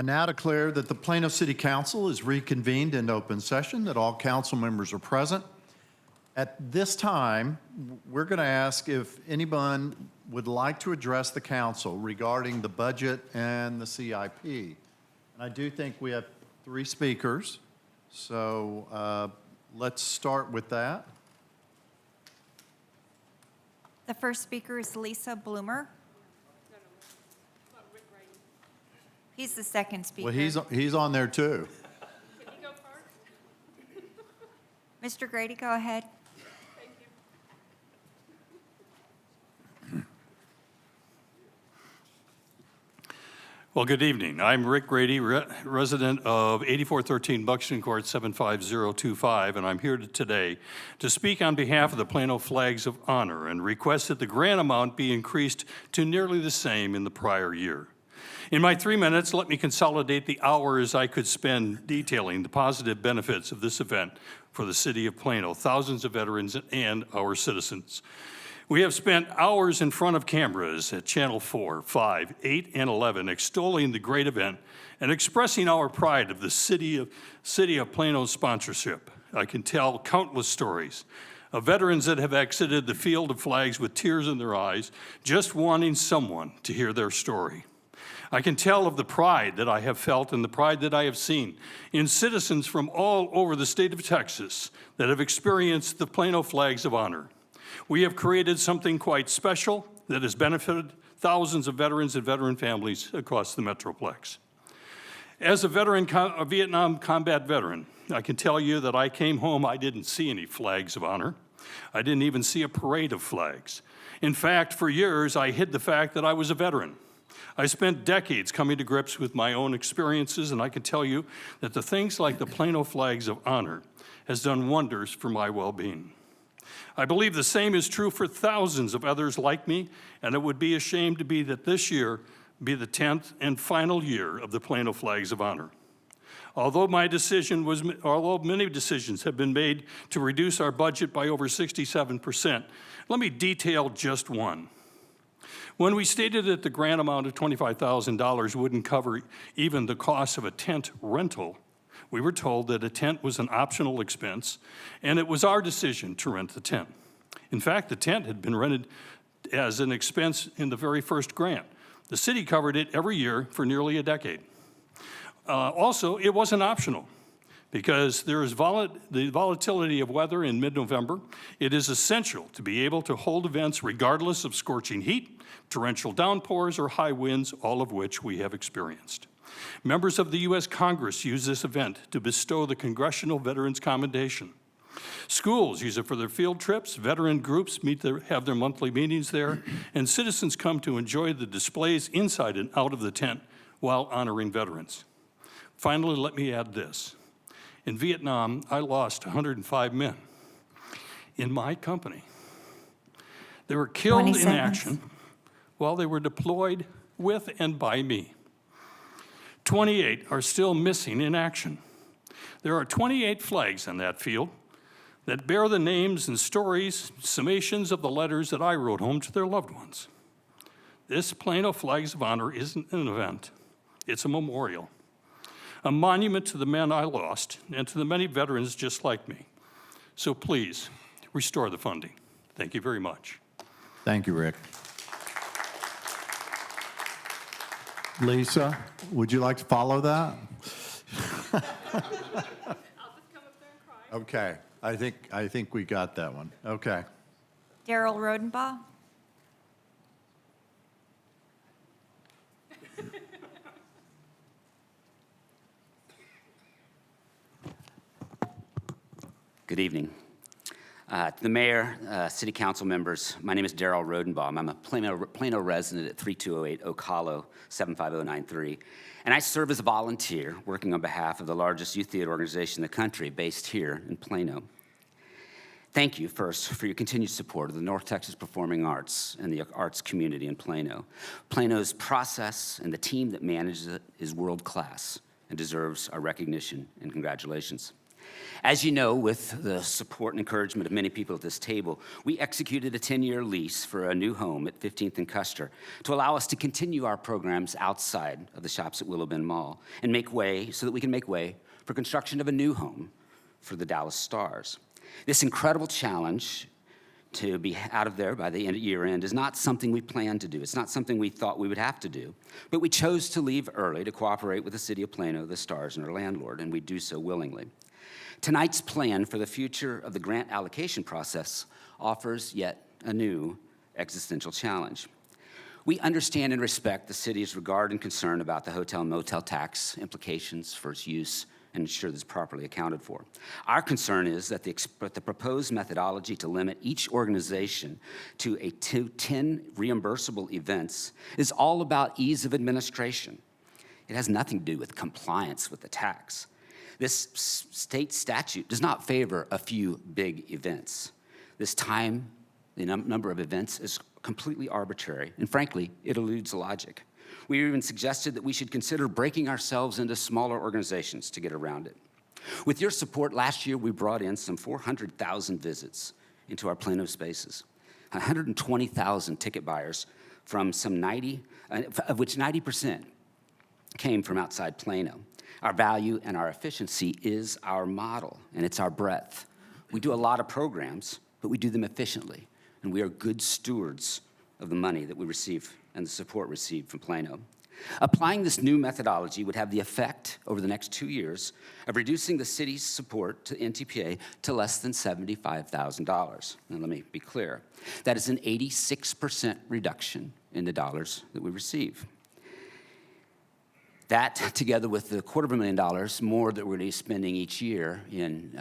I now declare that the Plano City Council is reconvened in open session, that all council members are present. At this time, we're going to ask if anyone would like to address the council regarding the budget and the CIP. And I do think we have 3 speakers, so let's start with that. The first speaker is Lisa Bloomer. He's the second speaker. Well, he's on there too. Can you go first? Mr. Grady, go ahead. Thank you. Well, good evening. I'm Rick Grady, resident of 8413 Buxton Court 75025, and I'm here today to speak on behalf of the Plano Flags of Honor and request that the grant amount be increased to nearly the same in the prior year. In my 3 minutes, let me consolidate the hours I could spend detailing the positive benefits of this event for the city of Plano, thousands of veterans, and our citizens. We have spent hours in front of cameras at Channel 4, 5, 8, and 11 extolling the great event and expressing our pride of the city of Plano's sponsorship. I can tell countless stories of veterans that have exited the field of flags with tears in their eyes, just wanting someone to hear their story. I can tell of the pride that I have felt and the pride that I have seen in citizens from all over the state of Texas that have experienced the Plano Flags of Honor. We have created something quite special that has benefited thousands of veterans and veteran families across the Metroplex. As a Vietnam combat veteran, I can tell you that I came home, I didn't see any flags of honor. I didn't even see a parade of flags. In fact, for years, I hid the fact that I was a veteran. I spent decades coming to grips with my own experiences, and I can tell you that the things like the Plano Flags of Honor has done wonders for my well-being. I believe the same is true for thousands of others like me, and it would be a shame to be that this year be the 10th and final year of the Plano Flags of Honor. Although many decisions have been made to reduce our budget by over 67%, let me detail just one. When we stated that the grant amount of $25,000 wouldn't cover even the cost of a tent rental, we were told that a tent was an optional expense, and it was our decision to rent the tent. In fact, the tent had been rented as an expense in the very first grant. The city covered it every year for nearly a decade. Also, it wasn't optional because there is the volatility of weather in mid-November. It is essential to be able to hold events regardless of scorching heat, torrential downpours, or high winds, all of which we have experienced. Members of the U.S. Congress use this event to bestow the Congressional Veterans Commendation. Schools use it for their field trips, veteran groups have their monthly meetings there, and citizens come to enjoy the displays inside and out of the tent while honoring veterans. Finally, let me add this. In Vietnam, I lost 105 men in my company. They were killed in action while they were deployed with and by me. 28 are still missing in action. There are 28 flags on that field that bear the names and stories, summations of the letters that I wrote home to their loved ones. This Plano Flags of Honor isn't an event, it's a memorial. A monument to the men I lost and to the many veterans just like me. So please, restore the funding. Thank you very much. Thank you, Rick. Lisa, would you like to follow that? I'll just come up there and cry. Okay, I think we got that one. Okay. Daryl Rodenbaugh. Good evening. To the mayor, city council members, my name is Daryl Rodenbaum. I'm a Plano resident at 3208 Oak Hollow, 75093. And I serve as a volunteer working on behalf of the largest youth theater organization in the country based here in Plano. Thank you first for your continued support of the North Texas Performing Arts and the arts community in Plano. Plano's process and the team that manages it is world class and deserves our recognition and congratulations. As you know, with the support and encouragement of many people at this table, we executed a 10-year lease for a new home at 15th and Custer to allow us to continue our programs outside of the shops at Willow Bend Mall and make way so that we can make way for construction of a new home for the Dallas Stars. This incredible challenge to be out of there by the year end is not something we planned to do. It's not something we thought we would have to do. But we chose to leave early to cooperate with the city of Plano, the Stars, and our landlord, and we do so willingly. Tonight's plan for the future of the grant allocation process offers yet a new existential challenge. We understand and respect the city's regard and concern about the hotel and motel tax implications for its use and ensure that it's properly accounted for. Our concern is that the proposed methodology to limit each organization to 10 reimbursable events is all about ease of administration. It has nothing to do with compliance with the tax. This state statute does not favor a few big events. This time, the number of events is completely arbitrary, and frankly, it eludes logic. We even suggested that we should consider breaking ourselves into smaller organizations to get around it. With your support, last year we brought in some 400,000 visits into our Plano spaces, 120,000 ticket buyers from some 90, of which 90% came from outside Plano. Our value and our efficiency is our model, and it's our breadth. We do a lot of programs, but we do them efficiently, and we are good stewards of the money that we receive and the support received from Plano. Applying this new methodology would have the effect over the next 2 years of reducing the city's support to NTPA to less than $75,000. Now let me be clear. That is an 86% reduction in the dollars that we receive. That, together with the $250,000 more that we're going to be spending each year in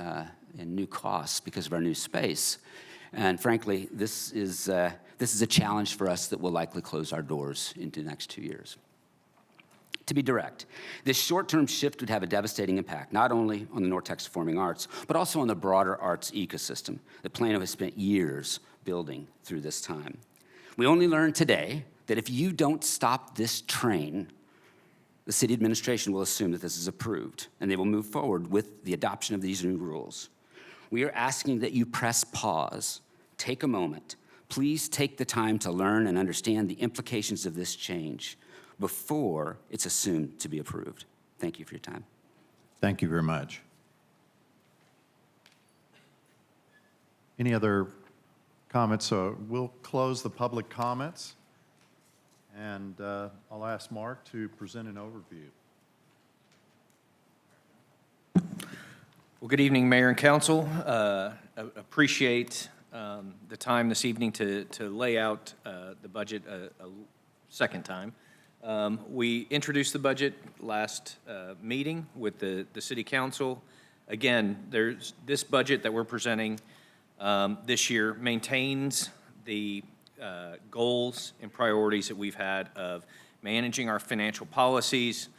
new costs because of our new space, and frankly, this is a challenge for us that will likely close our doors into the next 2 years. To be direct, this short-term shift would have a devastating impact, not only on the North Texas Performing Arts, but also on the broader arts ecosystem that Plano has spent years building through this time. We only learned today that if you don't stop this train, the city administration will assume that this is approved, and they will move forward with the adoption of these new rules. We are asking that you press pause, take a moment. Please take the time to learn and understand the implications of this change before it's assumed to be approved. Thank you for your time. Thank you very much. Any other comments? So we'll close the public comments, and I'll ask Mark to present an overview. Well, good evening, Mayor and Council. Appreciate the time this evening to lay out the budget a second time. We introduced the budget last meeting with the City Council. Again, there's this budget that we're presenting this year maintains the goals and priorities that we've had of managing our financial policies,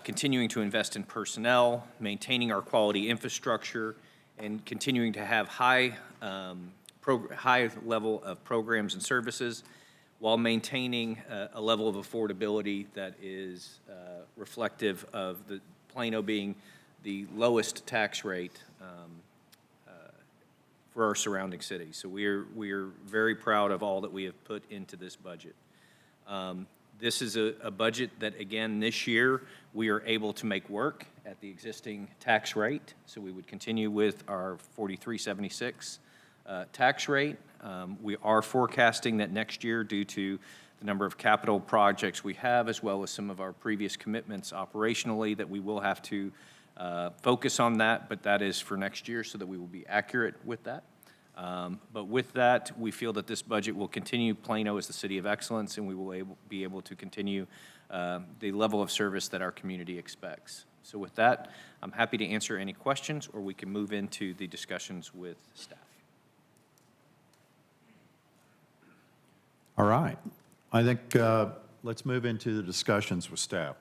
continuing to invest in personnel, maintaining our quality infrastructure, and continuing to have high level of programs and services while maintaining a level of affordability that is reflective of the Plano being the lowest tax rate for our surrounding cities. So we are very proud of all that we have put into this budget. This is a budget that, again, this year, we are able to make work at the existing tax rate. So we would continue with our 4376 tax rate. We are forecasting that next year, due to the number of capital projects we have, as well as some of our previous commitments operationally, that we will have to focus on that, but that is for next year so that we will be accurate with that. But with that, we feel that this budget will continue Plano as the city of excellence, and we will be able to continue the level of service that our community expects. So with that, I'm happy to answer any questions, or we can move into the discussions with staff. All right. I think let's move into the discussions with staff.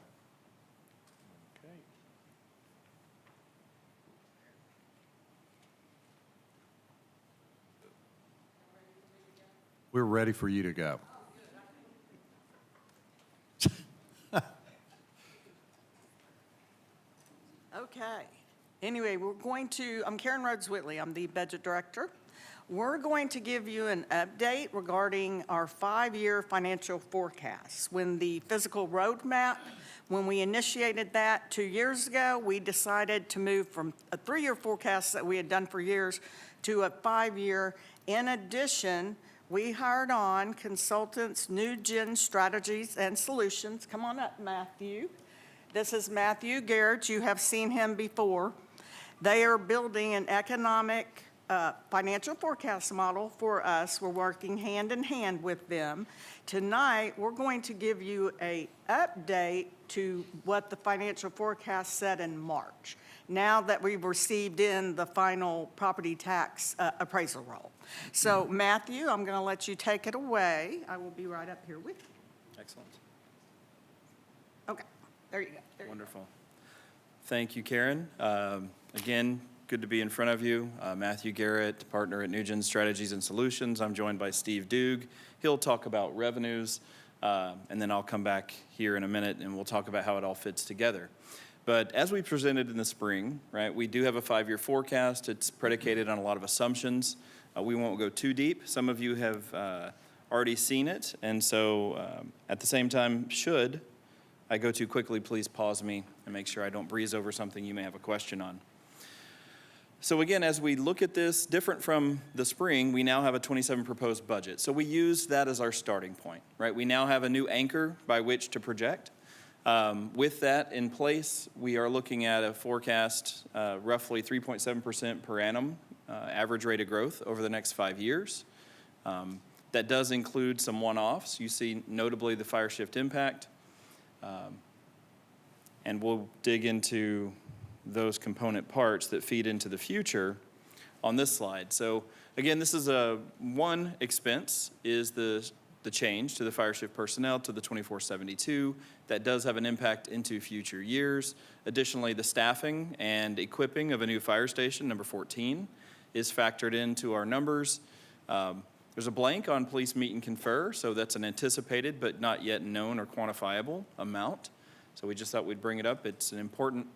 We're ready for you to go. Okay. Anyway, I'm Karen Rhodes Whitley. I'm the budget director. We're going to give you an update regarding our 5-year financial forecasts. When the physical roadmap, when we initiated that 2 years ago, we decided to move from a 3-year forecast that we had done for years to a 5-year. In addition, we hired on consultants, New Gen Strategies and Solutions. Come on up, Matthew. This is Matthew Garrett. You have seen him before. They are building an economic financial forecast model for us. We're working hand in hand with them. Tonight, we're going to give you an update to what the financial forecast said in March, now that we've received in the final property tax appraisal roll. So Matthew, I'm going to let you take it away. I will be right up here with you. Excellent. Okay, there you go. There you go. Wonderful. Thank you, Karen. Again, good to be in front of you. Matthew Garrett, partner at New Gen Strategies and Solutions. I'm joined by Steve Doog. He'll talk about revenues, and then I'll come back here in a minute and we'll talk about how it all fits together. But as we presented in the spring, right, we do have a 5-year forecast. It's predicated on a lot of assumptions. We won't go too deep. Some of you have already seen it, and so at the same time, should I go too quickly, please pause me and make sure I don't breeze over something you may have a question on. So again, as we look at this, different from the spring, we now have a 27 proposed budget. So we use that as our starting point, right? We now have a new anchor by which to project. With that in place, we are looking at a forecast roughly 3.7% per annum average rate of growth over the next 5 years. That does include some one-offs. You see notably the fire shift impact. And we'll dig into those component parts that feed into the future on this slide. So again, this is one expense is the change to the fire shift personnel to the 2472. That does have an impact into future years. Additionally, the staffing and equipping of a new fire station, number 14, is factored into our numbers. There's a blank on police meet and confer, so that's an anticipated but not yet known or quantifiable amount. So we just thought we'd bring it up. It's an important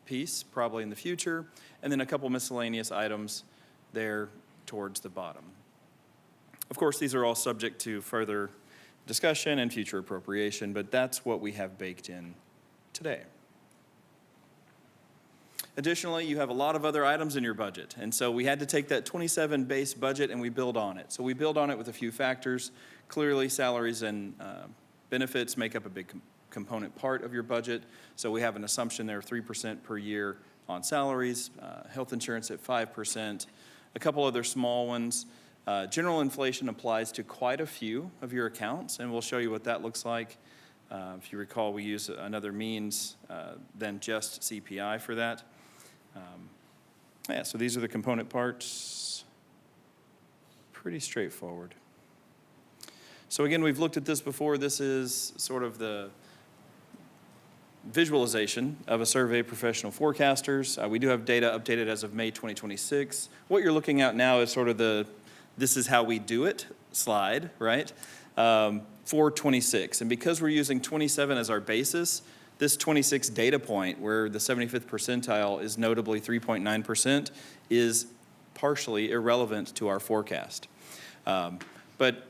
piece, probably in the future. And then a couple miscellaneous items there towards the bottom. Of course, these are all subject to further discussion and future appropriation, but that's what we have baked in today. Additionally, you have a lot of other items in your budget, and so we had to take that 27 base budget and we build on it. So we build on it with a few factors. Clearly, salaries and benefits make up a big component part of your budget. So we have an assumption there of 3% per year on salaries, health insurance at 5%, a couple other small ones. General inflation applies to quite a few of your accounts, and we'll show you what that looks like. If you recall, we use another means than just CPI for that. So these are the component parts. Pretty straightforward. So again, we've looked at this before. This is sort of the visualization of a survey of professional forecasters. We do have data updated as of May 2026. What you're looking at now is sort of the this is how we do it slide, right, for 26. And because we're using 27 as our basis, this 26 data point, where the 75th percentile is notably 3.9%, is partially irrelevant to our forecast. But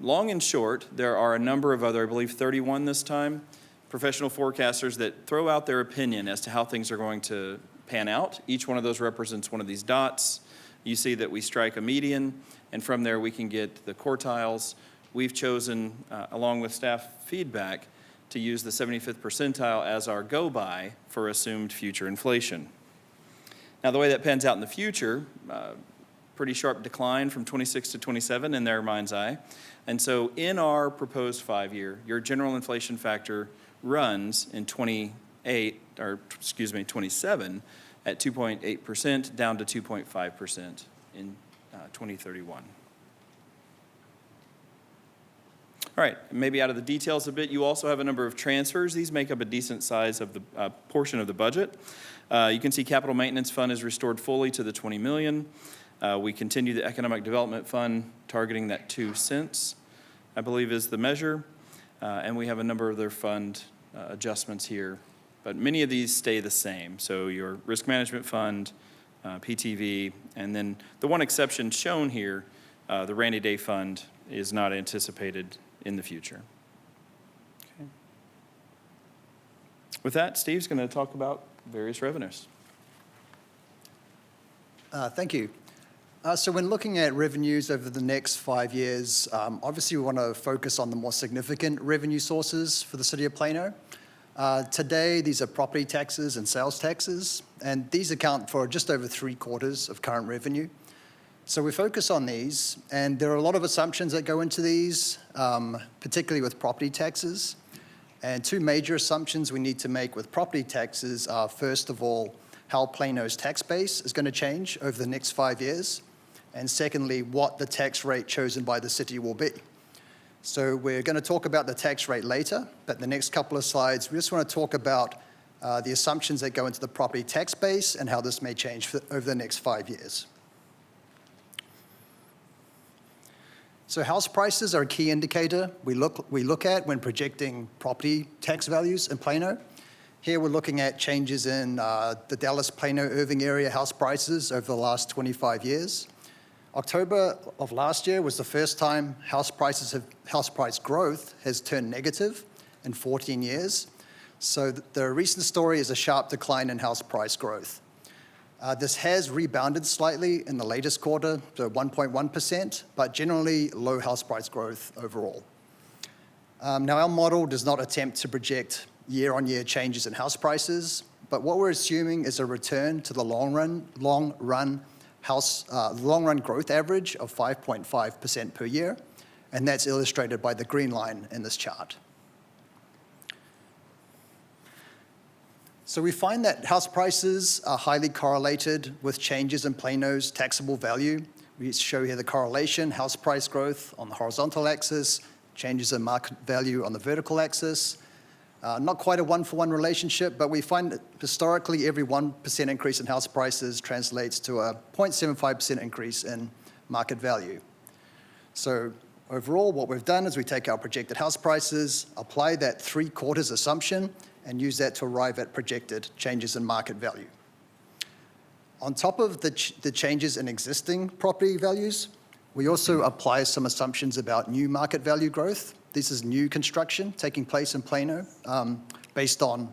long and short, there are a number of other, I believe 31 this time, professional forecasters that throw out their opinion as to how things are going to pan out. Each one of those represents one of these dots. You see that we strike a median, and from there we can get the quartiles. We've chosen, along with staff feedback, to use the 75th percentile as our go-by for assumed future inflation. Now, the way that pans out in the future, pretty sharp decline from 26 to 27 in their mind's eye. And so in our proposed 5-year, your general inflation factor runs in 27 at 2.8% down to 2.5% in 2031. All right, maybe out of the details a bit, you also have a number of transfers. These make up a decent size of the portion of the budget. You can see capital maintenance fund is restored fully to the $20 million. We continue the economic development fund targeting that 2 cents, I believe is the measure. And we have a number of their fund adjustments here but many of these stay the same. So your risk management fund, PTV, and then the one exception shown here, the rainy day fund, is not anticipated in the future. Okay. With that, Steve's going to talk about various revenues. Thank you. So when looking at revenues over the next 5 years, obviously we want to focus on the more significant revenue sources for the City of Plano. Today, these are property taxes and sales taxes, and these account for just over 3/4 of current revenue. So we focus on these, and there are a lot of assumptions that go into these, particularly with property taxes. And two major assumptions we need to make with property taxes are, first of all, how Plano's tax base is going to change over the next 5 years, and secondly, what the tax rate chosen by the city will be. So we're going to talk about the tax rate later, but the next couple of slides, we just want to talk about the assumptions that go into the property tax base and how this may change over the next 5 years. So house prices are a key indicator we look at when projecting property tax values in Plano. Here we're looking at changes in the Dallas-Plano Irving area house prices over the last 25 years. October of last year was the first time house price growth has turned negative in 14 years. So the recent story is a sharp decline in house price growth. This has rebounded slightly in the latest quarter to 1.1%, but generally low house price growth overall. Now, our model does not attempt to project year-on-year changes in house prices, but what we're assuming is a return to the long-run growth average of 5.5% per year, and that's illustrated by the green line in this chart. So we find that house prices are highly correlated with changes in Plano's taxable value. We show here the correlation, house price growth on the horizontal axis, changes in market value on the vertical axis. Not quite a one-for-one relationship, but we find that historically every 1% increase in house prices translates to a 0.75% increase in market value. So overall, what we've done is we take our projected house prices, apply that 3/4 assumption, and use that to arrive at projected changes in market value. On top of the changes in existing property values, we also apply some assumptions about new market value growth. This is new construction taking place in Plano based on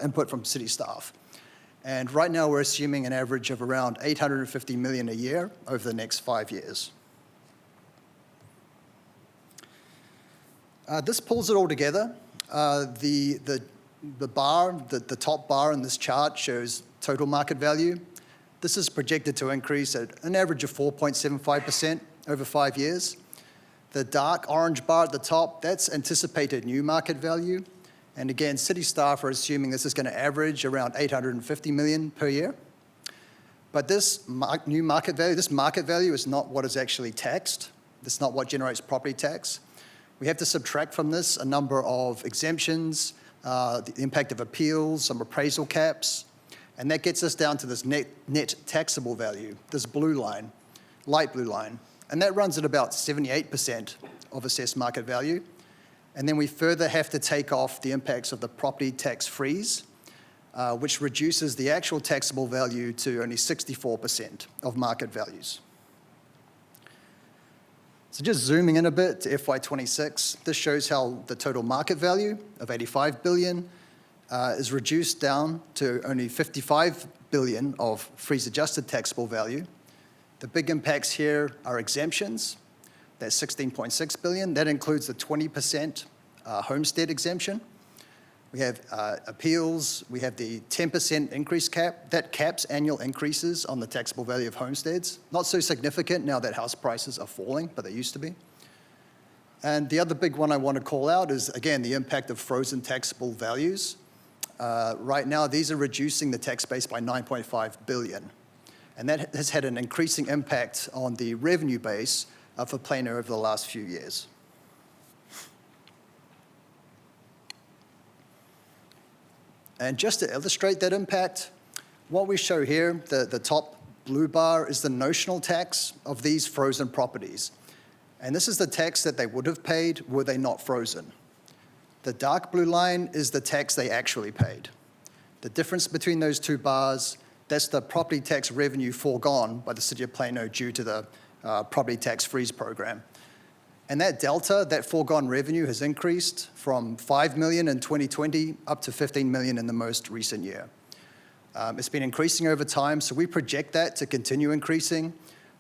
input from city staff. And right now we're assuming an average of around $850 million a year over the next 5 years. This pulls it all together. The top bar in this chart shows total market value. This is projected to increase at an average of 4.75% over 5 years. The dark orange bar at the top, that's anticipated new market value. And again, city staff are assuming this is going to average around $850 million per year. But this new market value, this market value is not what is actually taxed. This is not what generates property tax. We have to subtract from this a number of exemptions, the impact of appeals, some appraisal caps, and that gets us down to this net taxable value, this blue line, light blue line. And that runs at about 78% of assessed market value. And then we further have to take off the impacts of the property tax freeze, which reduces the actual taxable value to only 64% of market values. So just zooming in a bit to FY26, this shows how the total market value of $85 billion is reduced down to only $55 billion of freeze-adjusted taxable value. The big impacts here are exemptions. That's $16.6 billion. That includes the 20% homestead exemption. We have appeals. We have the 10% increase cap. That caps annual increases on the taxable value of homesteads. Not so significant now that house prices are falling, but they used to be. And the other big one I want to call out is, again, the impact of frozen taxable values. Right now, these are reducing the tax base by $9.5 billion. And that has had an increasing impact on the revenue base for Plano over the last few years. And just to illustrate that impact, what we show here, the top blue bar is the notional tax of these frozen properties. And this is the tax that they would have paid were they not frozen. The dark blue line is the tax they actually paid. The difference between those two bars, that's the property tax revenue foregone by the City of Plano due to the property tax freeze program. And that delta, that foregone revenue has increased from $5 million in 2020 up to $15 million in the most recent year. It's been increasing over time, so we project that to continue increasing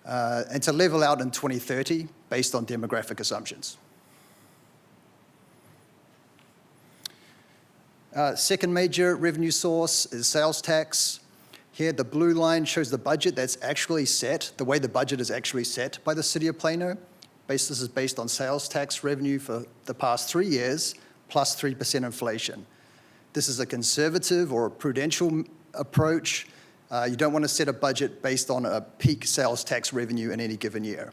and to level out in 2030 based on demographic assumptions. Second major revenue source is sales tax. Here, the blue line shows the budget that's actually set, the way the budget is actually set by the City of Plano. This is based on sales tax revenue for the past 3 years, plus 3% inflation. This is a conservative or a prudential approach. You don't want to set a budget based on a peak sales tax revenue in any given year.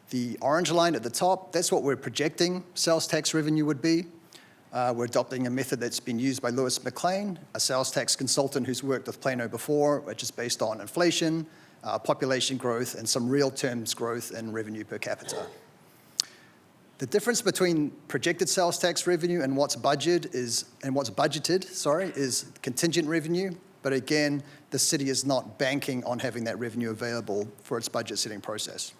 The orange line at the top, that's what we're projecting sales tax revenue would be. We're adopting a method that's been used by Lewis McLean, a sales tax consultant who's worked with Plano before, which is based on inflation, population growth, and some real terms growth in revenue per capita. The difference between projected sales tax revenue and what's budgeted is contingent revenue. But again, the city is not banking on having that revenue available for its budget setting process.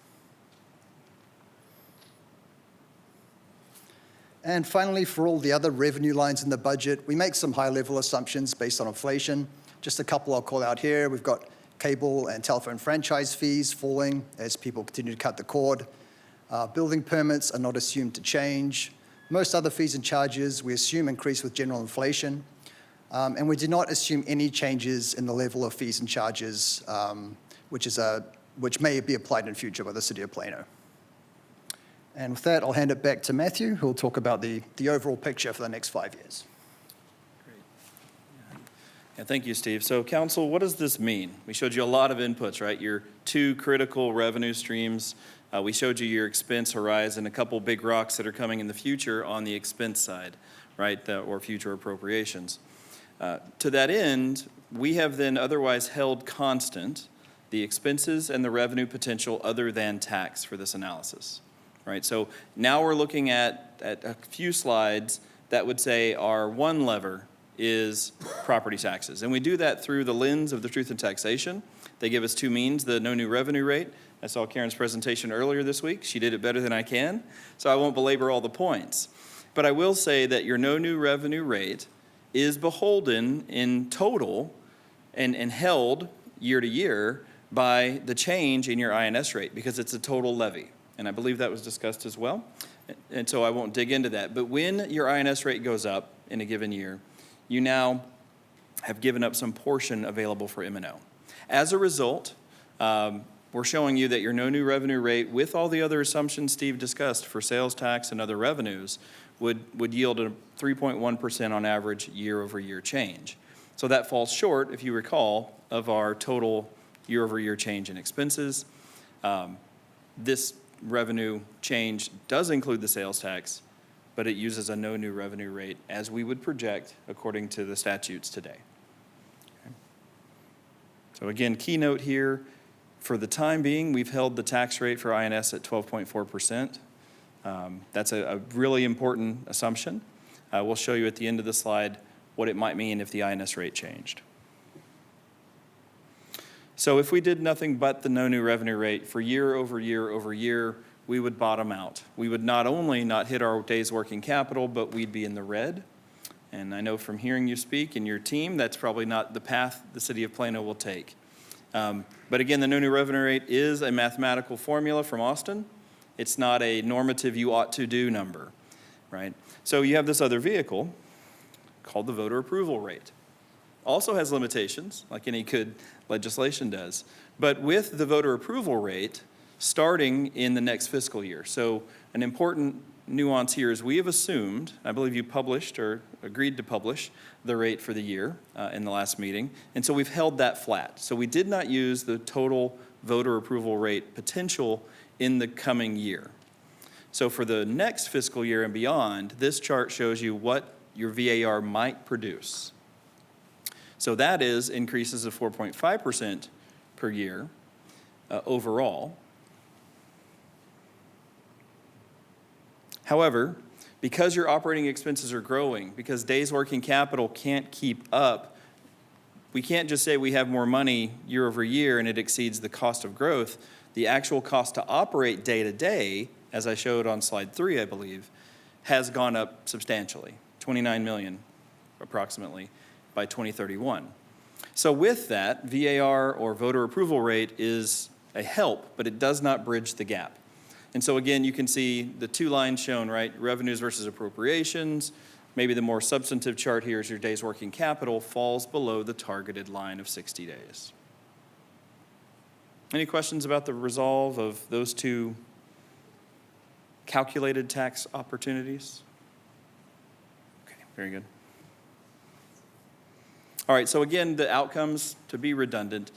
And finally, for all the other revenue lines in the budget, we make some high-level assumptions based on inflation. Just a couple I'll call out here. We've got cable and telephone franchise fees falling as people continue to cut the cord. Building permits are not assumed to change. Most other fees and charges we assume increase with general inflation. And we do not assume any changes in the level of fees and charges, which may be applied in future by the City of Plano. And with that, I'll hand it back to Matthew, who will talk about the overall picture for the next 5 years. Yeah, thank you, Steve. So, Council, what does this mean? We showed you a lot of inputs, right? Your 2 critical revenue streams. We showed you your expense horizon, a couple big rocks that are coming in the future on the expense side, right, or future appropriations. To that end, we have then otherwise held constant the expenses and the revenue potential other than tax for this analysis. Right, so now we're looking at a few slides that would say our one lever is property taxes. And we do that through the lens of the truth in taxation. They give us 2 means, the no new revenue rate. I saw Karen's presentation earlier this week. She did it better than I can, so I won't belabor all the points. But I will say that your no new revenue rate is beholden in total and held year to year by the change in your INS rate because it's a total levy. And I believe that was discussed as well. And so I won't dig into that. But when your INS rate goes up in a given year, you now have given up some portion available for M&O. As a result, we're showing you that your no new revenue rate, with all the other assumptions Steve discussed for sales tax and other revenues, would yield a 3.1% on average year-over-year change. So that falls short, if you recall, of our total year-over-year change in expenses. This revenue change does include the sales tax, but it uses a no new revenue rate as we would project according to the statutes today. Okay. So again, keynote here, for the time being, we've held the tax rate for INS at 12.4%. That's a really important assumption. We'll show you at the end of the slide what it might mean if the INS rate changed. So if we did nothing but the no new revenue rate for year over year over year, we would bottom out. We would not only not hit our days working capital, but we'd be in the red. And I know from hearing you speak and your team, that's probably not the path the City of Plano will take. But again, the no new revenue rate is a mathematical formula from Austin. It's not a normative you ought to do number, right? So you have this other vehicle called the voter approval rate. Also has limitations, like any good legislation does. But with the voter approval rate starting in the next fiscal year. So an important nuance here is we have assumed, I believe you published or agreed to publish the rate for the year in the last meeting. And so we've held that flat. So we did not use the total voter approval rate potential in the coming year. So for the next fiscal year and beyond, this chart shows you what your VAR might produce. So that is increases of 4.5% per year overall. However, because your operating expenses are growing, because days working capital can't keep up we can't just say we have more money year over year and it exceeds the cost of growth. The actual cost to operate day to day, as I showed on slide 3, I believe, has gone up substantially, 29 million approximately by 2031. So with that, VAR or voter approval rate is a help, but it does not bridge the gap. And so again, you can see the 2 lines shown, right? Revenues versus appropriations. Maybe the more substantive chart here is your days working capital falls below the targeted line of 60 days. Any questions about the resolve of those 2 calculated tax opportunities? Okay, very good. All right, so again, the outcomes, to be redundant,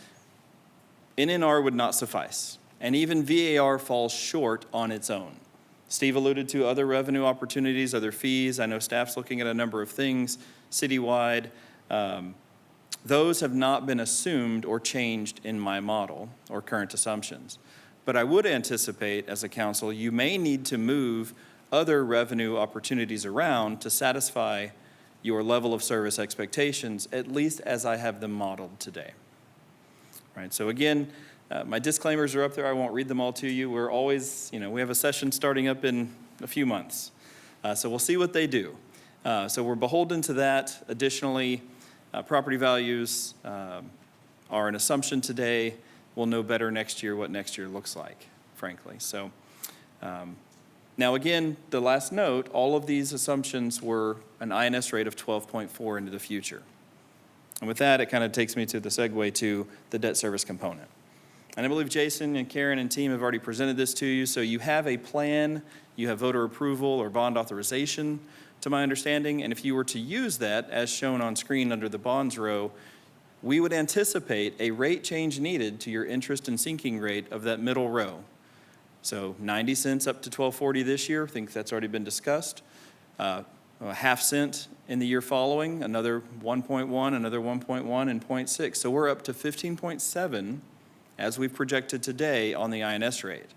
NNR would not suffice, and even VAR falls short on its own. Steve alluded to other revenue opportunities, other fees. I know staff's looking at a number of things citywide. Those have not been assumed or changed in my model or current assumptions. But I would anticipate, as a council, you may need to move other revenue opportunities around to satisfy your level of service expectations, at least as I have them modeled today. Right, so again, my disclaimers are up there. I won't read them all to you. We're always, we have a session starting up in a few months. So we'll see what they do. So we're beholden to that. Additionally, property values are an assumption today. We'll know better next year what next year looks like, frankly. So now again, the last note, all of these assumptions were an INS rate of 12.4 into the future. And with that, it kind of takes me to the segue to the debt service component. And I believe Jason and Karen and team have already presented this to you. So you have a plan, you have voter approval or bond authorization, to my understanding. And if you were to use that, as shown on screen under the bonds row, we would anticipate a rate change needed to your interest and sinking rate of that middle row. So 90 cents up to $12.40 this year. I think that's already been discussed. A half cent in the year following, another 1.1, another 1.1, and 0.6. So we're up to 15.7 as we've projected today on the INS rate.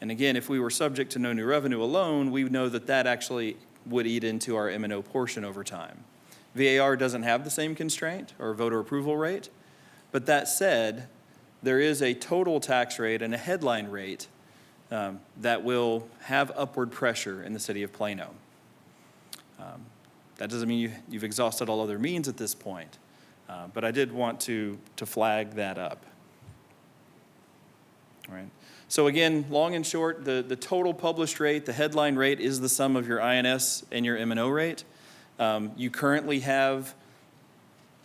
And again, if we were subject to no new revenue alone, we know that that actually would eat into our M&O portion over time. VAR doesn't have the same constraint or voter approval rate, but that said, there is a total tax rate and a headline rate that will have upward pressure in the city of Plano. That doesn't mean you've exhausted all other means at this point, but I did want to flag that up. All right. So again, long and short, the total published rate, the headline rate, is the sum of your INS and your M&O rate. You currently have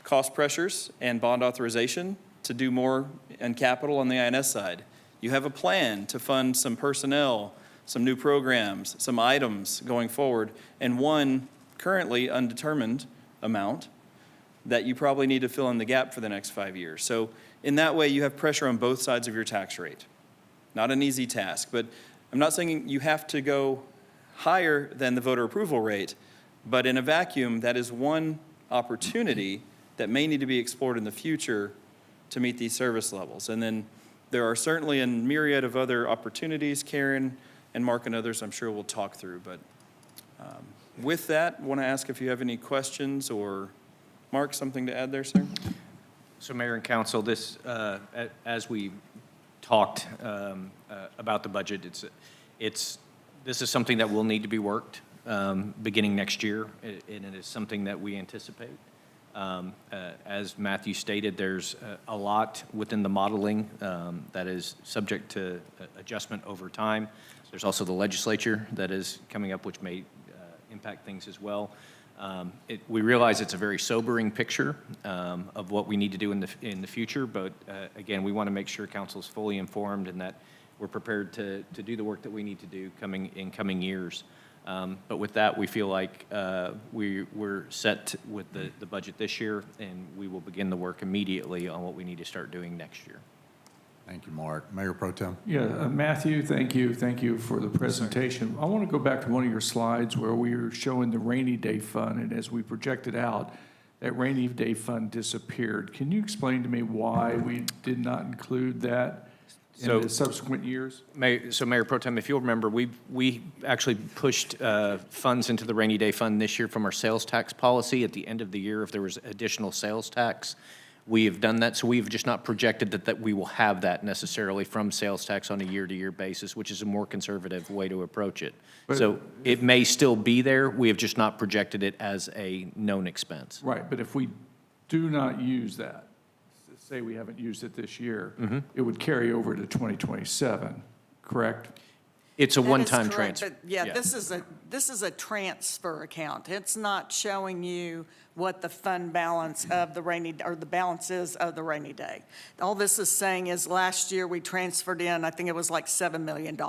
cost pressures and bond authorization to do more in capital on the INS side. You have a plan to fund some personnel, some new programs, some items going forward, and one currently undetermined amount that you probably need to fill in the gap for the next 5 years. So in that way, you have pressure on both sides of your tax rate. Not an easy task, but I'm not saying you have to go higher than the voter approval rate, but in a vacuum, that is one opportunity that may need to be explored in the future to meet these service levels. And then there are certainly a myriad of other opportunities, Karen and Mark and others I'm sure we'll talk through. But with that, I want to ask if you have any questions, or Mark, something to add there, sir? So Mayor and Council, this, as we talked about the budget, this is something that will need to be worked beginning next year, and it is something that we anticipate. As Matthew stated, there's a lot within the modeling that is subject to adjustment over time. There's also the legislature that is coming up, which may impact things as well. We realize it's a very sobering picture of what we need to do in the future, but again, we want to make sure council is fully informed and that we're prepared to do the work that we need to do in coming years. But with that, we feel like we're set with the budget this year, and we will begin the work immediately on what we need to start doing next year. Thank you, Mark. Mayor Pro Tem. Yeah, Matthew, thank you for the presentation. I want to go back to one of your slides where we were showing the rainy day fund, and as we projected out, that rainy day fund disappeared. Can you explain to me why we did not include that in the subsequent years? Mayor Pro Tem, if you'll remember, we actually pushed funds into the rainy day fund this year from our sales tax policy at the end of the year if there was additional sales tax. We have done that, so we've just not projected that we will have that necessarily from sales tax on a year-to-year basis, which is a more conservative way to approach it. So it may still be there, we have just not projected it as a known expense. Right, but if we do not use that, say we haven't used it this year, it would carry over to 2027, correct? It's a That is one-time correct, transfer. but yeah, this is a transfer account. It's not showing you what the fund balance of the the balance is of the rainy day. All this is saying is last year we transferred in, I think it was like $7 million.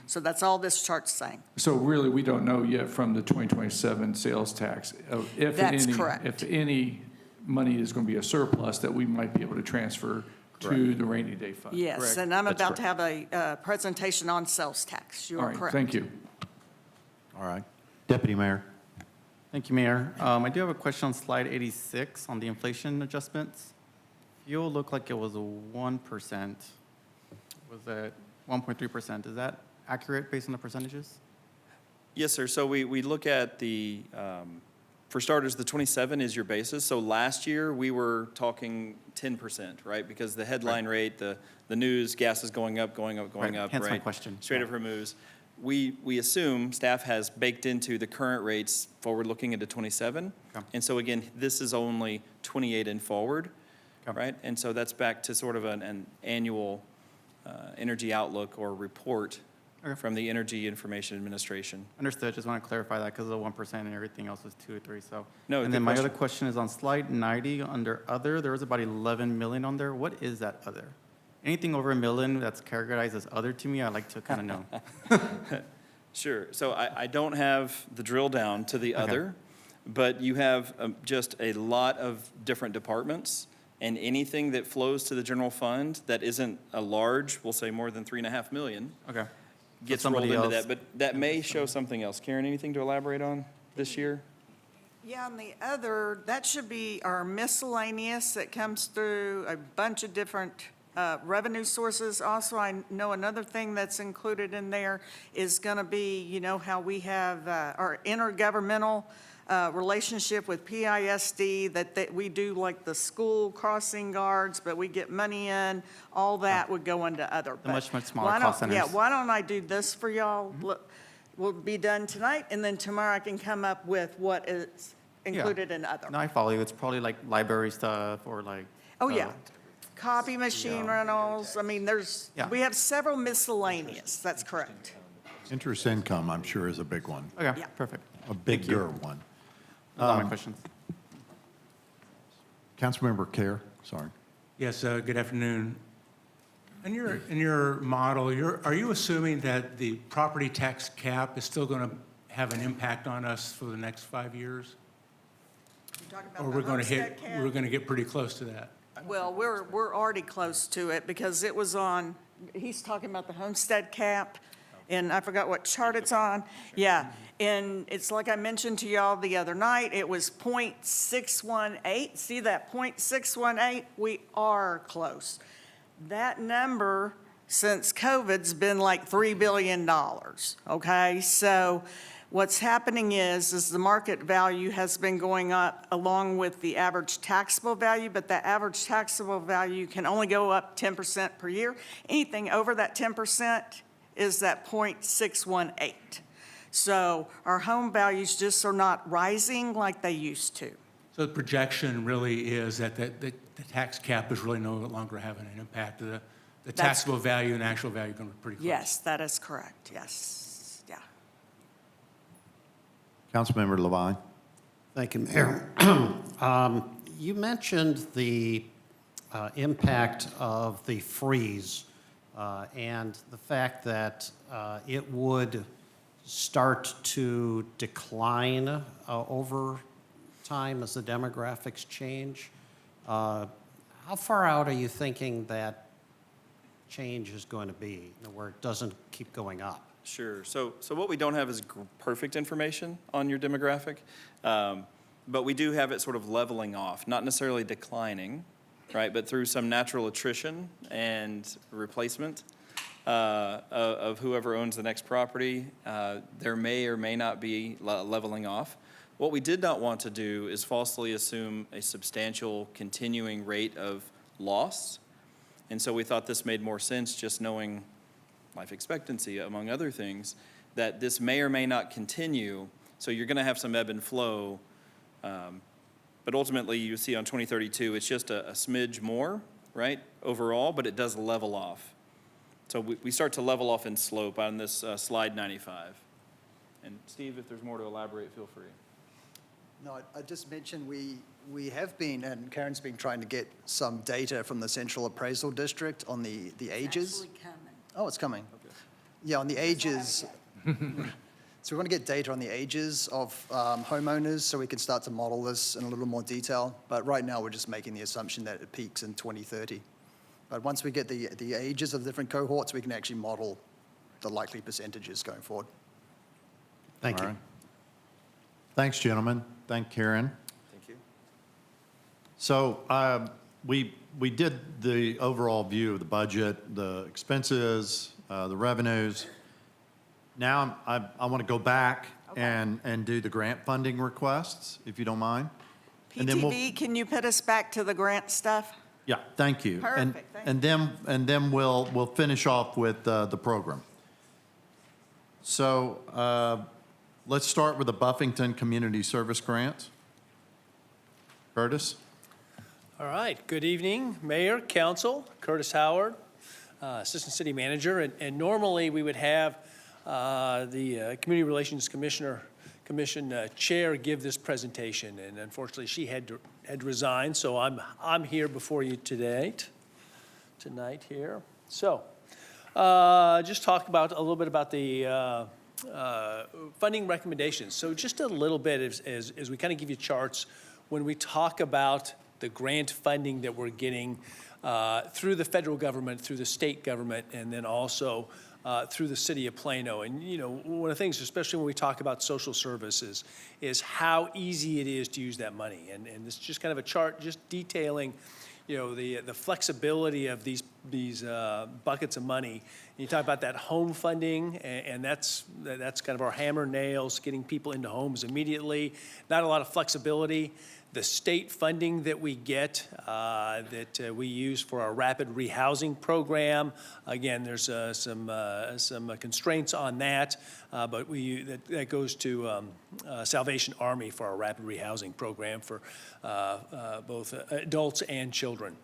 So that's all this chart's saying. So really, we don't know yet from the 2027 sales tax, if That's any, correct. if any money is going to be a surplus that we might be able to transfer to the rainy day fund. Yes, correct? and I'm That's about to have a presentation on sales tax. You All are right, correct. thank you. All right. Deputy Mayor. Thank you, Mayor. I do have a question on slide 86 on the inflation adjustments. Fuel looked like it was a 1%. Was it 1.3%? Is that accurate based on the percentages? Yes, sir. So we look at the, for starters, the 27 is your basis. So last year, we were talking 10%, right? Because the headline rate, the news, gas is going up, Right, up, hence my right? question. Strait of Hormuz. We assume staff has baked into the current rates forward-looking into 27. Okay. And so again, this is only 28 and forward, Okay. right? And so that's back to sort of an annual energy outlook or report Okay. from the Energy Information Administration. Understood. Just want to clarify that because the 1% and everything else was 2 or 3. So. No, And good then my question. other question is on slide 90 under other. There was about 11 million on there. What is that other? Anything over $1 million that's characterized as other to me, I'd like to kind of know. Sure. So I don't have the drill down to the Okay. other, but you have just a lot of different departments, and anything that flows to the general fund that isn't a large, we'll say more than 3.5 million, Okay. gets somebody rolled into else- that. But that may show something else. Karen, anything to elaborate on this year? Yeah, and the other, that should be our miscellaneous that comes through a bunch of different revenue sources. Also, I know another thing that's included in there is going to be, you know, how we have our intergovernmental relationship with PISD, that we do like the school crossing guards, but we get money in, all that would go into other. The much, much smaller Why don't- cost centers. Yeah, why don't I do this for y'all? Look, we'll be done tonight, and then tomorrow I can come up with what is included in other. No, I follow you. It's probably like library stuff or like. Oh, yeah. Copy machine rentals, I mean, Yeah. we have several miscellaneous, that's correct. Interest income, I'm sure, is a big one, Okay, Yeah. perfect. a bigger one. Those are all my questions. Councilmember Care, sorry. Yes, good afternoon. In your model, are you assuming that the property tax cap is still going to have an impact on us for the next 5 years? You talking about Or the we're going to homestead cap? we're going to get pretty close to that? Well, we're already close to it because it was on, he's talking about the homestead cap, and I forgot what chart it's on. Yeah, and it's like I mentioned to y'all the other night, it was .618. See that .618? We are close. That number since COVID's been like $3 billion, okay? So what's happening is the market value has been going up along with the average taxable value, but the average taxable value can only go up 10% per year. Anything over that 10% is that .618. So our home values just are not rising like they used to. So the projection really is that the tax cap is really no longer having an impact. The taxable value and actual value are going to be pretty close. Yes, that is correct, yes, yeah. Councilmember Levine. Thank you, Mayor. You mentioned the impact of the freeze and the fact that it would start to decline over time as the demographics change. How far out are you thinking that change is going to be, where it doesn't keep going up? Sure. So what we don't have is perfect information on your demographic, but we do have it sort of leveling off, not necessarily declining, right? But through some natural attrition and replacement of whoever owns the next property, there may or may not be leveling off. What we did not want to do is falsely assume a substantial continuing rate of loss. And so we thought this made more sense, just knowing life expectancy, among other things, that this may or may not continue. So you're going to have some ebb and flow. But ultimately, you see on 2032, it's just a smidge more, right, overall, but it does level off. So we start to level off in slope on this slide 95. And Steve, if there's more to elaborate, feel free. No, I just mentioned we have been, and Karen's been trying to get some data from the Central Appraisal District on the ages. Actually coming. Oh, it's coming. Yeah, on the ages. So we want to get data on the ages of homeowners so we can start to model this in a little more detail. But right now, we're just making the assumption that it peaks in 2030. But once we get the ages of the different cohorts, we can actually model the likely percentages going forward. Thank All you. right. Thanks, gentlemen. Thank Karen. Thank you. So we did the overall view of the budget, the expenses, the revenues. Now I want to go back and do the grant funding requests, if you don't mind. And then PTV, can you put us back to the grant stuff? Yeah, thank you. Perfect, thank And then we'll finish off with the program. So let's start with the Buffington Community Service Grants. Curtis? All right, good evening, Mayor, Council, Curtis Howard, Assistant City Manager, and normally we would have the Community Relations Commission Chair give this presentation, and unfortunately she had resigned, so I'm here before you tonight here. So, just talk about a little bit about the funding recommendations. So just a little bit as we kind of give you charts when we talk about the grant funding that we're getting through the federal government, through the state government, and then also through the city of Plano. And, you know, one of the things, especially when we talk about social services, is how easy it is to use that money. And this is just kind of a chart just detailing, you know, the flexibility of these buckets of money. And you talk about that home funding, and that's kind of our hammer nails, getting people into homes immediately. Not a lot of flexibility. The state funding that we get, that we use for our rapid rehousing program, again, there's some constraints on that, but that goes to Salvation Army for our rapid rehousing program for both adults and children.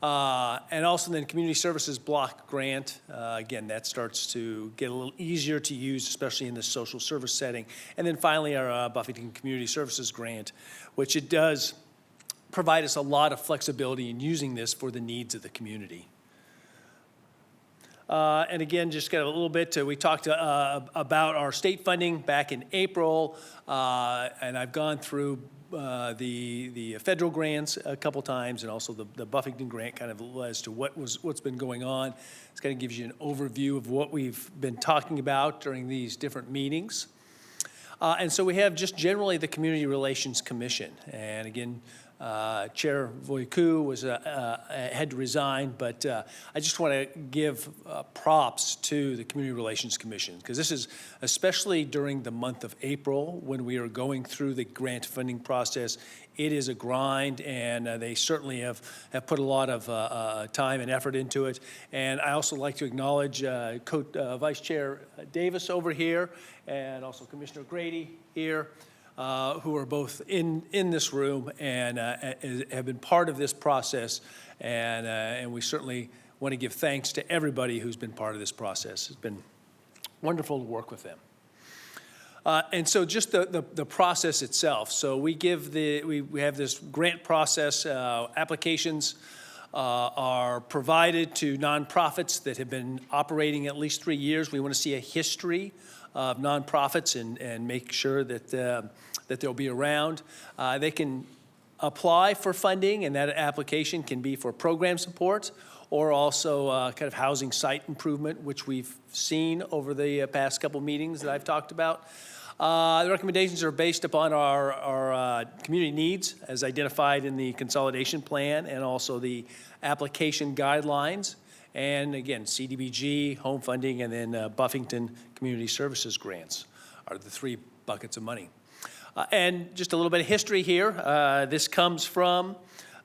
And also then Community Services Block Grant, again, that starts to get a little easier to use, especially in the social service setting. And then finally, our Buffington Community Services Grant, which it does provide us a lot of flexibility in using this for the needs of the community. And again, just kind of a little bit, we talked about our state funding back in April, and I've gone through the federal grants a couple times, and also the Buffington grant, kind of as to what's been going on. This kind of gives you an overview of what we've been talking about during these different meetings. And so we have just generally the Community Relations Commission, and again, Chair Voicu had to resign, but I just want to give props to the Community Relations Commission, because this is, especially during the month of April, when we are going through the grant funding process, it is a grind, and they certainly have put a lot of time and effort into it. And I also like to acknowledge Vice Chair Davis over here, and also Commissioner Grady here, who are both in this room and have been part of this process, and we certainly want to give thanks to everybody who's been part of this process. It's been wonderful to work with them. And so just the process itself. So we have this grant process. Applications are provided to nonprofits that have been operating at least 3 years. We want to see a history of nonprofits and make sure that they'll be around. They can apply for funding, and that application can be for program support or also kind of housing site improvement, which we've seen over the past couple meetings that I've talked about. The recommendations are based upon our community needs as identified in the consolidation plan and also the application guidelines. And again, CDBG, home funding, and then Buffington Community Services grants are the three buckets of money. And just a little bit of history here. This comes from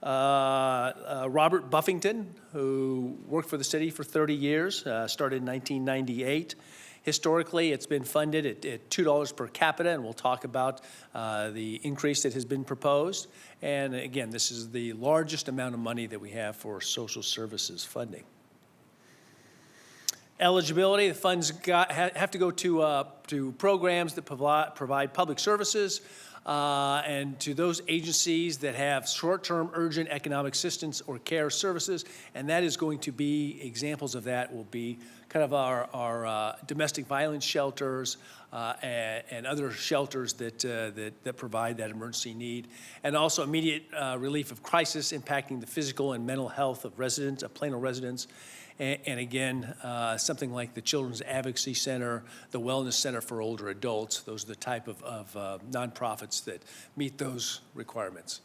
Robert Buffington, who worked for the city for 30 years, started in 1998. Historically, it's been funded at $2 per capita, and we'll talk about the increase that has been proposed. And again, this is the largest amount of money that we have for social services funding. Eligibility, the funds have to go to programs that provide public services and to those agencies that have short-term urgent economic assistance or care services, and that is going to be, examples of that will be kind of our domestic violence shelters and other shelters that provide that emergency need, and also immediate relief of crisis impacting the physical and mental health of residents, of Plano residents. And again, something like the Children's Advocacy Center, the Wellness Center for Older Adults, those are the type of nonprofits that meet those requirements.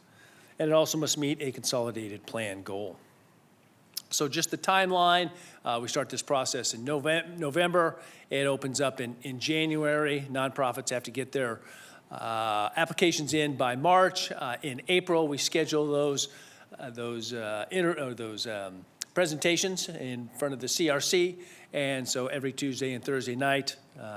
And it also must meet a consolidated plan goal. So just the timeline, we start this process in November. It opens up in January. Nonprofits have to get their applications in by March. In April, we schedule those presentations in front of the CRC, and so every Tuesday and Thursday night,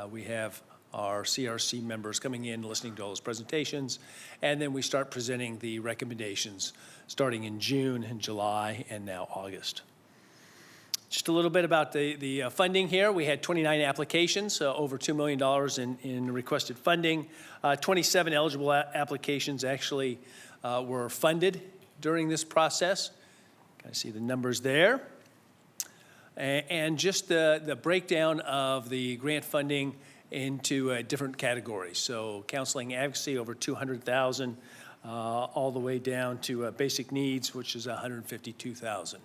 we have our CRC members coming in, listening to all those presentations, and then we start presenting the recommendations starting in June and July and now August. Just a little bit about the funding here. We had 29 applications, over $2 million in requested funding. 27 eligible applications actually were funded during this process. I see the numbers there. And just the breakdown of the grant funding into different categories. So counseling advocacy, over $200,000, all the way down to basic needs, which is $152,000.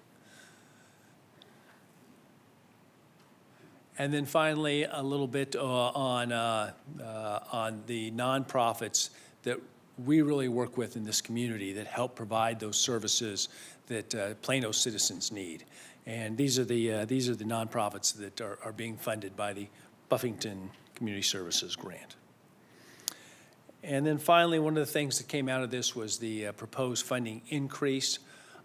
And then finally, a little bit on the nonprofits that we really work with in this community that help provide those services that Plano citizens need. And these are the nonprofits that are being funded by the Buffington Community Services grant. And then finally, one of the things that came out of this was the proposed funding increase.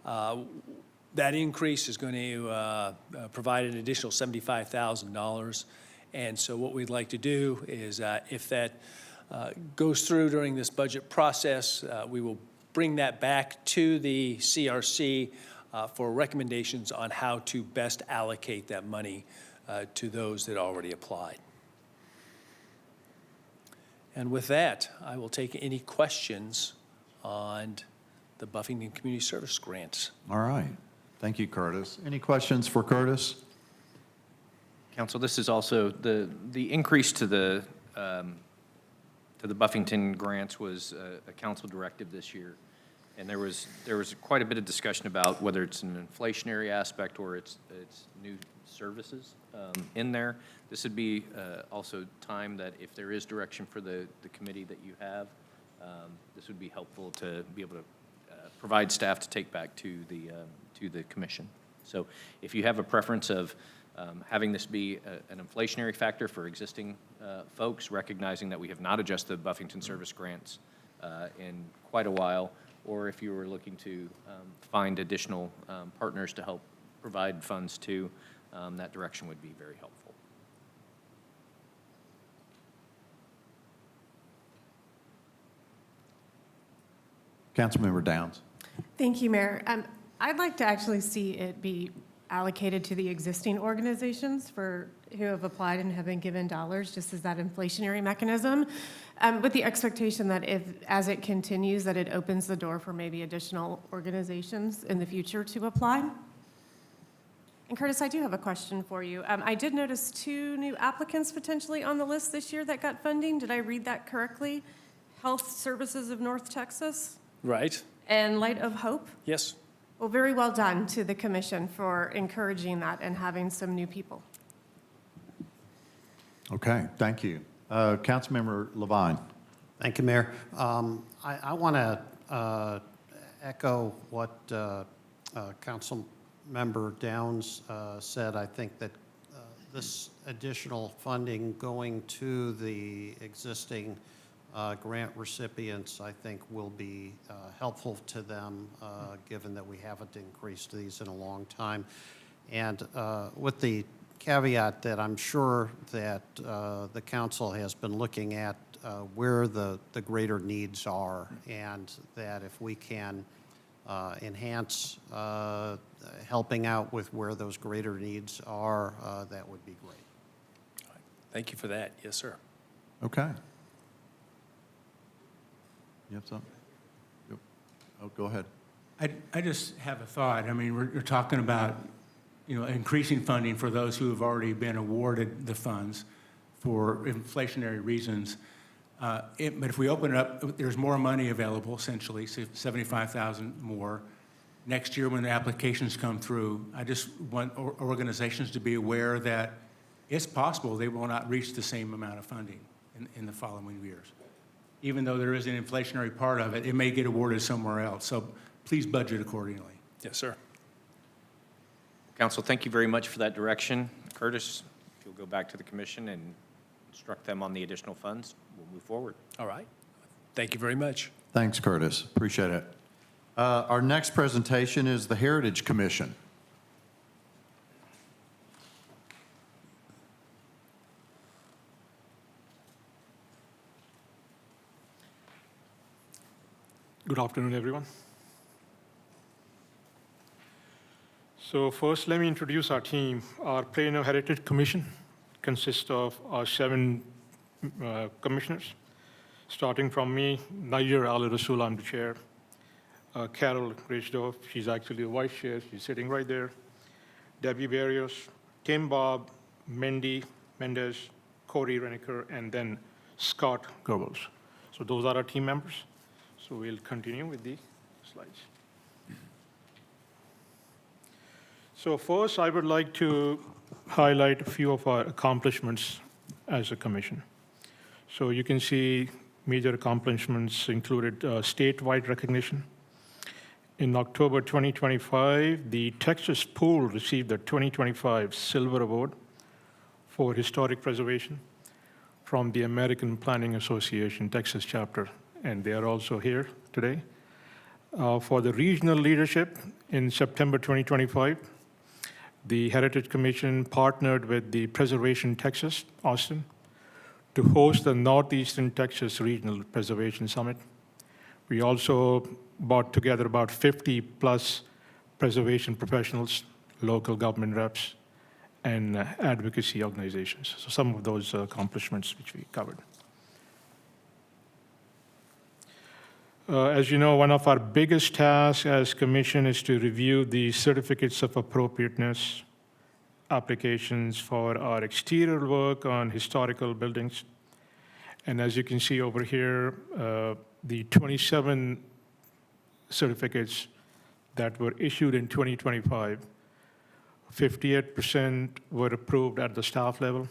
That increase is going to provide an additional $75,000. And so what we'd like to do is if that goes through during this budget process, we will bring that back to the CRC for recommendations on how to best allocate that money to those that already applied. And with that, I will take any questions on the Buffington Community Service grants. All right. Thank you, Curtis. Any questions for Curtis? Council, this is also the increase to the Buffington grants was a council directive this year. And there was quite a bit of discussion about whether it's an inflationary aspect or it's new services in there. This would be also time that if there is direction for the committee that you have, this would be helpful to be able to provide staff to take back to the commission. So if you have a preference of having this be an inflationary factor for existing folks, recognizing that we have not adjusted the Buffington service grants in quite a while, or if you were looking to find additional partners to help provide funds to, that direction would be very helpful. Councilmember Downs. Thank you, Mayor. I'd like to actually see it be allocated to the existing organizations who have applied and have been given dollars, just as that inflationary mechanism, with the expectation that as it continues, that it opens the door for maybe additional organizations in the future to apply. And Curtis, I do have a question for you. I did notice 2 new applicants potentially on the list this year that got funding. Did I read that correctly? Health Services of North Texas Right. and Light of Hope? Yes. Well, very well done to the commission for encouraging that and having some new people. Okay, thank you. Councilmember Levine. Thank you, Mayor. I want to echo what Councilmember Downs said. I think that this additional funding going to the existing grant recipients, I think, will be helpful to them, given that we haven't increased these in a long time. And with the caveat that I'm sure that the council has been looking at where the greater needs are, and that if we can enhance helping out with where those greater needs are, that would be great. Thank you for that. Yes, sir. Okay. You have something? Yep. Oh, go ahead. I just have a thought. I mean, we're talking about, increasing funding for those who have already been awarded the funds for inflationary reasons. But if we open it up, there's more money available, essentially, so 75,000 more. Next year, when the applications come through, I just want organizations to be aware that it's possible they will not reach the same amount of funding in the following years. Even though there is an inflationary part of it, it may get awarded somewhere else. So please budget accordingly. Yes, sir. Council, thank you very much for that direction. Curtis, if you'll go back to the commission and instruct them on the additional funds, we'll move forward. All right. Thank you very much. Thanks, Curtis. Appreciate it. Our next presentation is the Heritage Commission. Good afternoon, everyone. So first, let me introduce our team. Our Plano Heritage Commission consists of our 7 commissioners. Starting from me, Nayer Ali Rasul, I'm the chair. Carol Richdorf, she's actually the vice chair. She's sitting right there. Debbie Barrios, Tim Bob, Mendy Mendez, Corey Reniker, and then Scott Goebbels. So those are our team members. So we'll continue with the slides. So first, I would like to highlight a few of our accomplishments as a commission. So you can see major accomplishments included statewide recognition. In October 2025, the Texas Pool received the 2025 Silver Award for Historic Preservation from the American Planning Association Texas chapter, and they are also here today. For the regional leadership, in September 2025, the Heritage Commission partnered with the Preservation Texas, Austin, to host the Northeastern Texas Regional Preservation Summit. We also brought together about 50 plus preservation professionals, local government reps, and advocacy organizations. So some of those accomplishments which we covered. As you know, one of our biggest tasks as commission is to review the certificates of appropriateness applications for our exterior work on historical buildings. And as you can see over here, the 27 certificates that were issued in 2025, 58% were approved at the staff level.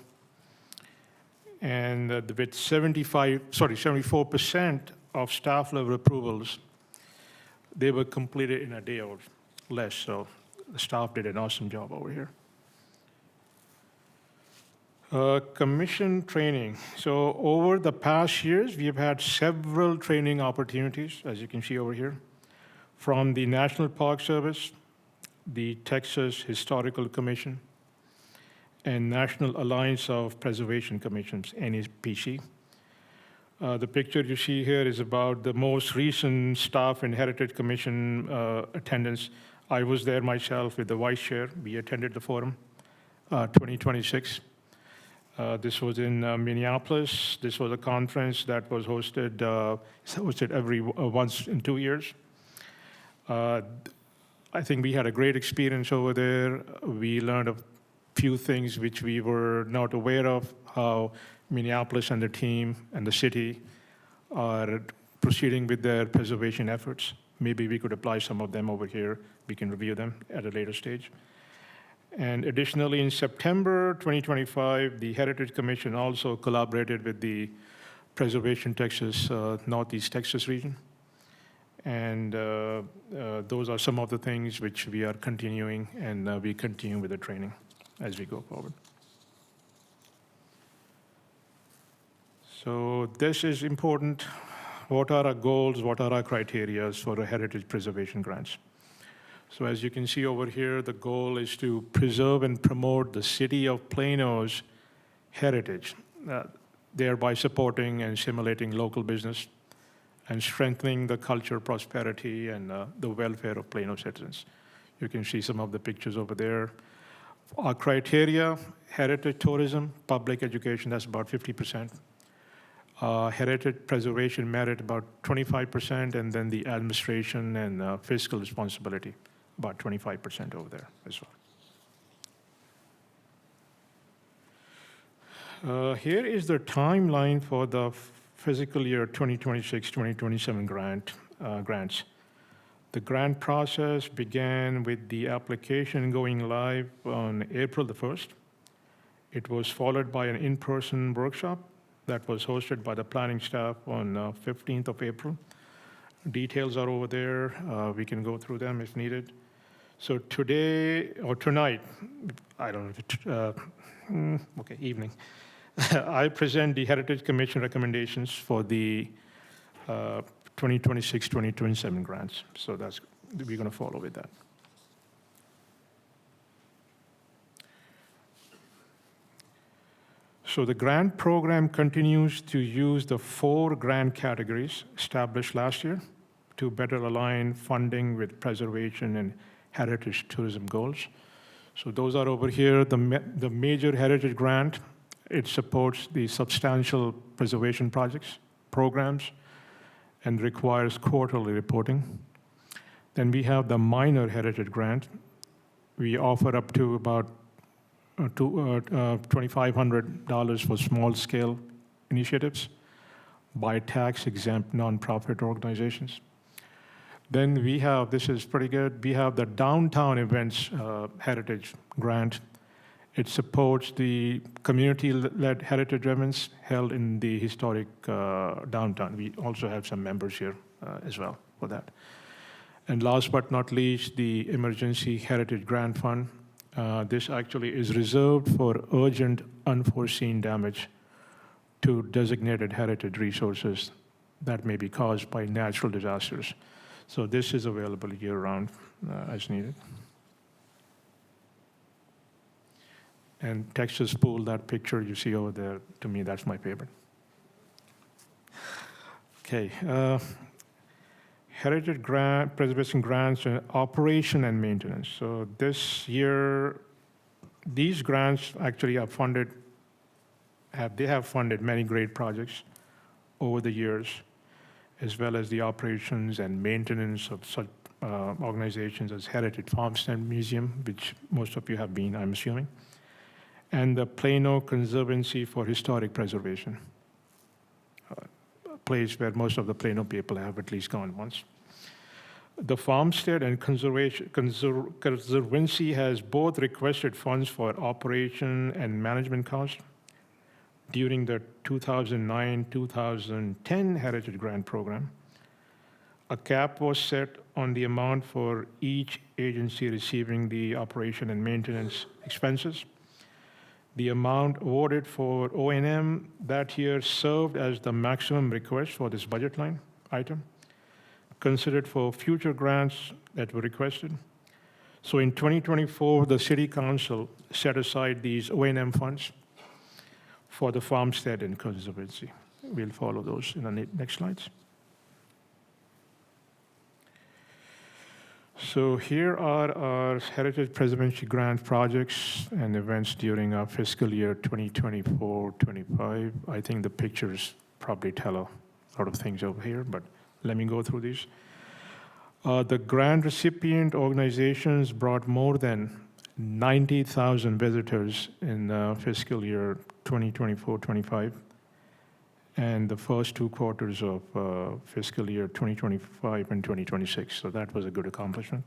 And with 74% of staff level approvals, they were completed in a day or less. So the staff did an awesome job over here. Commission training. So over the past years, we have had several training opportunities, as you can see over here, from the National Park Service, the Texas Historical Commission, and National Alliance of Preservation Commissions, NAPC. The picture you see here is about the most recent Staff and Heritage Commission attendance. I was there myself with the vice chair. We attended the forum, 2026. This was in Minneapolis. This was a conference that was hosted every once in 2 years. I think we had a great experience over there. We learned a few things which we were not aware of, how Minneapolis and the team and the city are proceeding with their preservation efforts. Maybe we could apply some of them over here. We can review them at a later stage. And additionally, in September 2025, the Heritage Commission also collaborated with the Preservation Texas, Northeast Texas region. And those are some of the things which we are continuing, and we continue with the training as we go forward. So this is important. What are our goals? What are our criteria for the heritage preservation grants? So as you can see over here, the goal is to preserve and promote the city of Plano's heritage, thereby supporting and stimulating local business and strengthening the culture, prosperity, and the welfare of Plano citizens. You can see some of the pictures over there. Our criteria: heritage tourism, public education, that's about 50%. Heritage preservation merit, about 25%, and then the administration and fiscal responsibility, about 25% over there as well. Here is the timeline for the fiscal year 2026-2027 grants. The grant process began with the application going live on April the 1st. It was followed by an in-person workshop that was hosted by the planning staff on 15th of April. Details are over there. We can go through them if needed. So today, or tonight, I don't know, okay, evening, I present the Heritage Commission recommendations for the 2026-2027 grants. So we're going to follow with that. So the grant program continues to use the 4 grant categories established last year to better align funding with preservation and heritage tourism goals. So those are over here. The major heritage grant, it supports the substantial preservation projects, programs, and requires quarterly reporting. Then we have the minor heritage grant. We offer up to about $2,500 for small-scale initiatives by tax-exempt nonprofit organizations. Then we have, this is pretty good, we have the Downtown Events Heritage Grant. It supports the community-led heritage events held in the historic downtown. We also have some members here as well for that. And last but not least, the Emergency Heritage Grant Fund. This actually is reserved for urgent, unforeseen damage to designated heritage resources that may be caused by natural disasters. So this is available year-round as needed. And Texas Pool, that picture you see over there, to me, that's my favorite. Okay. Heritage grant, preservation grants, operation and maintenance. So this year, these grants actually are funded, they have funded many great projects over the years, as well as the operations and maintenance of such organizations as Heritage Farmstead Museum, which most of you have been, I'm assuming, and the Plano Conservancy for Historic Preservation, a place where most of the Plano people have at least gone once. The Farmstead and Conservancy has both requested funds for operation and management costs during the 2009-2010 Heritage Grant Program. A cap was set on the amount for each agency receiving the operation and maintenance expenses. The amount awarded for O&M that year served as the maximum request for this budget line item, considered for future grants that were requested. So in 2024, the City Council set aside these O&M funds for the Farmstead and Conservancy. We'll follow those in the next slides. So here are our Heritage Preservation Grant projects and events during our fiscal year 2024-25. I think the pictures probably tell a lot of things over here, but let me go through these. The grant recipient organizations brought more than 90,000 visitors in fiscal year 2024-25 and the first 2 quarters of fiscal year 2025 and 2026. So that was a good accomplishment.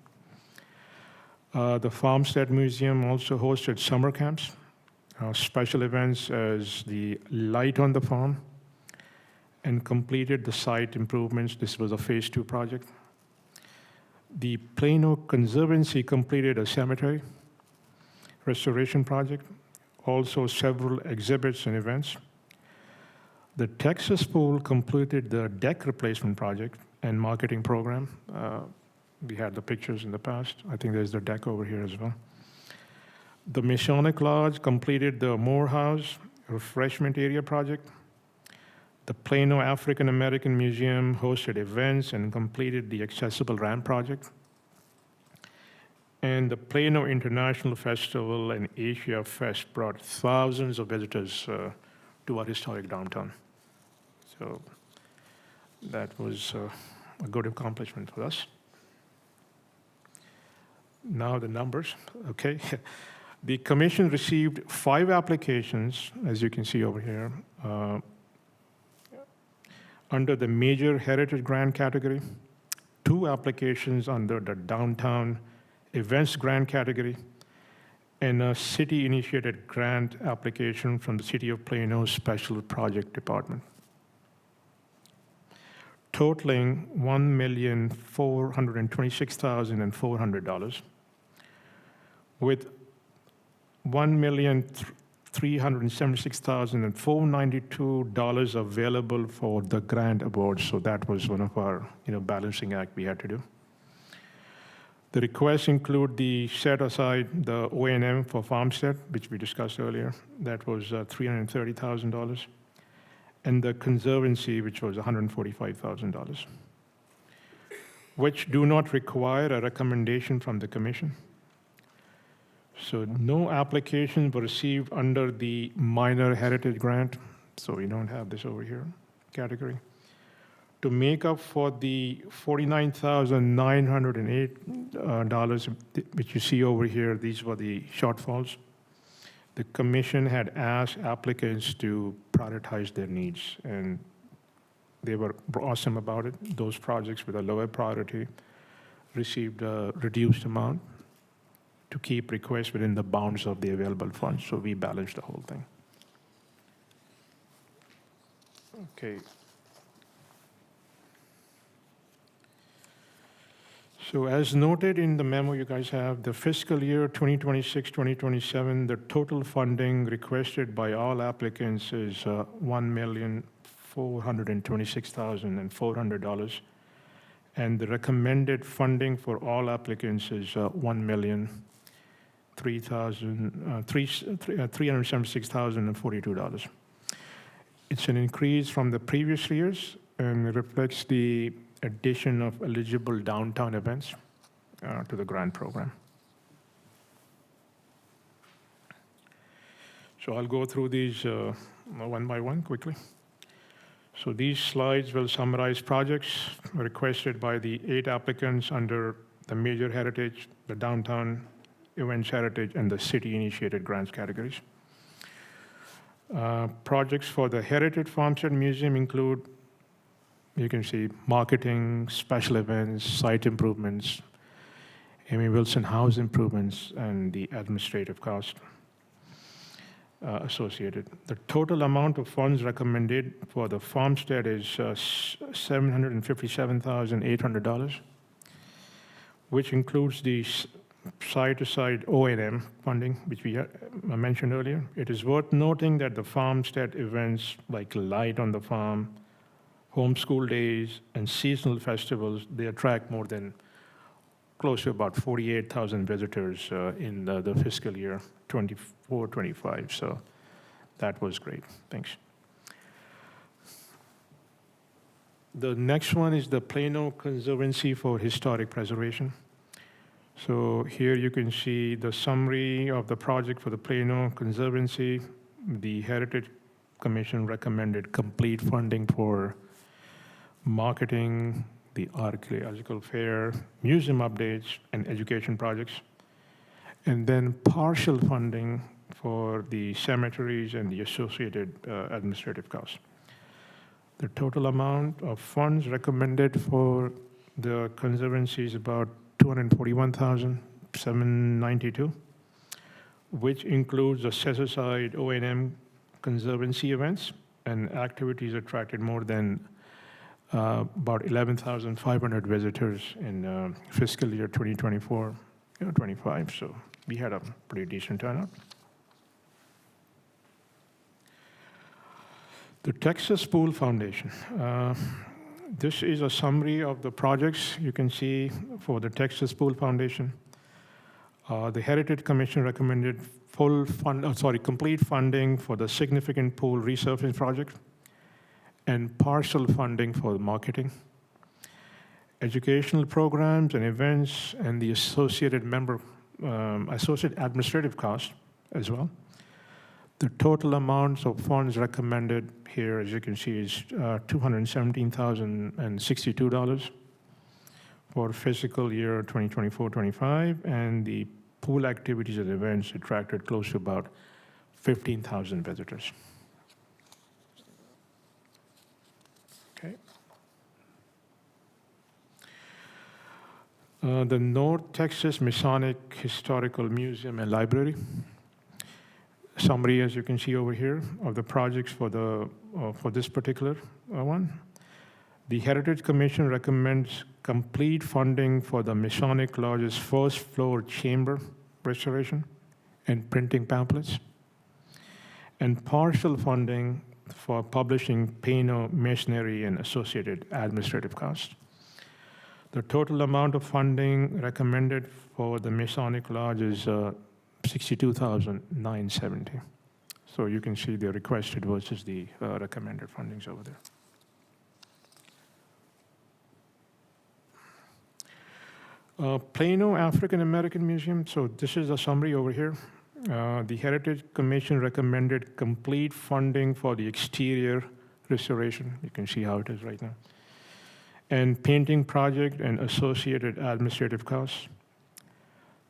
The Farmstead Museum also hosted summer camps, special events as the Light on the Farm, and completed the site improvements. This was a Phase 2 project. The Plano Conservancy completed a cemetery restoration project, also several exhibits and events. The Texas Pool completed the deck replacement project and marketing program. We had the pictures in the past. I think there's the deck over here as well. The Masonic Lodge completed the Morehouse refreshment area project. The Plano African American Museum hosted events and completed the accessible ramp project. And the Plano International Festival and Asia Fest brought thousands of visitors to our historic downtown. So that was a good accomplishment for us. Now the numbers, okay. The commission received 5 applications, as you can see over here, under the major heritage grant category, 2 applications under the downtown events grant category, and a city-initiated grant application from the City of Plano Special Project Department, totaling $1,426,400, with $1,376,492 available for the grant awards. So that was one of our, balancing act we had to do. The requests include the set aside the O&M for Farmstead, which we discussed earlier. That was $330,000. And the Conservancy, which was $145,000, which do not require a recommendation from the commission. So no applications were received under the minor heritage grant, so we don't have this over here category. To make up for the $49,908, which you see over here, these were the shortfalls. The commission had asked applicants to prioritize their needs, and they were awesome about it. Those projects with a lower priority received a reduced amount to keep requests within the bounds of the available funds, so we balanced the whole thing. Okay. So as noted in the memo you guys have, the fiscal year 2026-2027, the total funding requested by all applicants is $1,426,400, and the recommended funding for all applicants is $1,376,042. It's an increase from the previous years and reflects the addition of eligible downtown events to the grant program. So I'll go through these one by one quickly. So these slides will summarize projects requested by the 8 applicants under the major heritage, the downtown events heritage, and the city-initiated grants categories. Projects for the Heritage Farmstead Museum include, you can see, marketing, special events, site improvements, Amy Wilson House improvements, and the administrative cost associated. The total amount of funds recommended for the farmstead is $757,800, which includes the side-to-side O&M funding, which we mentioned earlier. It is worth noting that the farmstead events like Light on the Farm, homeschool days, and seasonal festivals, they attract more than close to about 48,000 visitors in the fiscal year 24-25. So that was great. Thanks. The next one is the Plano Conservancy for Historic Preservation. So here you can see the summary of the project for the Plano Conservancy. The Heritage Commission recommended complete funding for marketing, the archaeological fair, museum updates, and education projects, and then partial funding for the cemeteries and the associated administrative costs. The total amount of funds recommended for the conservancy is about $241,000, $792, which includes the set-aside O&M conservancy events and activities attracted more than about 11,500 visitors in fiscal year 2024-25. So we had a pretty decent turnout. The Texas Pool Foundation. This is a summary of the projects you can see for the Texas Pool Foundation. The Heritage Commission recommended complete funding for the significant pool resurfacing project and partial funding for the marketing, educational programs and events, and the associated administrative costs as well. The total amounts of funds recommended here, as you can see, is $217,062 for fiscal year 2024-25, and the pool activities and events attracted close to about 15,000 visitors. Okay. The North Texas Masonic Historical Museum and Library. Summary, as you can see over here, of the projects for this particular one. The Heritage Commission recommends complete funding for the Masonic Lodge's first floor chamber restoration and printing pamphlets, and partial funding for publishing Plano masonry and associated administrative costs. The total amount of funding recommended for the Masonic Lodge is $62,970. So you can see the requested versus the recommended fundings over there. Plano African American Museum. So this is a summary over here. The Heritage Commission recommended complete funding for the exterior restoration. You can see how it is right now. And painting project and associated administrative costs.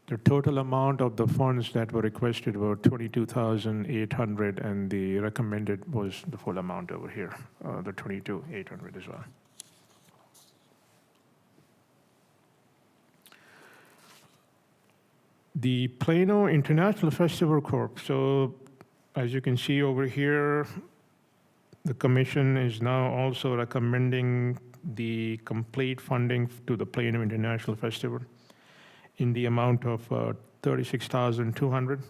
The total amount of the funds that were requested were $22,800, and the recommended was the full amount over here, the $22,800 as well. The Plano International Festival Corp. So as you can see over here, the commission is now also recommending the complete funding to the Plano International Festival in the amount of $36,200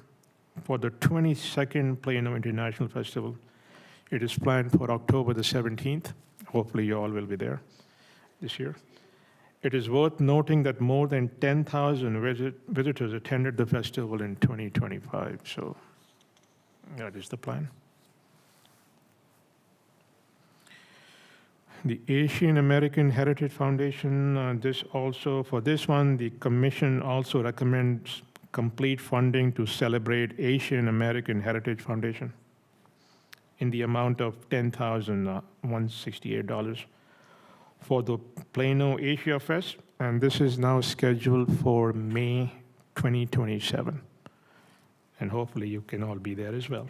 for the 22nd Plano International Festival. It is planned for October the 17th. Hopefully you all will be there this year. It is worth noting that more than 10,000 visitors attended the festival in 2025. So that is the plan. The Asian American Heritage Foundation, for this one, the commission also recommends complete funding to celebrate Asian American Heritage Foundation in the amount of $10,168 for the Plano Asia Fest, and this is now scheduled for May 2027. And hopefully you can all be there as well.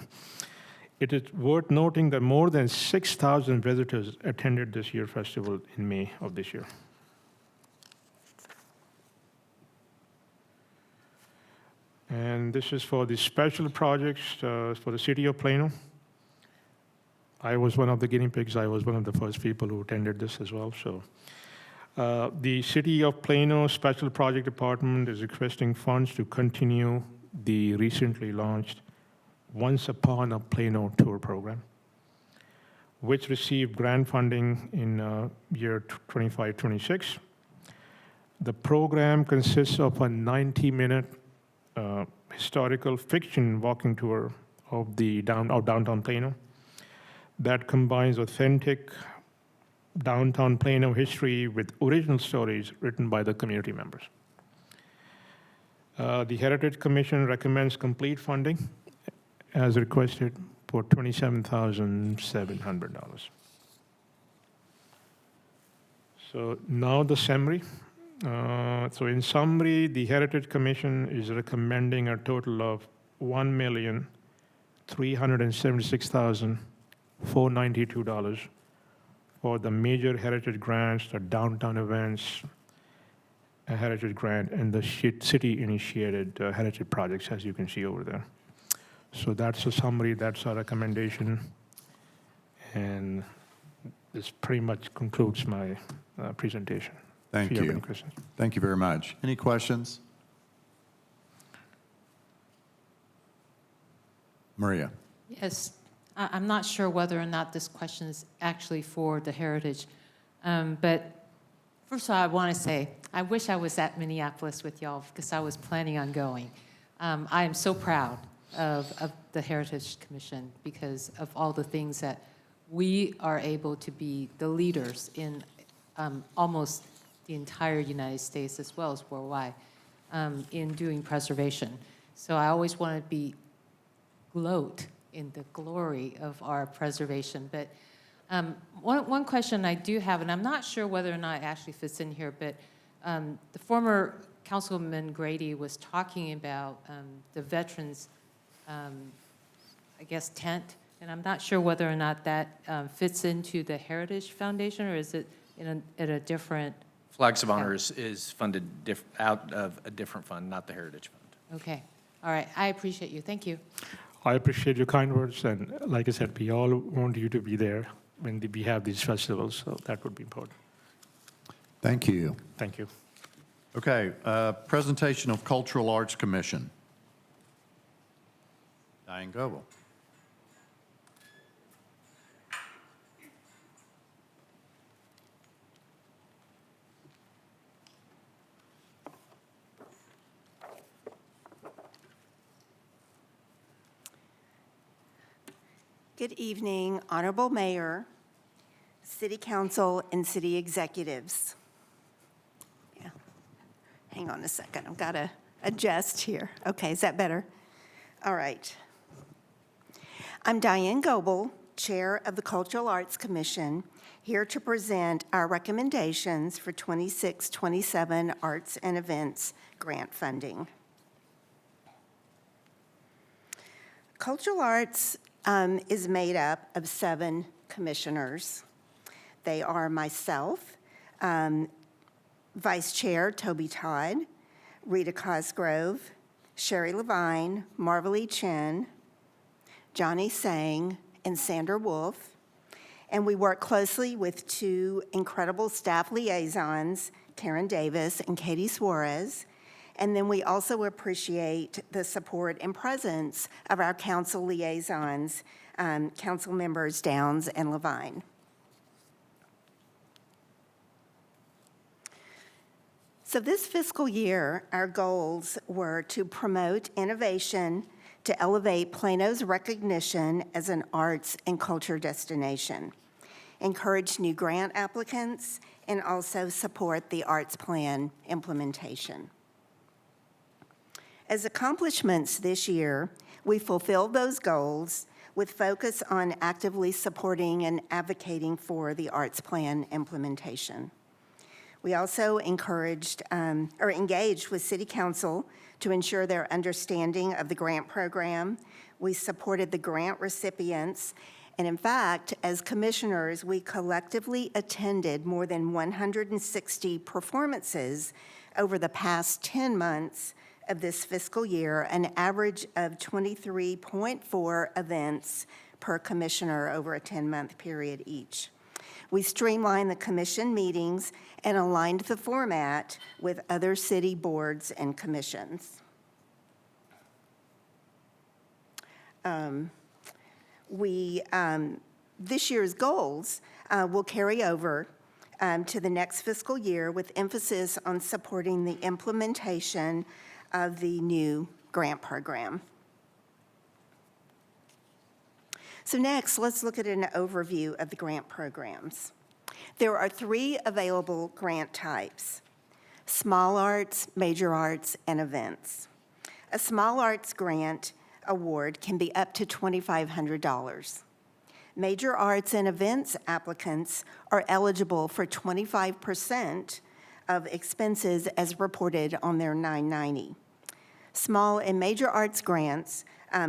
It is worth noting that more than 6,000 visitors attended this year's festival in May of this year. And this is for the special projects for the city of Plano. I was one of the guinea pigs. I was one of the first people who attended this as well. So the City of Plano Special Project Department is requesting funds to continue the recently launched Once Upon a Plano tour program, which received grant funding in year 25-26. The program consists of a 90-minute historical fiction walking tour of downtown Plano that combines authentic downtown Plano history with original stories written by the community members. The Heritage Commission recommends complete funding as requested for $27,700. So now the summary. So in summary, the Heritage Commission is recommending a total of $1,376,492 for the major heritage grants, the downtown events, heritage grant and the city-initiated heritage projects, as you can see over there. So that's a summary, that's our recommendation, and this pretty much concludes my presentation. Thank If you have you. any questions. Thank you very much. Any questions? Maria? Yes, I'm not sure whether or not this question is actually for the Heritage, but first of all, I want to say, I wish I was at Minneapolis with y'all because I was planning on going. I am so proud of the Heritage Commission because of all the things that we are able to be the leaders in almost the entire United States as well as worldwide in doing preservation. So I always want to gloat in the glory of our preservation. But one question I do have, and I'm not sure whether or not it actually fits in here, but the former Councilman Grady was talking about the veterans, I guess, tent, and I'm not sure whether or not that fits into the Heritage Foundation, or is it in a different? Flags of Honor is funded out of a different fund, not the Heritage Fund. Okay, all right, I appreciate you, thank you. I appreciate your kind words, and like I said, we all want you to be there when we have these festivals, so that would be important. Thank you. Thank you. Okay, presentation of Cultural Arts Commission. Diane Goebel. Good evening, Honorable Mayor, City Council, and City Executives. Yeah. Hang on a second, I've got to adjust here. Okay, is that better? All right. I'm Diane Goebel, Chair of the Cultural Arts Commission, here to present our recommendations for 26-27 Arts and Events grant funding. Cultural Arts is made up of 7 commissioners. They are myself, Vice Chair Toby Todd, Rita Cosgrove, Sherry Levine, Marvel Chen, Johnny Sang, and Sandra Wolf. And we work closely with 2 incredible staff liaisons, Karen Davis and Katie Suarez. And then we also appreciate the support and presence of our council liaisons, council members Downs and Levine. So this fiscal year, our goals were to promote innovation, to elevate Plano's recognition as an arts and culture destination, encourage new grant applicants, and also support the arts plan implementation. As accomplishments this year, we fulfilled those goals with focus on actively supporting and advocating for the arts plan implementation. We also engaged with City Council to ensure their understanding of the grant program. We supported the grant recipients, and in fact, as commissioners, we collectively attended more than 160 performances over the past 10 months of this fiscal year, an average of 23.4 events per commissioner over a 10-month period each. We streamlined the commission meetings and aligned the format with other city boards and commissions. This year's goals will carry over to the next fiscal year with emphasis on supporting the implementation of the new grant program. So next, let's look at an overview of the grant programs. There are 3 available grant types: small arts, major arts, and events. A small arts grant award can be up to $2,500. Major arts and events applicants are eligible for 25% of expenses as reported on their 990. Small and major arts grants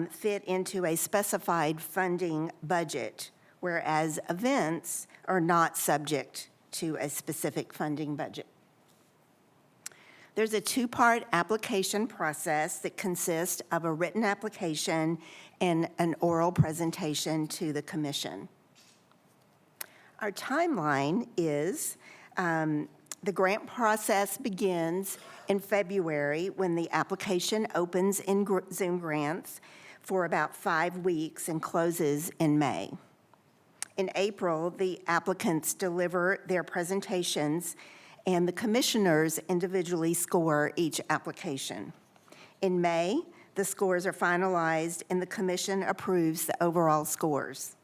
fit into a specified funding budget, whereas events are not subject to a specific funding budget. There's a two-part application process that consists of a written application and an oral presentation to the commission. Our timeline is the grant process begins in February when the application opens in Zoom Grants for about 5 weeks and closes in May. In April, the applicants deliver their presentations and the commissioners individually score each application. In May, the scores are finalized and the commission approves the overall scores.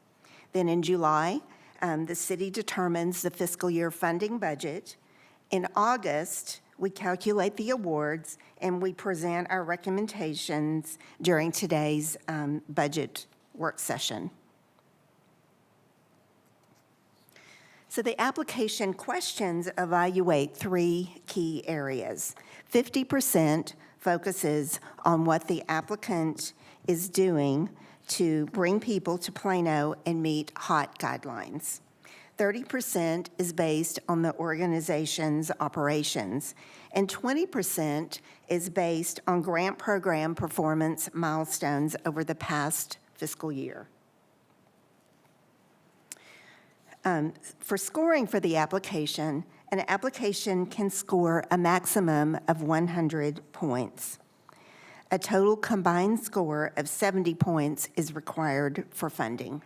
Then in July, the city determines the fiscal year funding budget. In August, we calculate the awards and we present our recommendations during today's budget work session. So the application questions evaluate 3 key areas. 50% focuses on what the applicant is doing to bring people to Plano and meet HOT guidelines. 30% is based on the organization's operations, and 20% is based on grant program performance milestones over the past fiscal year. For scoring for the application, an application can score a maximum of 100 points. A total combined score of 70 points is required for funding.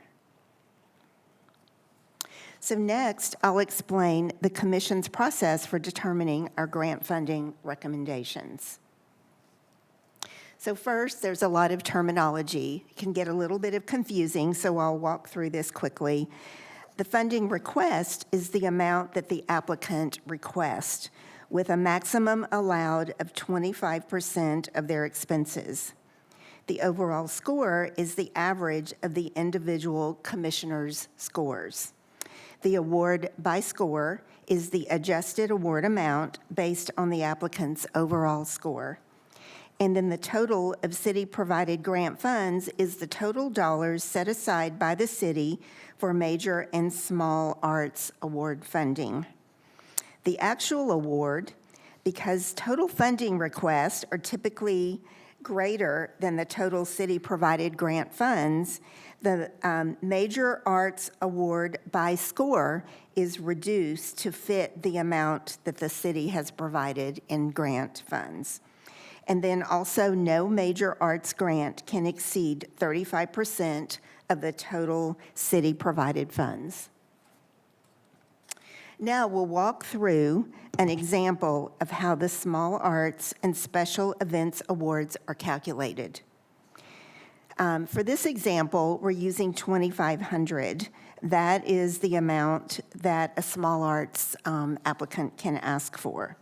So next, I'll explain the Commission's process for determining our grant funding recommendations. So first, there's a lot of terminology. It can get a little bit confusing, so I'll walk through this quickly. The funding request is the amount that the applicant requests, with a maximum allowed of 25% of their expenses. The overall score is the average of the individual commissioner's scores. The award by score is the adjusted award amount based on the applicant's overall score. And then the total of city-provided grant funds is the total dollars set aside by the city for major and small arts award funding. The actual award, because total funding requests are typically greater than the total city-provided grant funds, the major arts award by score is reduced to fit the amount that the city has provided in grant funds. And then also, no major arts grant can exceed 35% of the total city-provided funds. Now we'll walk through an example of how the Small Arts and Special Events Awards are calculated. For this example, we're using $2,500. That is the amount that a small arts applicant can ask for.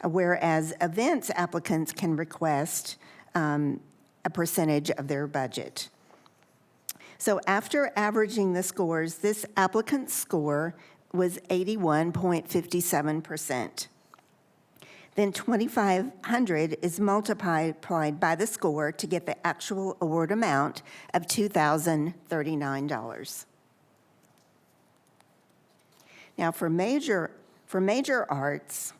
Whereas events applicants can request a percentage of their budget. So after averaging the scores, this applicant's score was 81.57%. Then $2,500 is multiplied by the score to get the actual award amount of $2,039. Now for major arts,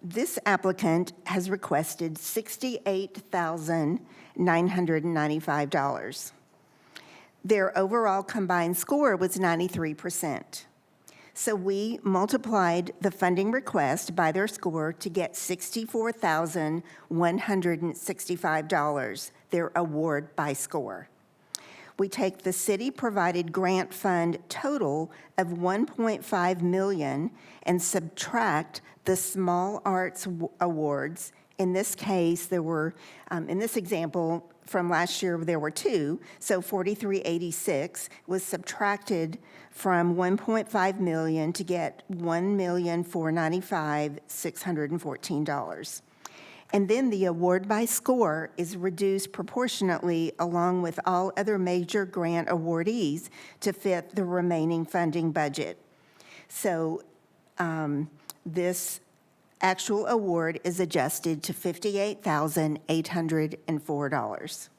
this applicant has requested $68,995. Their overall combined score was 93%. So we multiplied the funding request by their score to get $64,165, their award by score. We take the city-provided grant fund total of $1.5 million and subtract the small arts awards. In this case, there were, in this example from last year, there were 2, so $43,86 was subtracted from $1.5 million to get $1,495,614. And then the award by score is reduced proportionately along with all other major grant awardees to fit the remaining funding budget. So this actual award is adjusted to $58,804.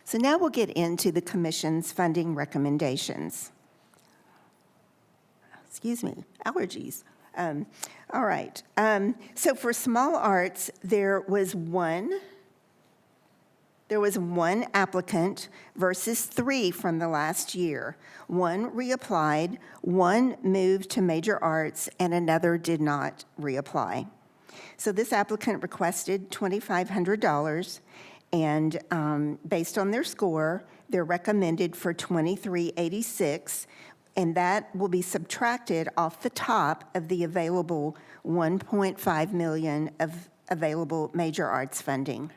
So now we'll get into the Commission's funding recommendations. excuse me, allergies. All right. So for small arts, there was one applicant versus 3 from the last year. 1 reapplied, 1 moved to major arts, and another did not reapply. So this applicant requested $2,500, and based on their score, they're recommended for $2,386, and that will be subtracted off the top of the available $1.5 million of available major arts funding.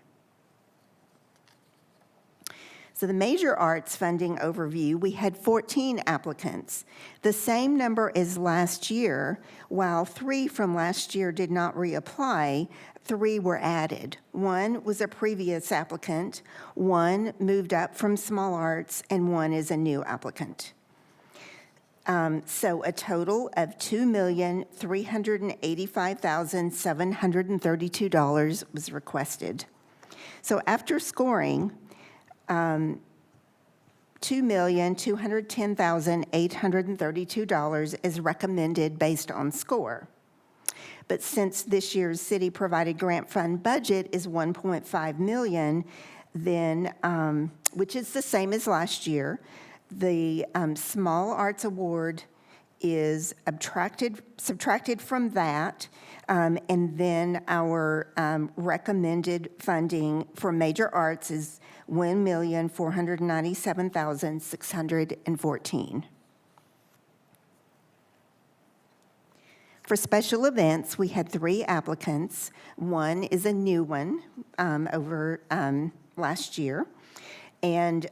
So the major arts funding overview, we had 14 applicants, the same number as last year. While 3 from last year did not reapply, 3 were added. 1 was a previous applicant, 1 moved up from small arts, and 1 is a new applicant. So a total of $2,385,732 was requested. So after scoring, $2,210,832 is recommended based on score. But since this year's city-provided grant fund budget is $1.5 million, then, which is the same as last year, the Small Arts Award is subtracted from that, and then our recommended funding for major arts is $1,497,614. For special events, we had 3 applicants. 1 is a new one over last year, and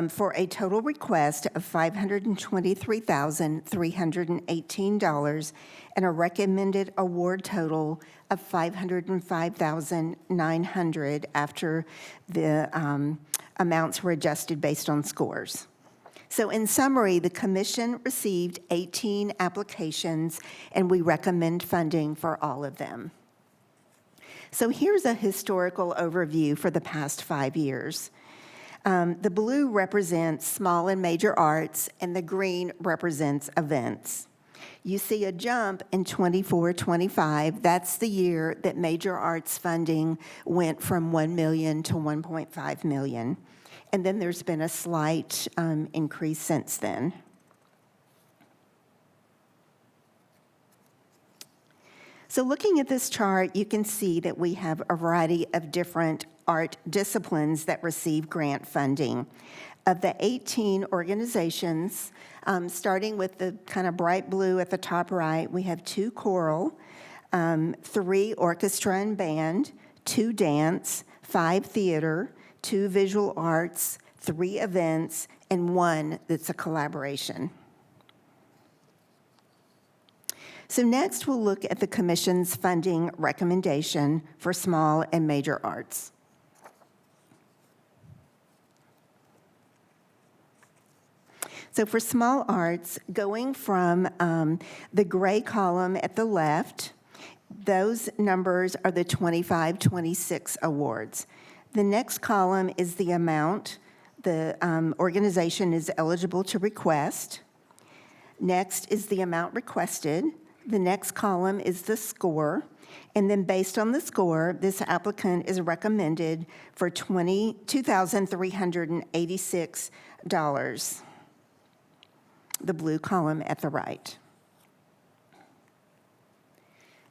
for a total request of $523,318 and a recommended award total of $505,900 after the amounts were adjusted based on scores. So in summary, the commission received 18 applications, and we recommend funding for all of them. So here's a historical overview for the past 5 years. The blue represents small and major arts, and the green represents events. You see a jump in 24-25. That's the year that major arts funding went from $1 million to $1.5 million. And then there's been a slight increase since then. So looking at this chart, you can see that we have a variety of different art disciplines that receive grant funding. Of the 18 organizations, starting with the kind of bright blue at the top right, we have 2 choral, 3 orchestra and band, 2 dance, 5 theater, 2 visual arts, 3 events, and 1 that's a collaboration. So next, we'll look at the commission's funding recommendation for small and major arts. So for small arts, going from the gray column at the left, those numbers are the 25-26 awards. The next column is the amount the organization is eligible to request. Next is the amount requested. The next column is the score. And then based on the score, this applicant is recommended for $2,386, the blue column at the right.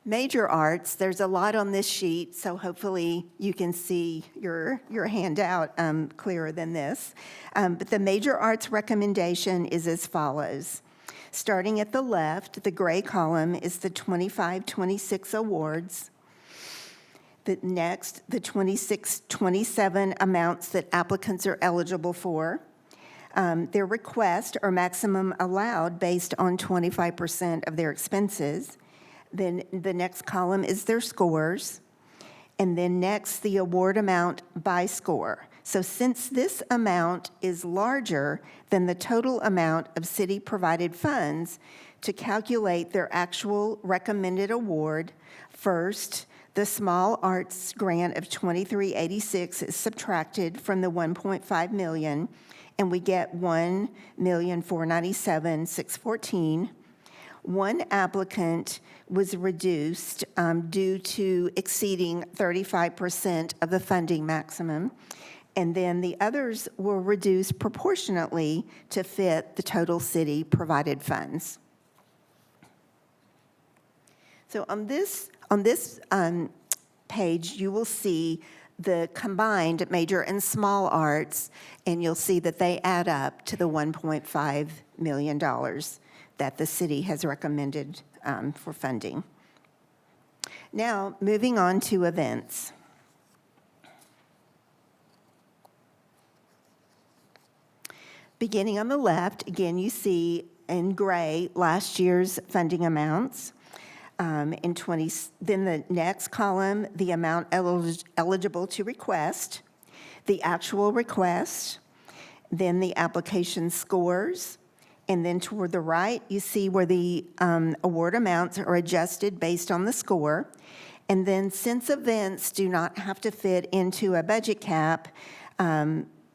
Major arts, there's a lot on this sheet, so hopefully you can see your handout clearer than this. But the major arts recommendation is as follows. Starting at the left, the gray column is the 25-26 awards. The next, the 26-27 amounts that applicants are eligible for. Their request or maximum allowed based on 25% of their expenses. Then the next column is their scores. And then next, the award amount by score. So since this amount is larger than the total amount of city-provided funds, to calculate their actual recommended award, first, the small arts grant of $2,386 is subtracted from the $1.5 million, and we get $1,497,614. One applicant was reduced due to exceeding 35% of the funding maximum, and then the others were reduced proportionately to fit the total city-provided funds. So on this page, you will see the combined major and small arts, and you'll see that they add up to the $1.5 million that the city has recommended for funding. Now, moving on to events. Beginning on the left, again, you see in gray last year's funding amounts. Then the next column, the amount eligible to request, the actual request, then the application scores, and then toward the right, you see where the award amounts are adjusted based on the score. And then since events do not have to fit into a budget cap,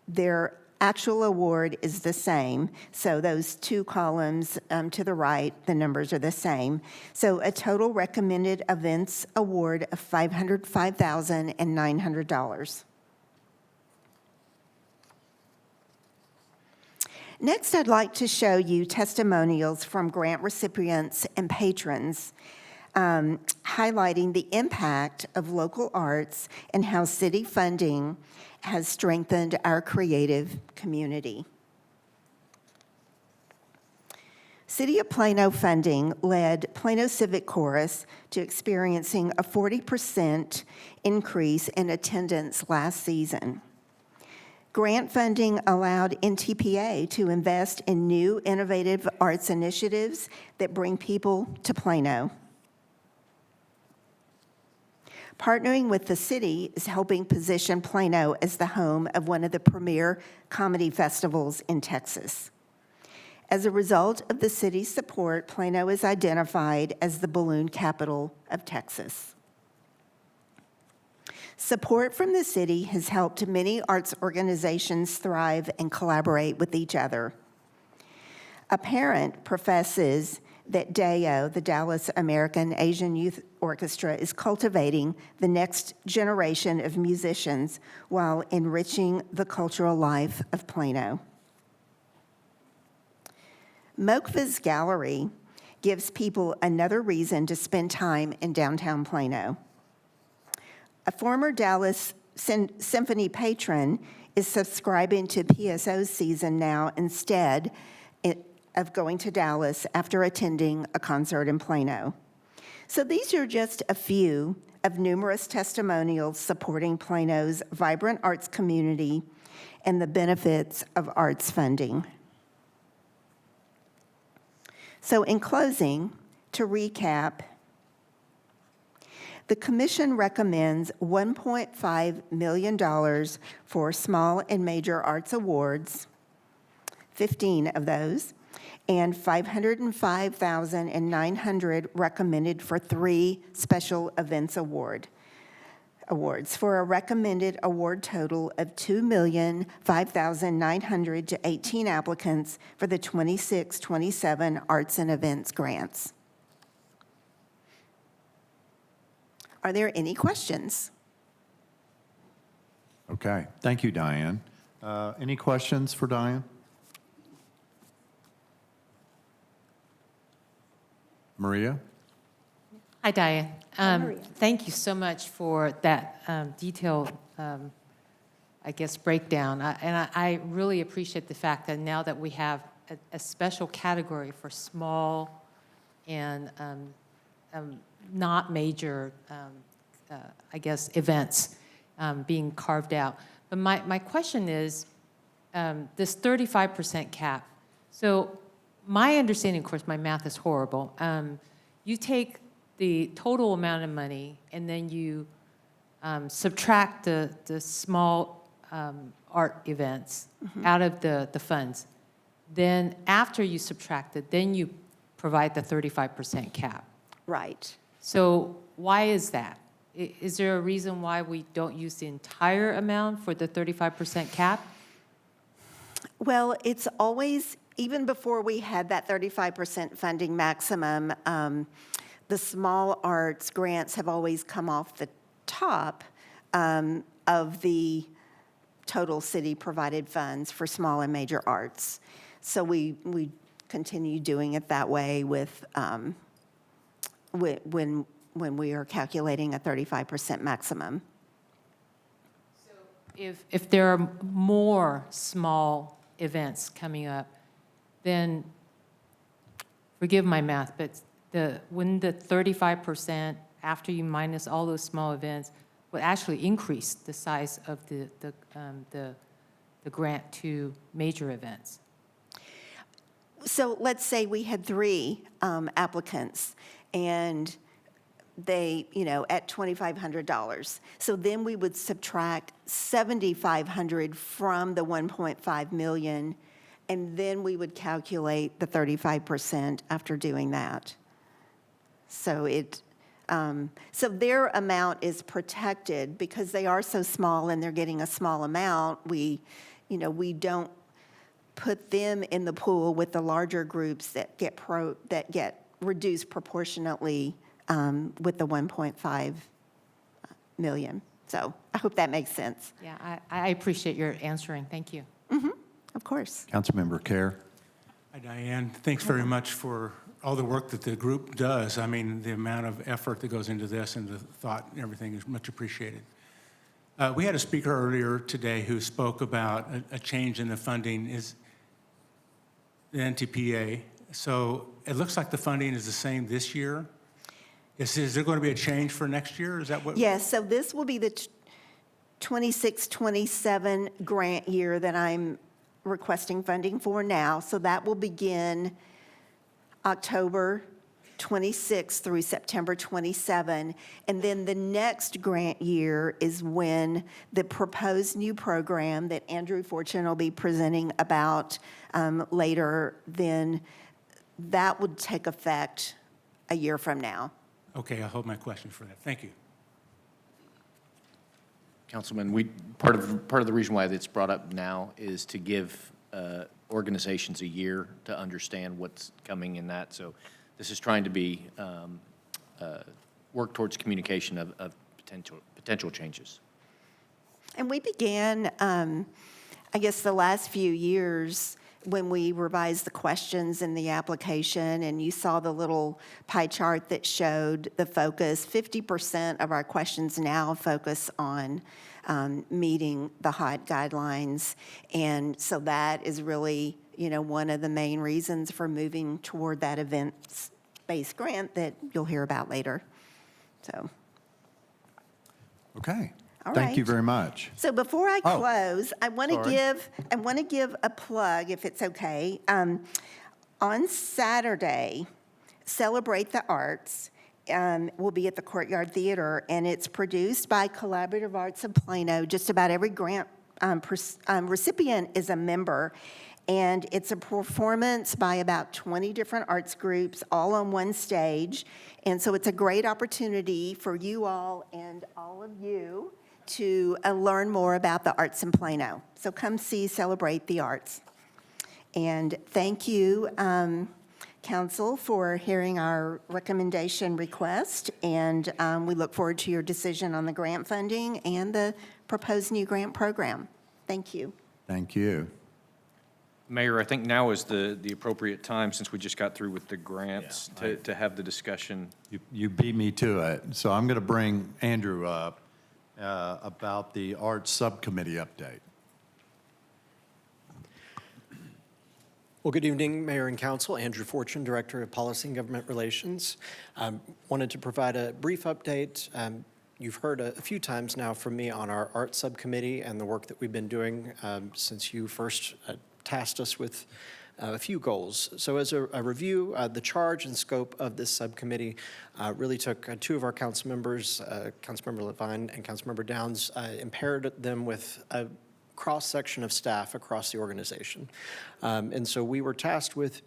their actual award is the same. So those two columns to the right, the numbers are the same. So a total recommended events award of $505,900. Next, I'd like to show you testimonials from grant recipients and patrons, highlighting the impact of local arts and how city funding has strengthened our creative community. City of Plano funding led Plano Civic Chorus to experiencing a 40% increase in attendance last season. Grant funding allowed NTPA to invest in new innovative arts initiatives that bring people to Plano. Partnering with the city is helping position Plano as the home of one of the premier comedy festivals in Texas. As a result of the city's support, Plano is identified as the balloon capital of Texas. Support from the city has helped many arts organizations thrive and collaborate with each other. A parent professes that DAO, the Dallas American Asian Youth Orchestra, is cultivating the next generation of musicians while enriching the cultural life of Plano. Mokva's Gallery gives people another reason to spend time in downtown Plano. A former Dallas Symphony patron is subscribing to PSO season now instead of going to Dallas after attending a concert in Plano. So these are just a few of numerous testimonials supporting Plano's vibrant arts community and the benefits of arts funding. So in closing, to recap, the Commission recommends $1.5 million for small and major arts awards, 15 of those, and $505,900 recommended for 3 special events awards, for a recommended award total of $2,005,900 to 18 applicants for the 26-27 Arts and Events grants. Are there any questions? Okay, thank you, Diane. Any questions for Diane? Maria? Hi, Diane. Maria. Thank you so much for that detailed, breakdown. I really appreciate the fact that now that we have a special category for small and not major, events being carved out. But my question is, this 35% cap. So my understanding, of course, my math is horrible. You take the total amount of money and then you subtract the small art events out of the funds. Then after you subtract it, then you provide the 35% cap. Right. So why is that? Is there a reason why we don't use the entire amount for the 35% cap? Well, it's always even before we had that 35% funding maximum, the small arts grants have always come off the top of the total city-provided funds for small and major arts. So we continue doing it that way with when we are calculating a 35% maximum. If there are more small events coming up, then, forgive my math, but wouldn't the 35%, after you minus all those small events, would actually increase the size of the grant to major events? So let's say we had 3 applicants, and they, at $2,500. So then we would subtract $7,500 from the 1.5 million, and then we would calculate the 35% after doing that. So so their amount is protected because they are so small and they're getting a small amount. We don't put them in the pool with the larger groups that get reduced proportionately with the 1.5 million. So I hope that makes sense. Yeah, I appreciate your answering. Thank you. Of course. Councilmember Kerr. Hi, Diane. Thanks very much for all the work that the group does. I mean, the amount of effort that goes into this and the thought and everything is much appreciated. We had a speaker earlier today who spoke about a change in the funding is the NTPA. So it looks like the funding is the same this year. Is there going to be a change for next year? Is that what? Yes, so this will be the 26-27 grant year that I'm requesting funding for now. So that will begin October 26 through September 27. And then the next grant year is when the proposed new program that Andrew Fortune will be presenting about later, then that would take effect a year from now. Okay, I'll hold my question for that. Thank you. Councilman, part of the reason why it's brought up now is to give organizations a year to understand what's coming in that. So this is trying to be work towards communication of potential changes. And we began, I guess, the last few years when we revised the questions in the application, and you saw the little pie chart that showed the focus. 50% of our questions now focus on meeting the HOT guidelines. And so that is really, one of the main reasons for moving toward that events-based grant that you'll hear about later. So. Okay. All Thank you right. very much. So before I close, I want to sorry. give a plug, if it's okay. On Saturday, Celebrate the Arts will be at the Courtyard Theater, and it's produced by Collaborative Arts of Plano. Just about every grant recipient is a member, and it's a performance by about 20 different arts groups, all on one stage. And so it's a great opportunity for you all and all of you to learn more about the arts in Plano. So come see Celebrate the Arts. And thank you, Council, for hearing our recommendation request. And we look forward to your decision on the grant funding and the proposed new grant program. Thank you. Thank you. Mayor, I think now is the appropriate time, since we just got through with the grants, to have the discussion. You beat me to it. So I'm going to bring Andrew up about the Arts Subcommittee update. Well, good evening, Mayor and Council. Andrew Fortune, Director of Policy and Government Relations. Wanted to provide a brief update. You've heard a few times now from me on our Arts Subcommittee and the work that we've been doing since you first tasked us with a few goals. So as a review, the charge and scope of this subcommittee really took two of our council members, Councilmember Levine and Councilmember Downs, impaired them with a cross-section of staff across the organization. And so we were tasked with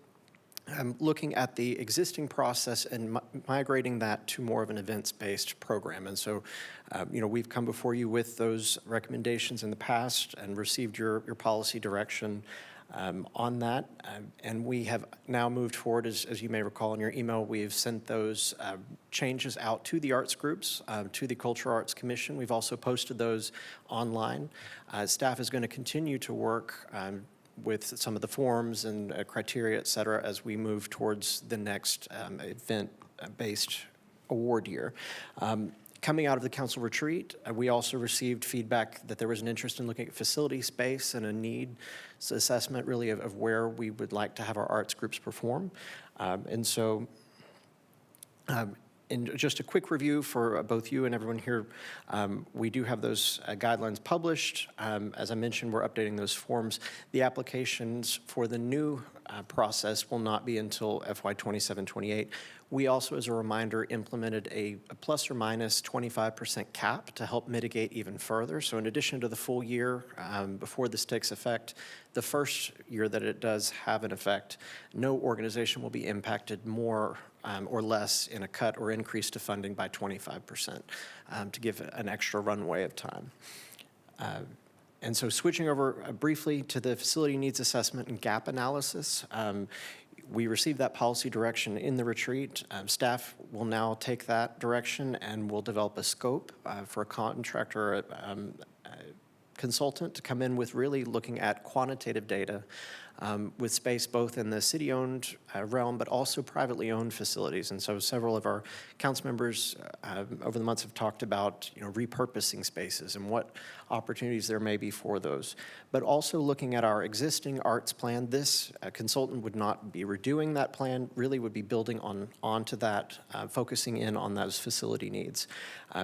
looking at the existing process and migrating that to more of an events-based program. And so, we've come before you with those recommendations in the past and received your policy direction. on that. And we have now moved forward, as you may recall in your email, we have sent those changes out to the arts groups, to the Cultural Arts Commission. We've also posted those online. Staff is going to continue to work with some of the forms and criteria, et cetera, as we move towards the next event-based award year. Coming out of the council retreat, we also received feedback that there was an interest in looking at facility space and a needs assessment really of where we would like to have our arts groups perform. And just a quick review for both you and everyone here, we do have those guidelines published. As I mentioned, we're updating those forms. The applications for the new process will not be until FY 27-28. We also, as a reminder, implemented a plus or minus 25% cap to help mitigate even further. So in addition to the full year before this takes effect, the first year that it does have an effect, no organization will be impacted more or less in a cut or increase to funding by 25% to give an extra runway of time. And so switching over briefly to the facility needs assessment and gap analysis, we received that policy direction in the retreat. Staff will now take that direction and will develop a scope for a contractor or consultant to come in with really looking at quantitative data with space both in the city-owned realm, but also privately owned facilities. And so several of our council members over the months have talked about, repurposing spaces and what opportunities there may be for those. But also looking at our existing arts plan, this consultant would not be redoing that plan, really would be building onto that, focusing in on those facility needs.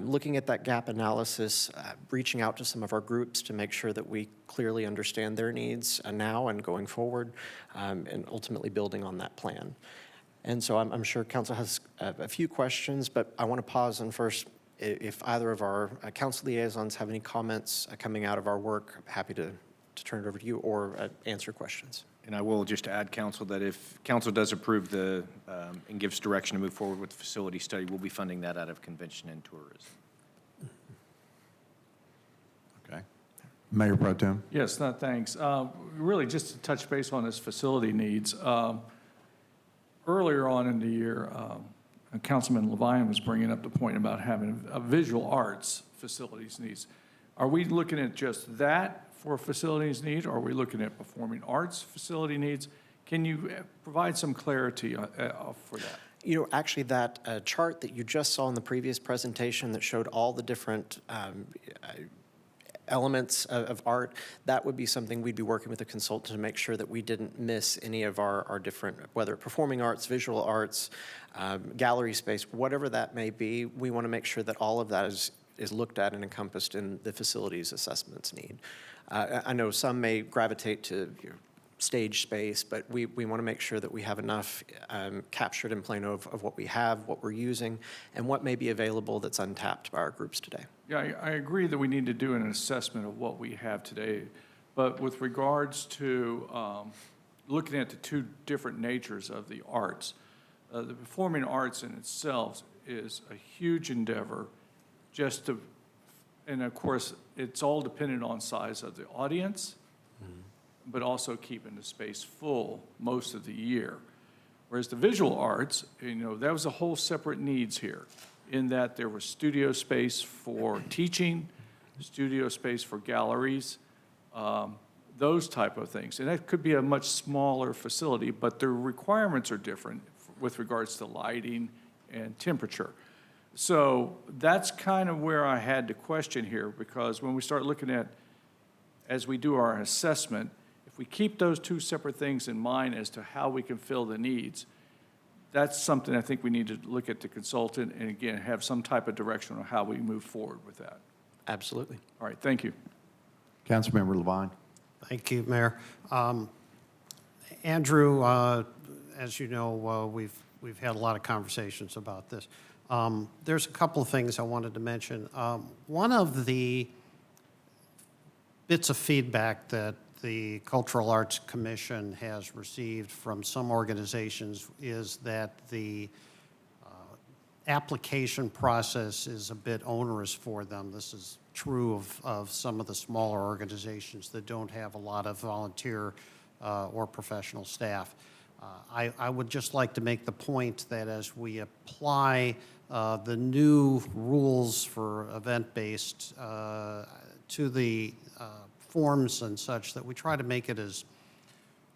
Looking at that gap analysis, reaching out to some of our groups to make sure that we clearly understand their needs now and going forward, and ultimately building on that plan. And so I'm sure council has a few questions, but I want to pause and first, if either of our council liaisons have any comments coming out of our work, I'm happy to turn it over to you or answer questions. And I will just add, council, that if council does approve and gives direction to move forward with the facility study, we'll be funding that out of convention and tourism. Okay. Mayor Pro Tem. Yes, thanks. Really, just to touch base on this facility needs. Earlier on in the year, Councilman Levine was bringing up the point about having a visual arts facilities needs. Are we looking at just that for facilities needs, or are we looking at performing arts facility needs? Can you provide some clarity for that? Actually, that chart that you just saw in the previous presentation that showed all the different elements of art, that would be something we'd be working with a consultant to make sure that we didn't miss any of our different, whether performing arts, visual arts, gallery space, whatever that may be, we want to make sure that all of that is looked at and encompassed in the facilities assessments need. I know some may gravitate to stage space, but we want to make sure that we have enough captured in Plano of what we have, what we're using, and what may be available that's untapped by our groups today. Yeah, I agree that we need to do an assessment of what we have today, but with regards to looking at the two different natures of the arts, the performing arts in itself is a huge endeavor and of course, it's all dependent on size of the audience, but also keeping the space full most of the year. Whereas the visual arts, that was a whole separate needs here, in that there was studio space for teaching, studio space for galleries, those type of things. And that could be a much smaller facility, but the requirements are different with regards to lighting and temperature. So that's kind of where I had to question here, because when we start looking at, as we do our assessment, if we keep those two separate things in mind as to how we can fill the needs, that's something I think we need to look at the consultant and, again, have some type of direction on how we move forward with that. Absolutely. All right, thank you. Councilmember Levine. Thank you, Mayor. Andrew, as you know, we've had a lot of conversations about this. There's a couple of things I wanted to mention. One of the bits of feedback that the Cultural Arts Commission has received from some organizations is that the application process is a bit onerous for them. This is true of some of the smaller organizations that don't have a lot of volunteer or professional staff. I would just like to make the point that as we apply the new rules for event-based to the forms and such, that we try to make it as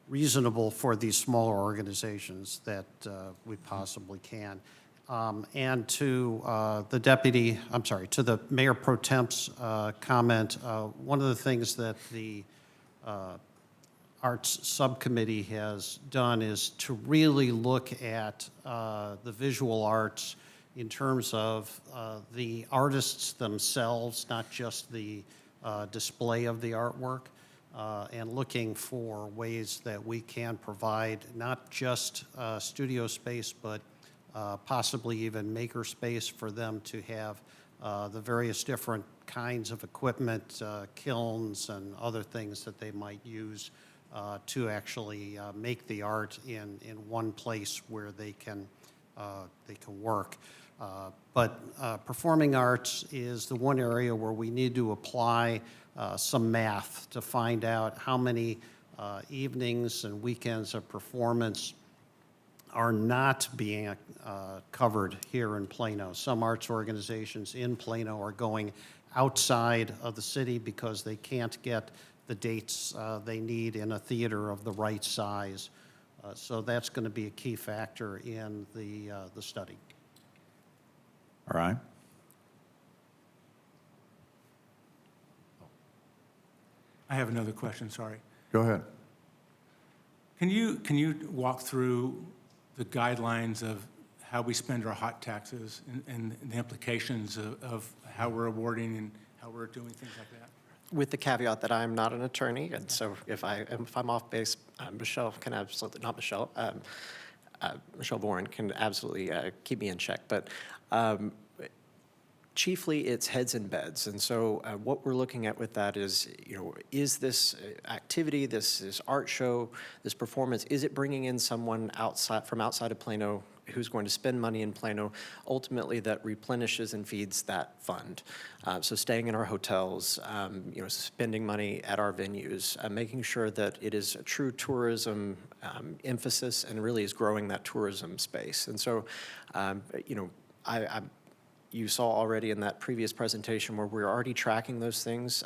reasonable for these smaller organizations that we possibly can. And to to the Mayor Pro Temp's comment, one of the things that the Arts Subcommittee has done is to really look at the visual arts in terms of the artists themselves, not just the display of the artwork, and looking for ways that we can provide not just studio space, but possibly even maker space for them to have the various different kinds of equipment, kilns and other things that they might use to actually make the art in one place where they can work. But performing arts is the one area where we need to apply some math to find out how many evenings and weekends of performance are not being covered here in Plano. Some arts organizations in Plano are going outside of the city because they can't get the dates they need in a theater of the right size. So that's going to be a key factor in the study. All right. I have another question, sorry. Go ahead. Can you walk through the guidelines of how we spend our hot taxes and the implications of how we're awarding and how we're doing things like that? With the caveat that I'm not an attorney, and so if I'm off base, Michelle can absolutely, not Michelle, Michelle Boren can absolutely keep me in check. But chiefly, it's heads and beds. And so what we're looking at with that is, is this activity, this art show, this performance, is it bringing in someone from outside of Plano who's going to spend money in Plano, ultimately that replenishes and feeds that fund? So staying in our hotels, spending money at our venues, making sure that it is a true tourism emphasis and really is growing that tourism space. And so, you saw already in that previous presentation where we're already tracking those things.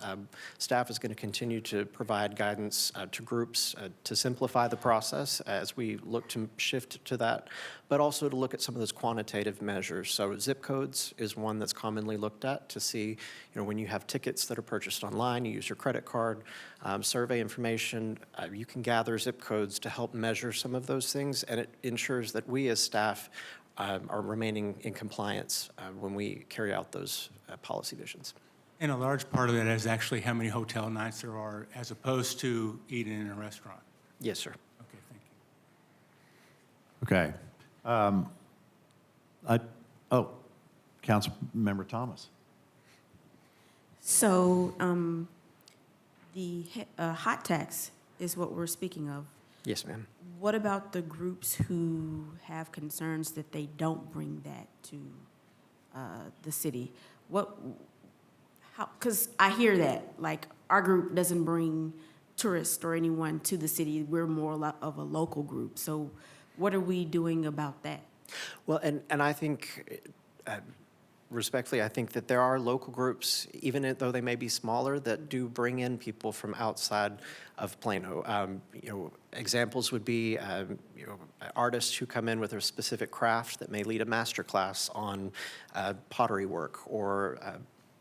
Staff is going to continue to provide guidance to groups to simplify the process as we look to shift to that, but also to look at some of those quantitative measures. So zip codes is one that's commonly looked at to see, when you have tickets that are purchased online, you use your credit card, survey information, you can gather zip codes to help measure some of those things, and it ensures that we as staff are remaining in compliance when we carry out those policy visions. And a large part of that is actually how many hotel nights there are as opposed to eating in a restaurant. Yes, sir. Okay, thank you. Okay. Councilmember Thomas. So the hot tax is what we're speaking of. Yes, ma'am. What about the groups who have concerns that they don't bring that to the city? Because I hear that, like, our group doesn't bring tourists or anyone to the city. We're more of a local group. So what are we doing about that? Well, and I think, respectfully, I think that there are local groups, even though they may be smaller, that do bring in people from outside of Plano. Examples would be, artists who come in with a specific craft that may lead a master class on pottery work or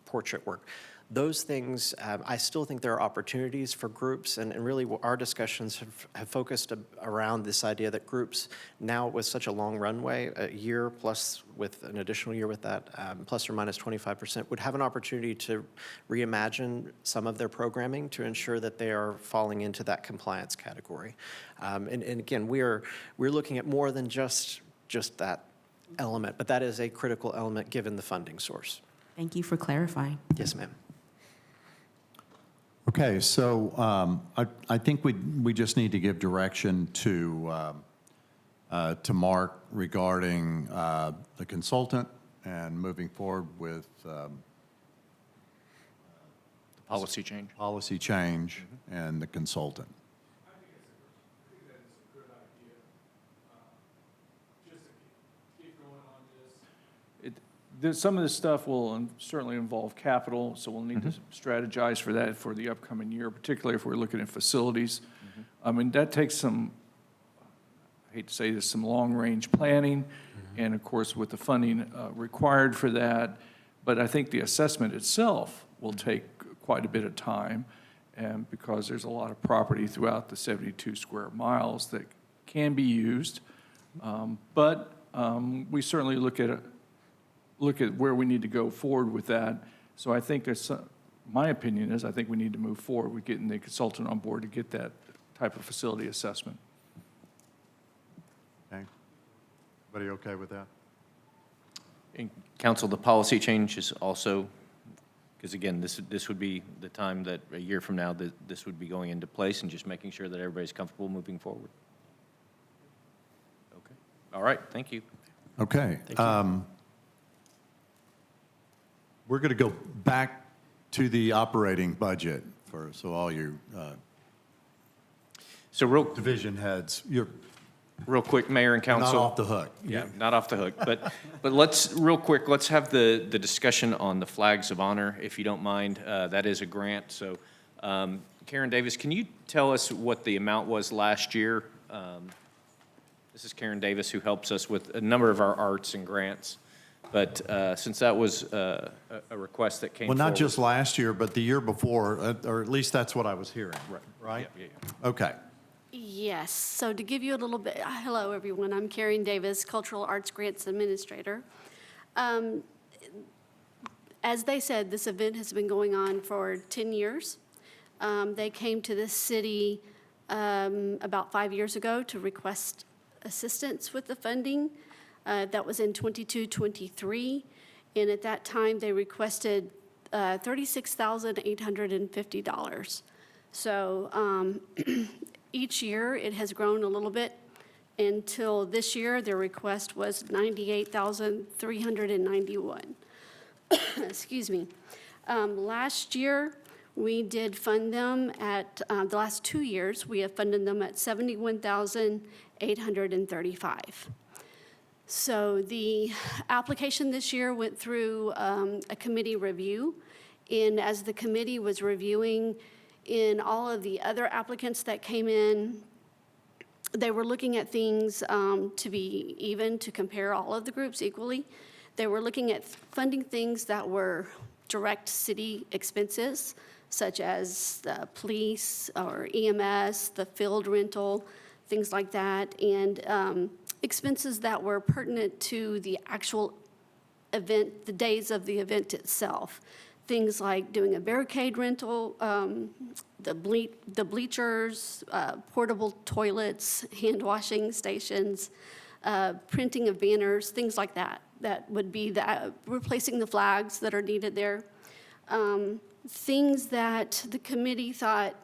portrait work. Those things, I still think there are opportunities for groups, and really our discussions have focused around this idea that groups now with such a long runway, a year plus with an additional year with that, plus or minus 25%, would have an opportunity to reimagine some of their programming to ensure that they are falling into that compliance category. And again, we're looking at more than just that element, but that is a critical element given the funding source. Thank you for clarifying. Yes, ma'am. Okay, so I think we just need to give direction to Mark regarding the consultant and moving forward with Policy change. Policy change and the consultant. Some of this stuff will certainly involve capital, so we'll need to strategize for that for the upcoming year, particularly if we're looking at facilities. I mean, that takes some, I hate to say this, some long-range planning, and of course, with the funding required for that. But I think the assessment itself will take quite a bit of time, and because there's a lot of property throughout the 72 square miles that can be used. But we certainly look at where we need to go forward with that. So I think my opinion is, I think we need to move forward with getting the consultant on board to get that type of facility assessment. Okay. Everybody okay with that? And council, the policy change is also, because again, this would be the time that a year from now that this would be going into place, and just making sure that everybody's comfortable moving forward. Okay. All right. Thank you. Okay. We're going to go back to the operating budget so all you division heads, you're real quick, Mayor and Council. not off the hook. Yeah, not off the hook. But let's, real quick, let's have the discussion on the flags of honor, if you don't mind. That is a grant. So Karen Davis, can you tell us what the amount was last year? This is Karen Davis, who helps us with a number of our arts and grants. But since that was a request that came Well, not forward- just last year, but the year before, or at least that's what I was hearing, right? Yeah. Okay. Yes, so to give you a little bit, hello, everyone. I'm Karen Davis, Cultural Arts Grants Administrator. As they said, this event has been going on for 10 years. They came to this city about 5 years ago to request assistance with the funding. That was in 22-23, and at that time, they requested $36,850. So each year, it has grown a little bit until this year, their request was $98,391. Excuse me. Last year, we did fund them at, the last 2 years, we have funded them at $71,835. So the application this year went through a committee review, and as the committee was reviewing in all of the other applicants that came in, they were looking at things to be even, to compare all of the groups equally. They were looking at funding things that were direct city expenses, such as the police or EMS, the field rental, things like that, and expenses that were pertinent to the actual event, the days of the event itself. Things like doing a barricade rental, the bleachers, portable toilets, hand washing stations, printing of banners, things like that. That would be replacing the flags that are needed there. Things that the committee thought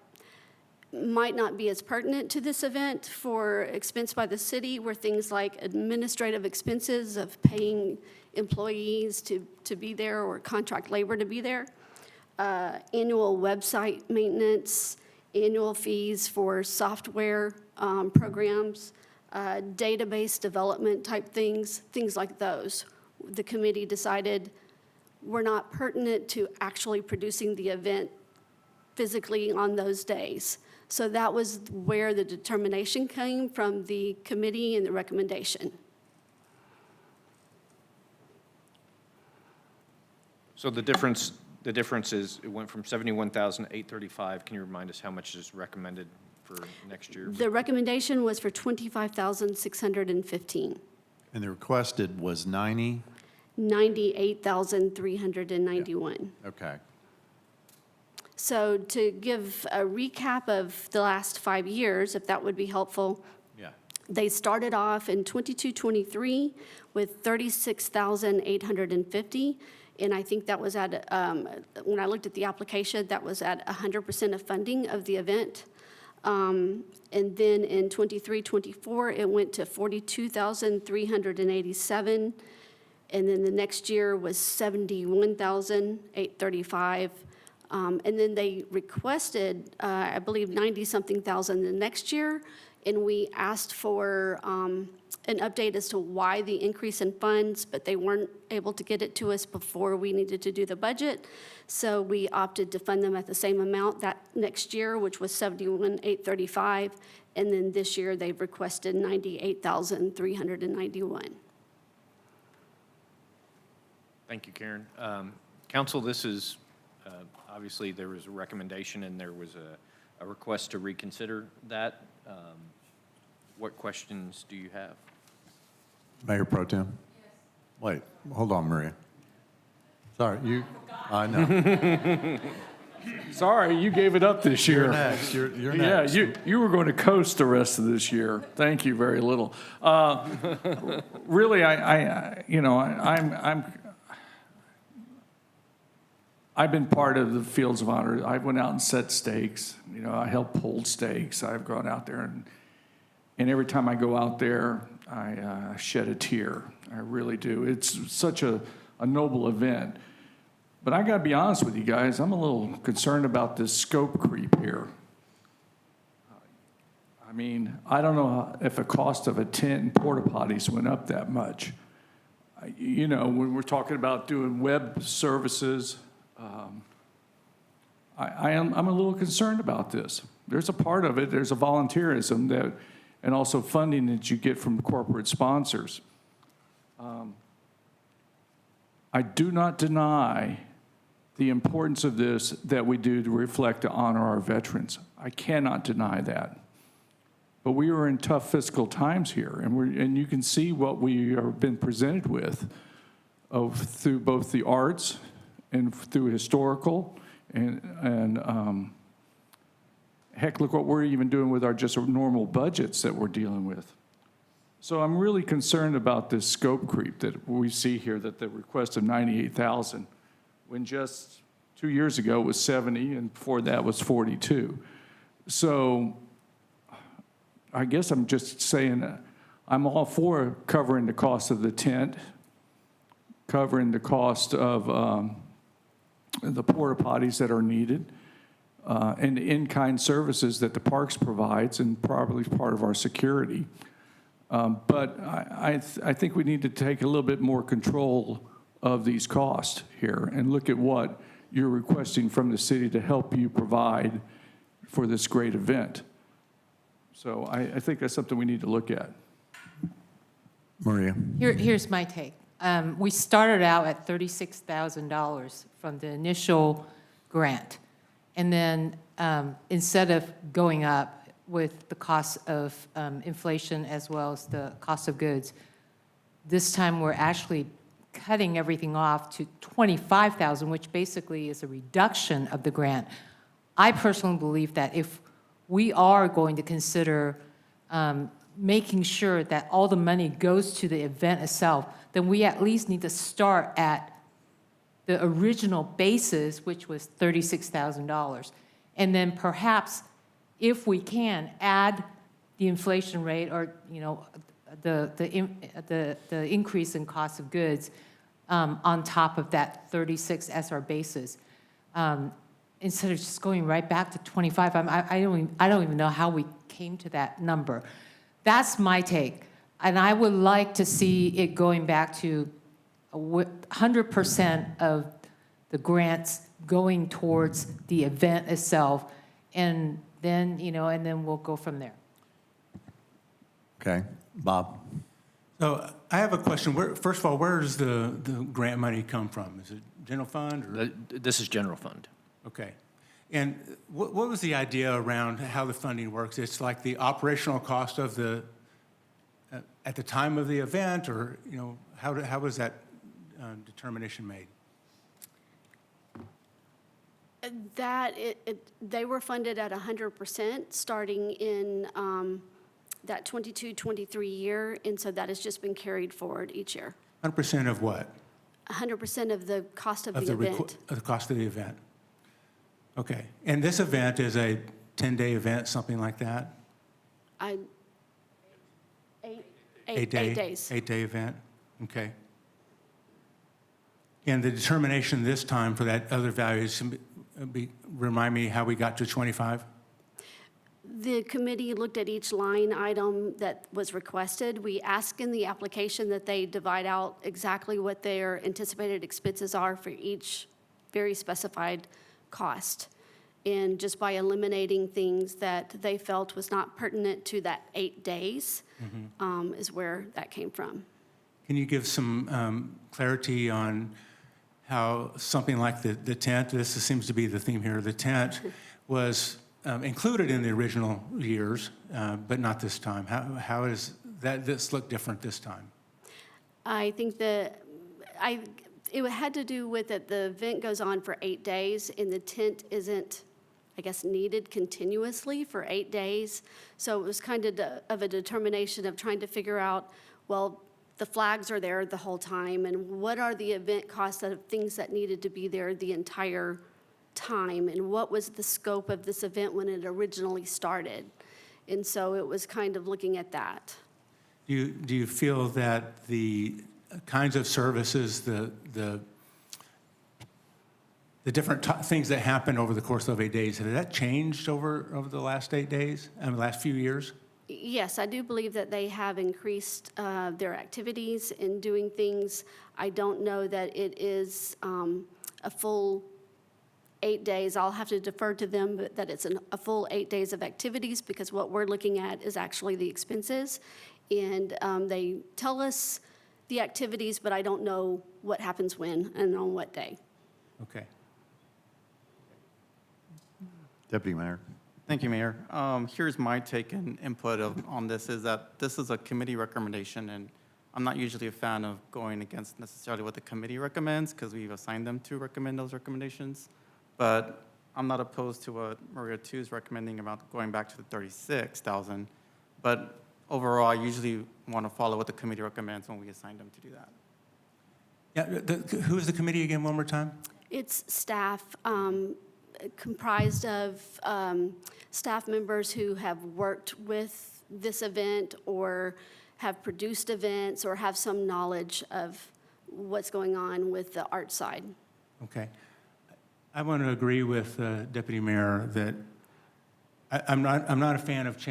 might not be as pertinent to this event for expense by the city were things like administrative expenses of paying employees to be there or contract labor to be there, annual website maintenance, annual fees for software programs, database development type things like those. The committee decided were not pertinent to actually producing the event physically on those days. So that was where the determination came from the committee and the recommendation. So the difference is it went from $71,835. Can you remind us how much is recommended for next year? The recommendation was for $25,615. And the requested was 90? $98,391. Okay. So to give a recap of the last 5 years, if that would be helpful. Yeah. They started off in 22-23 with $36,850, and I think that was at, when I looked at the application, that was at 100% of funding of the event. And then in 23-24, it went to $42,387, and then the next year was $71,835. And then they requested, I believe, 90-something thousand the next year, and we asked for an update as to why the increase in funds, but they weren't able to get it to us before we needed to do the budget. So we opted to fund them at the same amount that next year, which was $71,835. And then this year, they've requested $98,391. Thank you, Karen. Council, this is, obviously, there was a recommendation and there was a request to reconsider that. What questions do you have? Mayor Pro Tem? Yes. Wait, hold on, Maria. Sorry, you, I know. Sorry, you gave it up this year. You're next, you're next. Yeah, you were going to coast the rest of this year. Thank you very little. Really, I've been part of the Fields of Honor. I went out and set stakes. I helped hold stakes. I've gone out there, and every time I go out there, I shed a tear. I really do. It's such a noble event. But I got to be honest with you guys, I'm a little concerned about this scope creep here. I mean, I don't know if the cost of a tent and porta potties went up that much. When we're talking about doing web services, I'm a little concerned about this. There's a part of it, there's a volunteerism and also funding that you get from corporate sponsors. I do not deny the importance of this that we do to reflect to honor our veterans. I cannot deny that. But we are in tough fiscal times here, and you can see what we have been presented with through both the arts and through historical, and heck, look what we're even doing with our just normal budgets that we're dealing with. So I'm really concerned about this scope creep that we see here, that the request of $98,000, when just 2 years ago it was 70, and before that was 42. So I guess I'm just saying I'm all for covering the cost of the tent, covering the cost of the porta potties that are needed, and the in-kind services that the parks provides, and probably part of our security. But I think we need to take a little bit more control of these costs here and look at what you're requesting from the city to help you provide for this great event. So I think that's something we need to look at. Maria? Here's my take. We started out at $36,000 from the initial grant. And then instead of going up with the cost of inflation as well as the cost of goods, this time we're actually cutting everything off to $25,000, which basically is a reduction of the grant. I personally believe that if we are going to consider making sure that all the money goes to the event itself, then we at least need to start at the original basis, which was $36,000. And then perhaps, if we can, add the inflation rate or, the increase in cost of goods on top of that 36 as our basis. Instead of just going right back to 25, I don't even know how we came to that number. That's my take. And I would like to see it going back to 100% of the grants going towards the event itself, and then, and then we'll go from there. Okay, Bob? So I have a question. First of all, where does the grant money come from? Is it general fund? Or? This is general fund. Okay. And what was the idea around how the funding works? It's like the operational cost of at the time of the event, or, how was that determination made? They were funded at 100% starting in that 22-23 year, and so that has just been carried forward each year. 100% of what? 100% of the cost of the event. Of the cost of the event. Okay. And this event is a 10-day event, something like that? 8 days. 8-day event. Okay. And the determination this time for that other value is, remind me how we got to 25? The committee looked at each line item that was requested. We ask in the application that they divide out exactly what their anticipated expenses are for each very specified cost. And just by eliminating things that they felt was not pertinent to that 8 days is where that came from. Can you give some clarity on how something like the tent, this seems to be the theme here, the tent was included in the original years, but not this time. How is that, this look different this time? I think it had to do with that the event goes on for 8 days and the tent isn't, I guess, needed continuously for 8 days. So it was kind of a determination of trying to figure out, well, the flags are there the whole time, and what are the event costs of things that needed to be there the entire time, and what was the scope of this event when it originally started? And so it was kind of looking at that. Do you feel that the kinds of services, the different things that happen over the course of 8 days, has that changed over the last 8 days, and the last few years? Yes, I do believe that they have increased their activities in doing things. I don't know that it is a full 8 days. I'll have to defer to them, but that it's a full 8 days of activities, because what we're looking at is actually the expenses. And they tell us the activities, but I don't know what happens when and on what day. Okay. Deputy Mayor. Thank you, Mayor. Here's my take and input on this, is that this is a committee recommendation, and I'm not usually a fan of going against necessarily what the committee recommends, because we've assigned them to recommend those recommendations. But I'm not opposed to what Maria 2 is recommending about going back to the 36,000. But overall, I usually want to follow what the committee recommends when we assign them to do that. Yeah, who is the committee again, one more time? It's staff comprised of staff members who have worked with this event or have produced events or have some knowledge of what's going on with the art side. Okay. I want to agree with Deputy Mayor that I'm not a fan of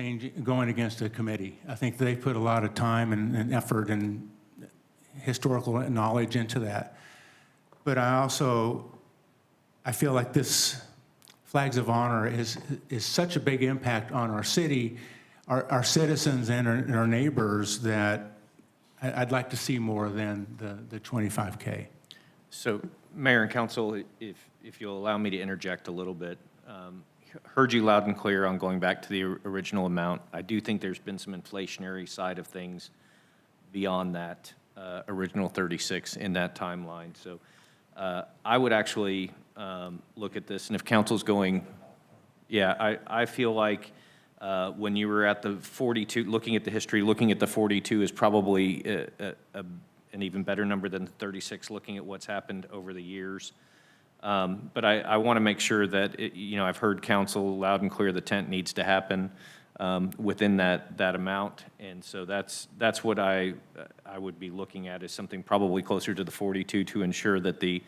going against a committee. I think they put a lot of time and effort and historical knowledge into that. But I feel like this Flags of Honor is such a big impact on our city, our citizens and our neighbors, that I'd like to see more than the 25K. So, Mayor and Council, if you'll allow me to interject a little bit, heard you loud and clear on going back to the original amount. I do think there's been some inflationary side of things beyond that original 36 in that timeline. So I would actually look at this, and if council's going, yeah, I feel like when you were at the 42, looking at the history, looking at the 42 is probably an even better number than the 36, looking at what's happened over the years. But I want to make sure that, I've heard council loud and clear the tent needs to happen within that amount. And so that's what I would be looking at, is something probably closer to the 42 to ensure that the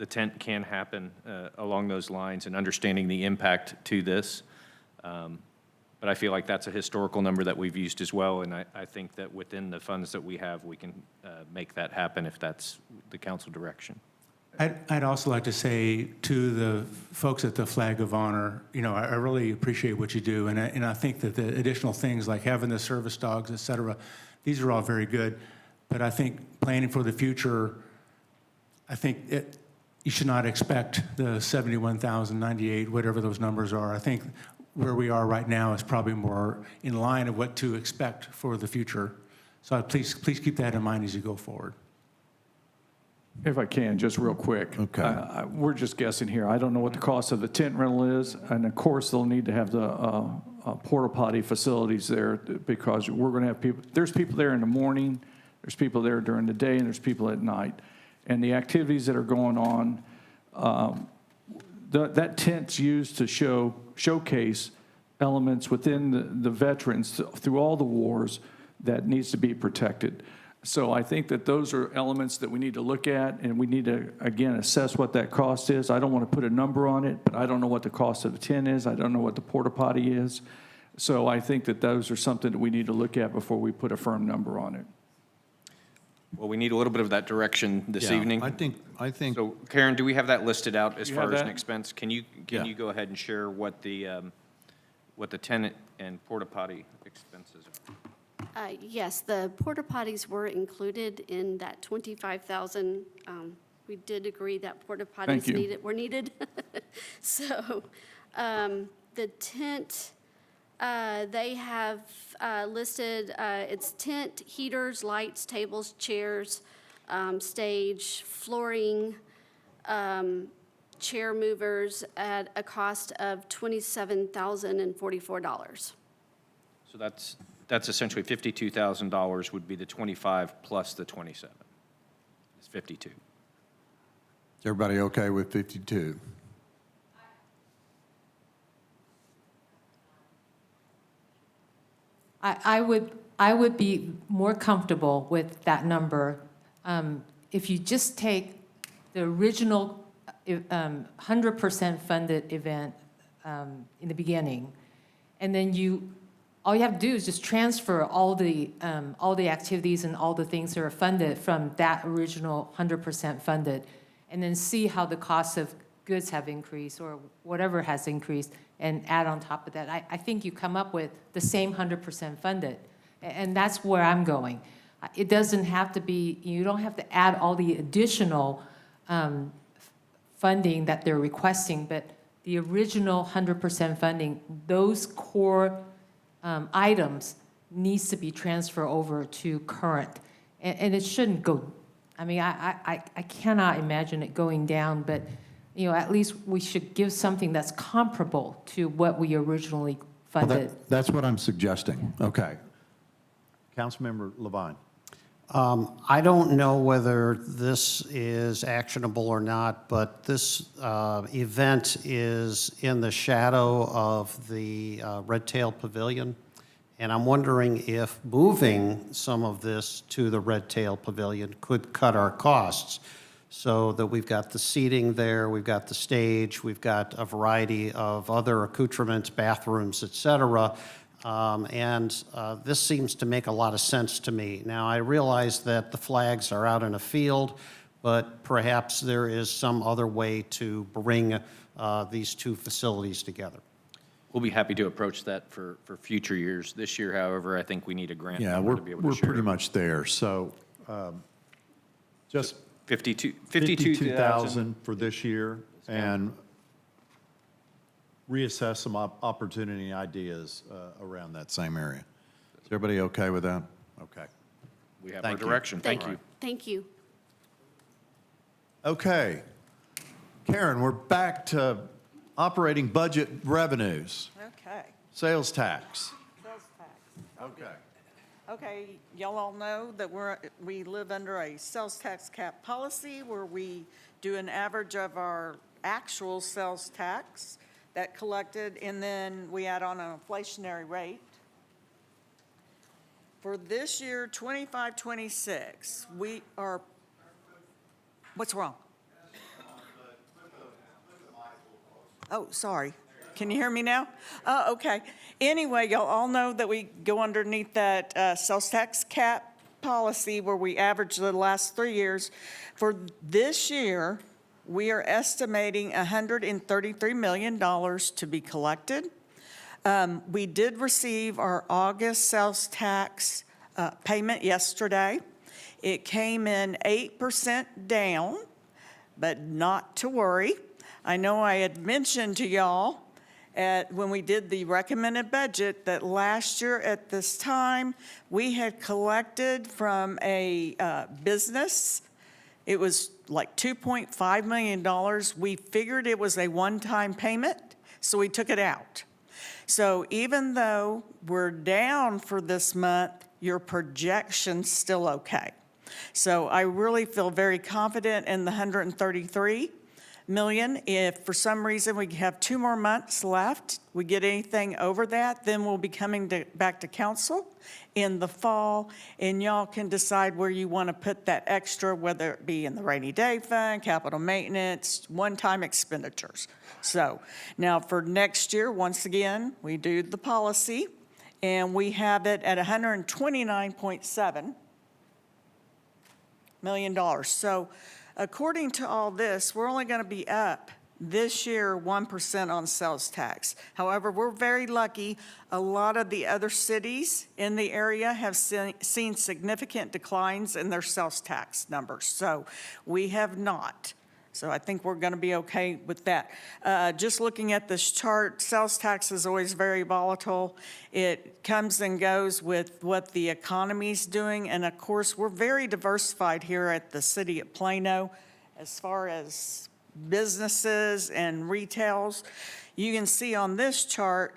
tent can happen along those lines, and understanding the impact to this. But I feel like that's a historical number that we've used as well, and I think that within the funds that we have, we can make that happen if that's the council direction. I'd also like to say to the folks at the Flag of Honor, I really appreciate what you do, and I think that the additional things like having the service dogs, et cetera, these are all very good. But I think planning for the future, I think you should not expect the 71,098, whatever those numbers are. I think where we are right now is probably more in line of what to expect for the future. So please keep that in mind as you go forward. If I can, just real quick. Okay. We're just guessing here. I don't know what the cost of the tent rental is, and of course, they'll need to have the porta potty facilities there, because we're going to have people. There's people there in the morning, there's people there during the day, and there's people at night. And the activities that are going on, that tent's used to showcase elements within the veterans through all the wars that needs to be protected. So I think that those are elements that we need to look at, and we need to, again, assess what that cost is. I don't want to put a number on it, but I don't know what the cost of the tin is. I don't know what the porta potty is. So I think that those are something that we need to look at before we put a firm number on it. Well, we need a little bit of that direction this Yeah, evening. I think. So Karen, do we have that listed out as You far have as an that? expense? Can you go ahead and share what the tenant and porta potty expenses are? Yes, the porta potties were included in that 25,000. We did agree that porta Thank potties you. were needed. So the tent, they have listed, it's tent, heaters, lights, tables, chairs, stage, flooring, chair movers at a cost of $27,044. So that's essentially $52,000 would be the 25 plus the 27. It's 52. Is everybody okay with 52? I would be more comfortable with that number if you just take the original 100% funded event in the beginning, and then all you have to do is just transfer all the activities and all the things that are funded from that original 100% funded, and then see how the cost of goods have increased or whatever has increased, and add on top of that. I think you come up with the same 100% funded, and that's where I'm going. It doesn't have to be, you don't have to add all the additional funding that they're requesting, but the original 100% funding, those core items needs to be transferred over to current. And it shouldn't go, I mean, I cannot imagine it going down, but at least we should give something that's comparable to what we originally funded. That's what I'm suggesting. Okay. Councilmember Levine. I don't know whether this is actionable or not, but this event is in the shadow of the Red Tail Pavilion. And I'm wondering if moving some of this to the Red Tail Pavilion could cut our costs so that we've got the seating there, we've got the stage, we've got a variety of other accoutrements, bathrooms, et cetera. This seems to make a lot of sense to me. Now, I realize that the flags are out in a field, but perhaps there is some other way to bring these two facilities together. We'll be happy to approach that for future years. This year, however, I think we need a grant Yeah, number to be able to we're share. pretty much there. So just 52,000 for this year, and reassess some opportunity ideas around that same area. Is everybody okay with that? Okay. We have Thank our you. direction. Thank you. Thank you. Okay. Karen, we're back to operating budget revenues. Okay. Sales tax. Sales tax. Okay. Okay, y'all all know that we live under a sales tax cap policy where we do an average of our actual sales tax that collected, and then we add on an inflationary rate. For this year, 25-26, we are, what's wrong? Oh, sorry. Can you hear me now? Oh, okay. Anyway, y'all all know that we go underneath that sales tax cap policy where we average the last 3 years. For this year, we are estimating $133 million to be collected. We did receive our August sales tax payment yesterday. It came in 8% down, but not to worry. I know I had mentioned to y'all when we did the recommended budget that last year at this time, we had collected from a business. It was like $2.5 million. We figured it was a one-time payment, so we took it out. So even though we're down for this month, your projection's still okay. So I really feel very confident in the 133. million. If for some reason we have 2 more months left, we get anything over that, then we'll be coming back to council in the fall, and y'all can decide where you want to put that extra, whether it be in the rainy day fund, capital maintenance, one-time expenditures. So now for next year, once again, we do the policy, and we have it at $129.7 million. So according to all this, we're only going to be up this year 1% on sales tax. However, we're very lucky. A lot of the other cities in the area have seen significant declines in their sales tax numbers. So we have not. So I think we're going to be okay with that. Just looking at this chart, sales tax is always very volatile. It comes and goes with what the economy's doing. And of course, we're very diversified here at the city of Plano as far as businesses and retails. You can see on this chart,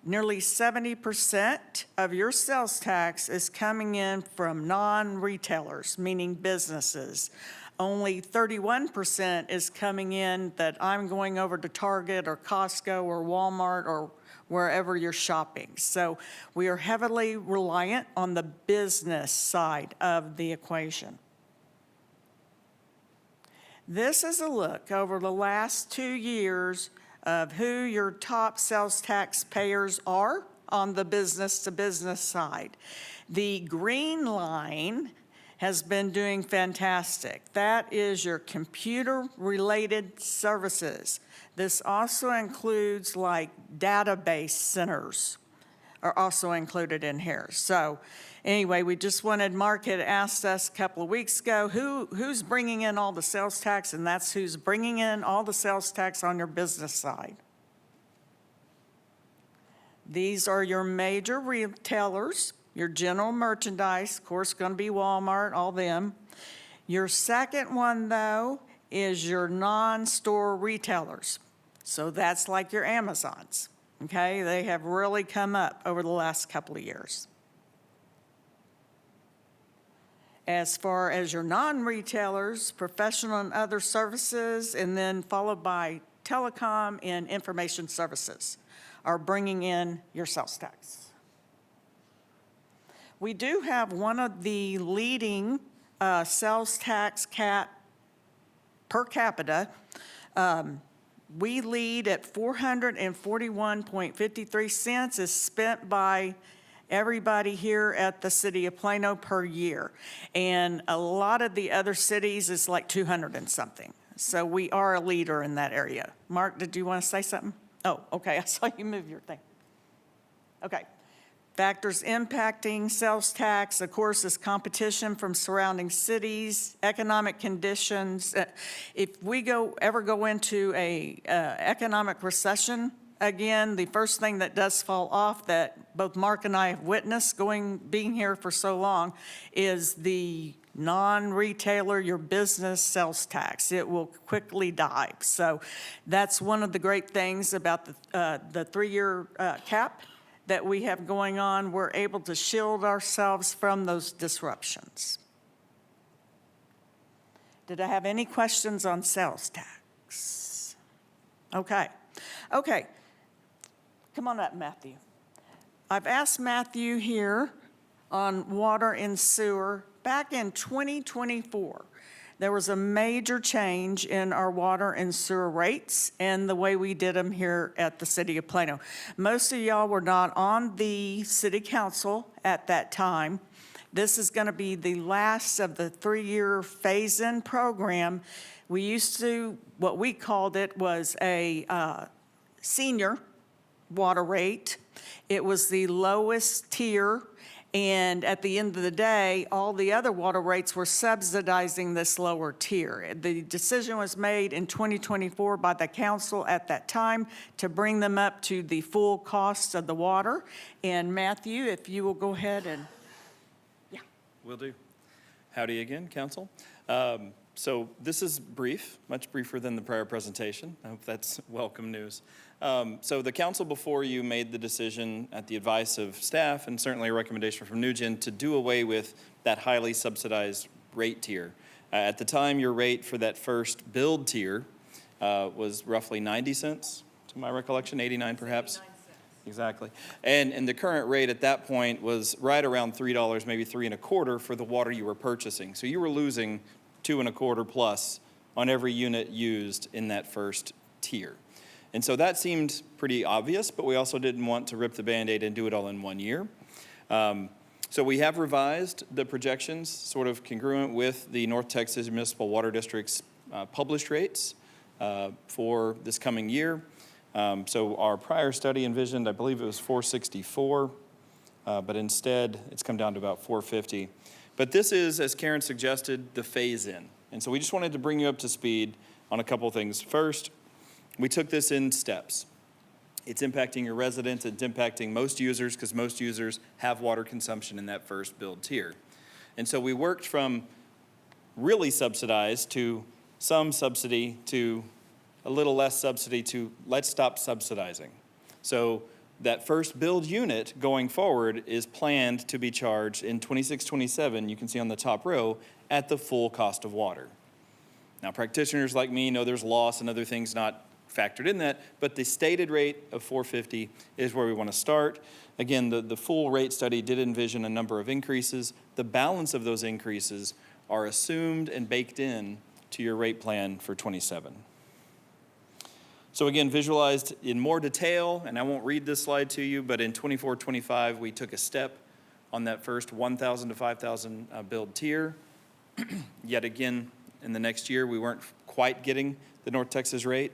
nearly 70% of your sales tax is coming in from non-retailers, meaning businesses. Only 31% is coming in that I'm going over to Target or Costco or Walmart or wherever you're shopping. So we are heavily reliant on the business side of the equation. This is a look over the last 2 years of who your top sales tax payers are on the business-to-business side. The green line has been doing fantastic. That is your computer-related services. This also includes like database centers are also included in here. So anyway, we just wanted, Mark had asked us a couple of weeks ago, who's bringing in all the sales tax, and that's who's bringing in all the sales tax on your business side. These are your major retailers. Your general merchandise, of course, going to be Walmart, all them. Your second one, though, is your non-store retailers. So that's like your Amazons, okay? They have really come up over the last couple of years. As far as your non-retailers, professional and other services, and then followed by telecom and information services are bringing in your sales tax. We do have one of the leading sales tax cap per capita. We lead at 441.53 cents is spent by everybody here at the city of Plano per year. And a lot of the other cities is like 200 and something. So we are a leader in that area. Mark, did you want to say something? Oh, okay, I saw you move your thing. Okay. Factors impacting sales tax, of course, is competition from surrounding cities, economic conditions. If we ever go into a economic recession again, the first thing that does fall off that both Mark and I have witnessed being here for so long is the non-retailer, your business sales tax. It will quickly dive. So that's one of the great things about the 3-year cap that we have going on. We're able to shield ourselves from those disruptions. Did I have any questions on sales tax? Okay. Okay. Come on up, Matthew. I've asked Matthew here on water and sewer. Back in 2024, there was a major change in our water and sewer rates and the way we did them here at the city of Plano. Most of y'all were not on the city council at that time. This is going to be the last of the 3-year phase-in program. We used to, what we called it was a senior water rate. It was the lowest tier. And at the end of the day, all the other water rates were subsidizing this lower tier. The decision was made in 2024 by the council at that time to bring them up to the full cost of the water. And Matthew, if you will go ahead and, yeah. Will do. Howdy again, council. So this is brief, much briefer than the prior presentation. I hope that's welcome news. So the council before you made the decision at the advice of staff and certainly a recommendation from Nugent to do away with that highly subsidized rate tier. At the time, your rate for that first build tier was roughly 90 cents, to my recollection, 89 perhaps. Exactly. And the current rate at that point was right around $3, maybe $3.25 for the water you were purchasing. So you were losing $2.25 plus on every unit used in that first tier. And so that seemed pretty obvious, but we also didn't want to rip the Band-Aid and do it all in one year. So we have revised the projections, sort of congruent with the North Texas Municipal Water District's published rates for this coming year. So our prior study envisioned, I believe it was 464, but instead it's come down to about 450. But this is, as Karen suggested, the phase-in. And so we just wanted to bring you up to speed on a couple of things. First, we took this in steps. It's impacting your residents, it's impacting most users, because most users have water consumption in that first billed tier. And so we worked from really subsidized to some subsidy to a little less subsidy to let's stop subsidizing. So that first billed unit going forward is planned to be charged in 26-27, you can see on the top row, at the full cost of water. Now, practitioners like me know there's loss and other things not factored in that, but the stated rate of $4.50 is where we want to start. Again, the full rate study did envision a number of increases. The balance of those increases are assumed and baked in to your rate plan for 27. So again, visualized in more detail, and I won't read this slide to you, but in 24-25, we took a step on that first 1,000 to 5,000 billed tier. Yet again, in the next year, we weren't quite getting the North Texas rate.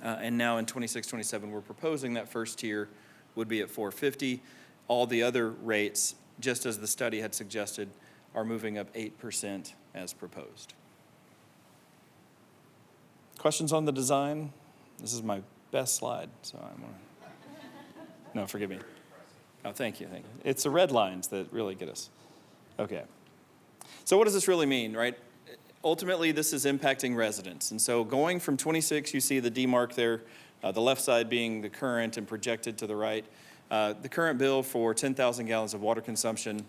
And now in 26-27, we're proposing that first tier would be at $4.50. All the other rates, just as the study had suggested, are moving up 8% as proposed. Questions on the design? This is my best slide, so I'm gonna... No, forgive me. Oh, thank you, thank you. It's the red lines that really get us. Okay. So what does this really mean, right? Ultimately, this is impacting residents. And so going from 26, you see the D mark there, the left side being the current and projected to the right. The current bill for 10,000 gallons of water consumption,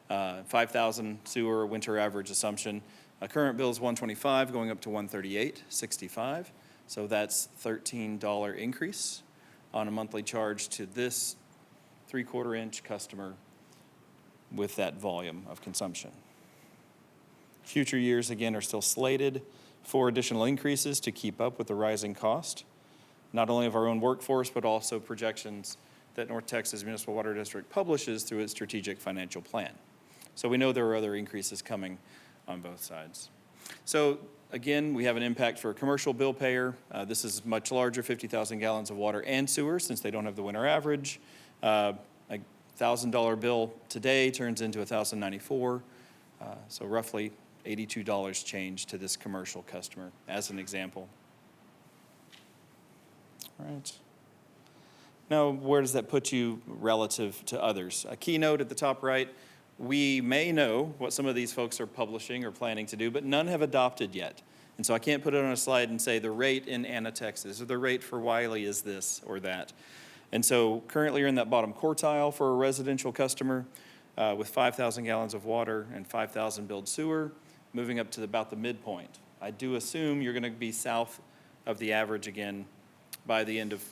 5,000 sewer winter average assumption. Current bill is $125 going up to $138.65. So that's $13 increase on a monthly charge to this 3/4 inch customer with that volume of consumption. Future years, again, are still slated for additional increases to keep up with the rising cost, not only of our own workforce, but also projections that North Texas Municipal Water District publishes through its strategic financial plan. So we know there are other increases coming on both sides. So again, we have an impact for a commercial bill payer. This is much larger, 50,000 gallons of water and sewer, since they don't have the winter average. A $1,000 bill today turns into $1,094, so roughly $82 change to this commercial customer, as an example. All right. Now, where does that put you relative to others? A keynote at the top right, we may know what some of these folks are publishing or planning to do, but none have adopted yet. And so I can't put it on a slide and say the rate in Anna, Texas, or the rate for Wiley is this or that. And so currently you're in that bottom quartile for a residential customer with 5,000 gallons of water and 5,000 billed sewer, moving up to about the midpoint. I do assume you're going to be south of the average again by the end of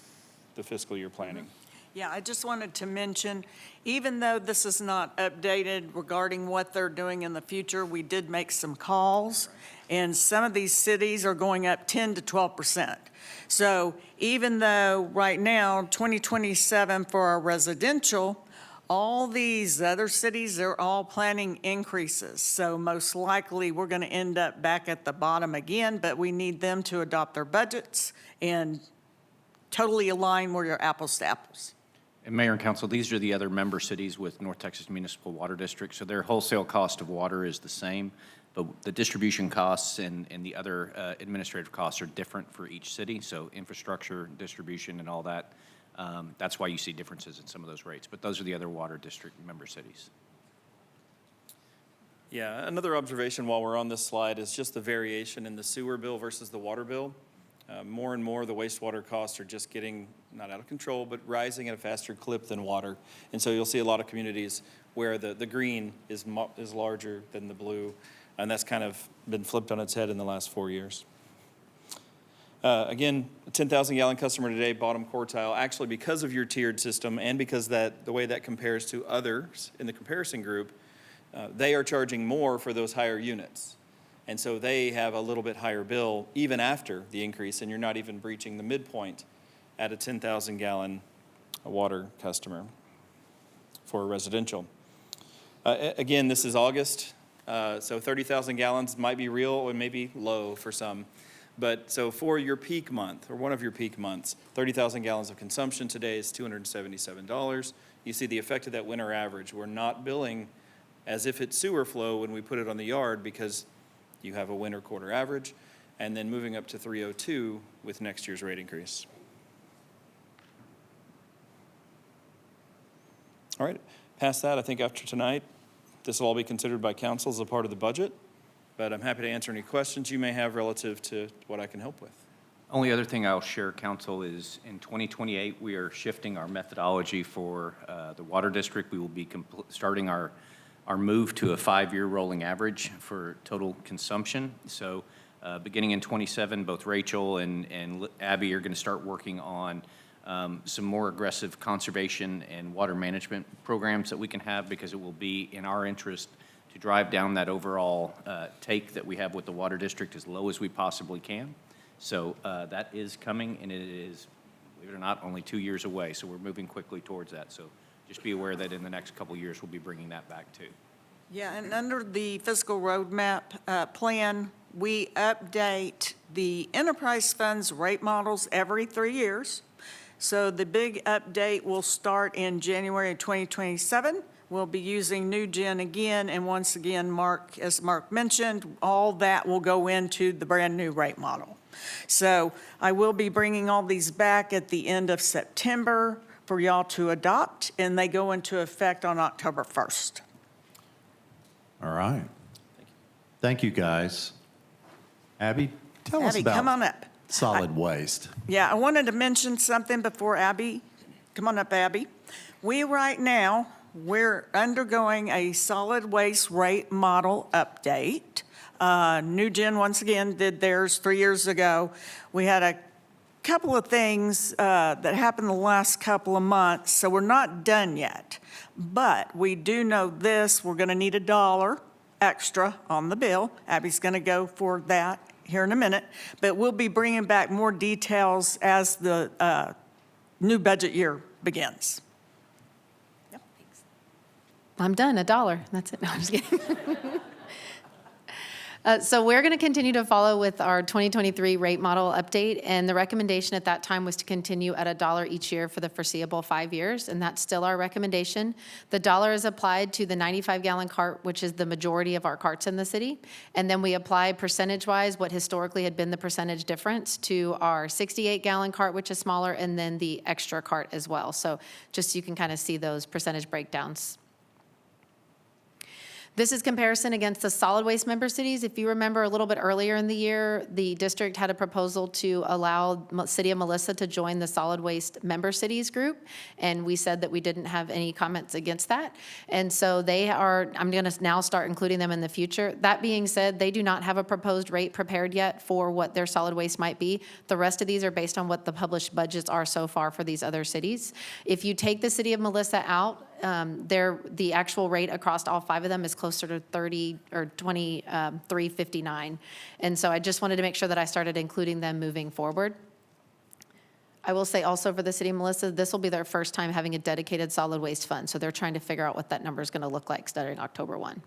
the fiscal year planning. Yeah, I just wanted to mention, even though this is not updated regarding what they're doing in the future, we did make some calls, and some of these cities are going up 10 to 12%. So even though right now, 2027 for our residential, all these other cities, they're all planning increases. So most likely, we're going to end up back at the bottom again, but we need them to adopt their budgets and totally align where you're apples to apples. And Mayor and Council, these are the other member cities with North Texas Municipal Water District. So their wholesale cost of water is the same, but the distribution costs and the other administrative costs are different for each city. So infrastructure, distribution, and all that. That's why you see differences in some of those rates. But those are the other water district member cities. Yeah, another observation while we're on this slide is just the variation in the sewer bill versus the water bill. More and more, the wastewater costs are just getting, not out of control, but rising at a faster clip than water. And so you'll see a lot of communities where the green is larger than the blue, and that's kind of been flipped on its head in the last 4 years. Again, a 10,000 gallon customer today, bottom quartile, actually because of your tiered system and because the way that compares to others in the comparison group, they are charging more for those higher units. And so they have a little bit higher bill even after the increase, and you're not even breaching the midpoint at a 10,000 gallon water customer for residential. Again, this is August, so 30,000 gallons might be real or maybe low for some. But so for your peak month, or one of your peak months, 30,000 gallons of consumption today is $277. You see the effect of that winter average. We're not billing as if it's sewer flow when we put it on the yard because you have a winter quarter average, and then moving up to 302 with next year's rate increase. All right, past that, I think after tonight, this will all be considered by council as a part of the budget, but I'm happy to answer any questions you may have relative to what I can help with. Only other thing I'll share, council, is in 2028, we are shifting our methodology for the water district. We will be starting our move to a 5-year rolling average for total consumption. So beginning in 27, both Rachel and Abby are going to start working on some more aggressive conservation and water management programs that we can have, because it will be in our interest to drive down that overall take that we have with the water district as low as we possibly can. So that is coming, and it is, believe it or not, only 2 years away. So we're moving quickly towards that. So just be aware that in the next couple of years, we'll be bringing that back too. Yeah, and under the fiscal roadmap plan, we update the enterprise funds rate models every 3 years. So the big update will start in January of 2027. We'll be using New Gen again, and once again, as Mark mentioned, all that will go into the brand-new rate model. So I will be bringing all these back at the end of September for y'all to adopt, and they go into effect on October 1st. All right. Thank you, guys. Abby, tell us Abby, about come on up. solid waste. Yeah, I wanted to mention something before Abby. Come on up, Abby. Right now, we're undergoing a solid waste rate model update. New Gen, once again, did theirs 3 years ago. We had a couple of things that happened the last couple of months, so we're not done yet. But we do know this, we're going to need $1 extra on the bill. Abby's going to go for that here in a minute. But we'll be bringing back more details as the new budget year begins. I'm done, $1. That's it. No, I'm just kidding. So we're going to continue to follow with our 2023 rate model update, and the recommendation at that time was to continue at $1 each year for the foreseeable 5 years, and that's still our recommendation. The $1 is applied to the 95-gallon cart, which is the majority of our carts in the city, and then we apply percentage-wise what historically had been the percentage difference to our 68-gallon cart, which is smaller, and then the extra cart as well. So just so you can kind of see those percentage breakdowns. This is comparison against the solid waste member cities. If you remember a little bit earlier in the year, the district had a proposal to allow City of Melissa to join the solid waste member cities group, and we said that we didn't have any comments against that. And so I'm going to now start including them in the future. That being said, they do not have a proposed rate prepared yet for what their solid waste might be. The rest of these are based on what the published budgets are so far for these other cities. If you take the City of Melissa out, the actual rate across all 5 of them is closer to 30 or 23.59. And so I just wanted to make sure that I started including them moving forward. I will say also for the City of Melissa, this will be their first time having a dedicated solid waste fund. So they're trying to figure out what that number is going to look like starting October 1.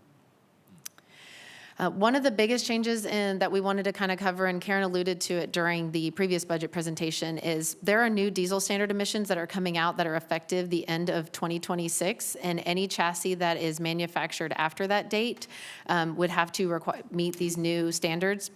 One of the biggest changes that we wanted to kind of cover, and Karen alluded to it during the previous budget presentation, is there are new diesel standard emissions that are coming out that are effective the end of 2026, and any chassis that is manufactured after that date would have to meet these new standards.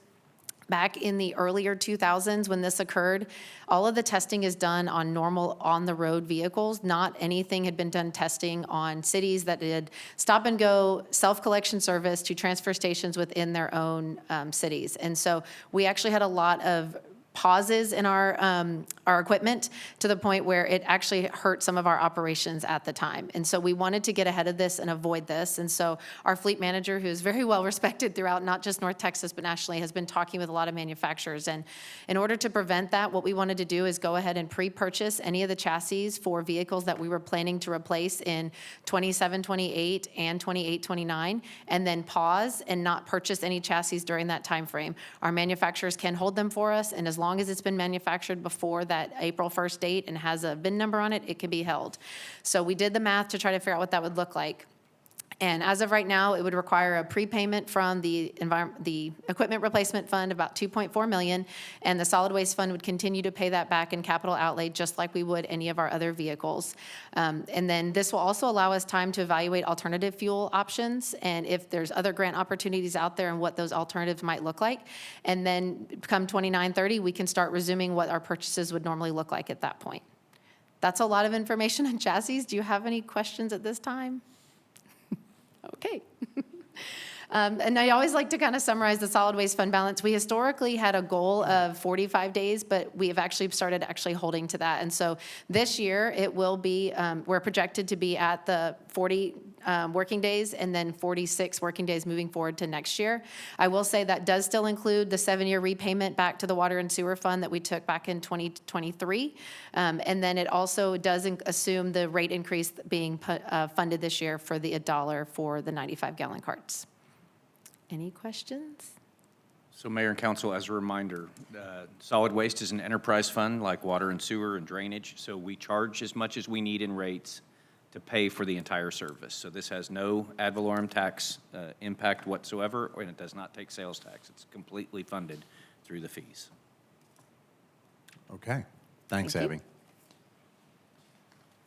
Back in the earlier 2000s when this occurred, all of the testing is done on normal on-the-road vehicles. Not anything had been done testing on cities that did stop-and-go self-collection service to transfer stations within their own cities. And so we actually had a lot of pauses in our equipment to the point where it actually hurt some of our operations at the time. And so we wanted to get ahead of this and avoid this. And so our fleet manager, who is very well respected throughout not just North Texas, but nationally, has been talking with a lot of manufacturers. And in order to prevent that, what we wanted to do is go ahead and pre-purchase any of the chassis for vehicles that we were planning to replace in 27, 28, and 28, 29, and then pause and not purchase any chassis during that time frame. Our manufacturers can hold them for us, and as long as it's been manufactured before that April 1st date and has a VIN number on it, it can be held. So we did the math to try to figure out what that would look like. And as of right now, it would require a prepayment from the Equipment Replacement Fund, about $2.4 million, and the Solid Waste Fund would continue to pay that back in capital outlay, just like we would any of our other vehicles. And then this will also allow us time to evaluate alternative fuel options, and if there's other grant opportunities out there and what those alternatives might look like. And then come 29-30, we can start resuming what our purchases would normally look like at that point. That's a lot of information on chassis. Do you have any questions at this time? Okay. And I always like to kind of summarize the solid waste fund balance. We historically had a goal of 45 days, but we have actually started holding to that. And so this year it will be, we're projected to be at the 40 working days and then 46 working days moving forward to next year. I will say that does still include the 7-year repayment back to the Water and Sewer Fund that we took back in 2023. And then it also does assume the rate increase being funded this year for the $1 for the 95-gallon carts. Any questions? So Mayor and Council, as a reminder, solid waste is an enterprise fund like water and sewer and drainage, so we charge as much as we need in rates to pay for the entire service. So this has no ad valorem tax impact whatsoever, and it does not take sales tax. It's completely funded through the fees. Okay. Thanks, Thank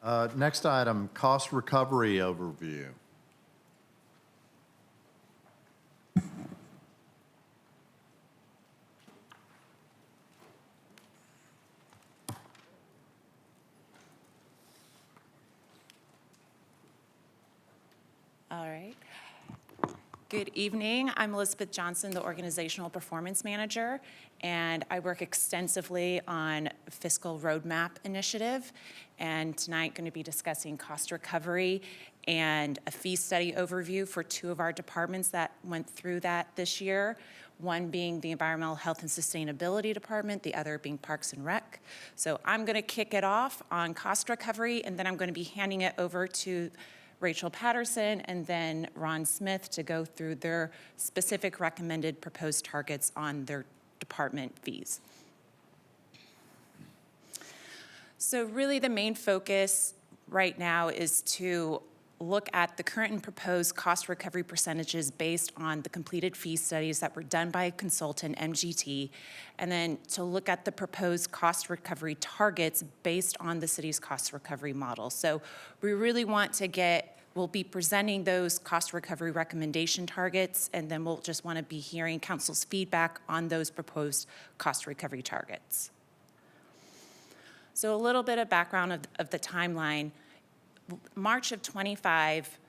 Abby. Next item, cost recovery overview. All right. Good evening. I'm Elizabeth Johnson, the Organizational Performance Manager, and I work extensively on Fiscal Roadmap Initiative, and tonight going to be discussing cost recovery and a fee study overview for 2 of our departments that went through that this year, one being the Environmental Health and Sustainability Department, the other being Parks and Rec. So I'm going to kick it off on cost recovery, and then I'm going to be handing it over to Rachel Patterson and then Ron Smith to go through their specific recommended proposed targets on their department fees. So really the main focus right now is to look at the current and proposed cost recovery percentages based on the completed fee studies that were done by a consultant, MGT, and then to look at the proposed cost recovery targets based on the city's cost recovery model. So we really want to we'll be presenting those cost recovery recommendation targets, and then we'll just want to be hearing council's feedback on those proposed cost recovery targets. So a little bit of background of the timeline. March of 25,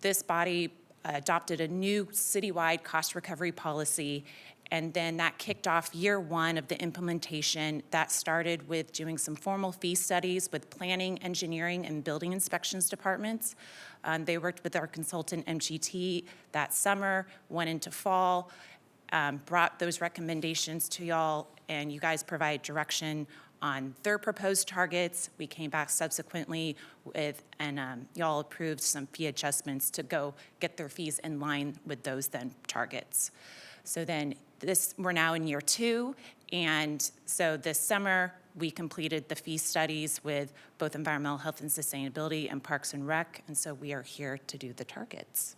this body adopted a new citywide cost recovery policy, and then that kicked off year 1 of the implementation. That started with doing some formal fee studies with planning, engineering, and building inspections departments. They worked with our consultant MGT that summer, went into fall, brought those recommendations to y'all, and you guys provide direction on their proposed targets. We came back subsequently with, and y'all approved some fee adjustments to go get their fees in line with those then targets. So then we're now in year 2, and so this summer we completed the fee studies with both Environmental Health and Sustainability and Parks and Rec, and so we are here to do the targets.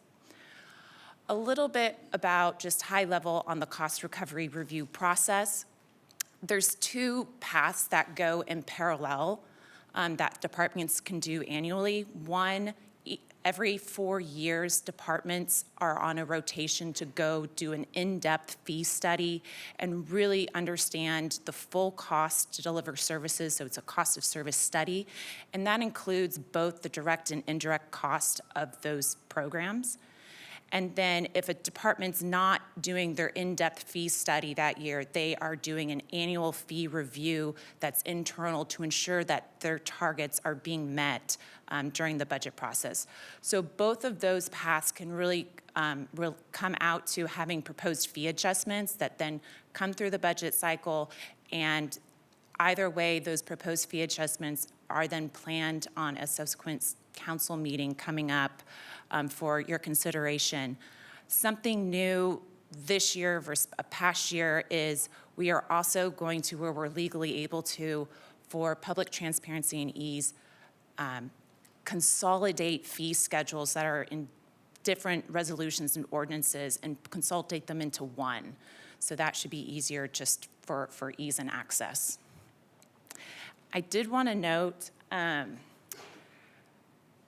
A little bit about just high level on the cost recovery review process. There's 2 paths that go in parallel that departments can do annually. One, every 4 years, departments are on a rotation to go do an in-depth fee study and really understand the full cost to deliver services, so it's a cost of service study, and that includes both the direct and indirect cost of those programs. And then if a department's not doing their in-depth fee study that year, they are doing an annual fee review that's internal to ensure that their targets are being met during the budget process. So both of those paths can really come out to having proposed fee adjustments that then come through the budget cycle, and either way, those proposed fee adjustments are then planned on a subsequent council meeting coming up for your consideration. Something new this year versus a past year is we are also going to, where we're legally able to, for public transparency and ease, consolidate fee schedules that are in different resolutions and ordinances and consolidate them into one. So that should be easier just for ease and access. I did want to note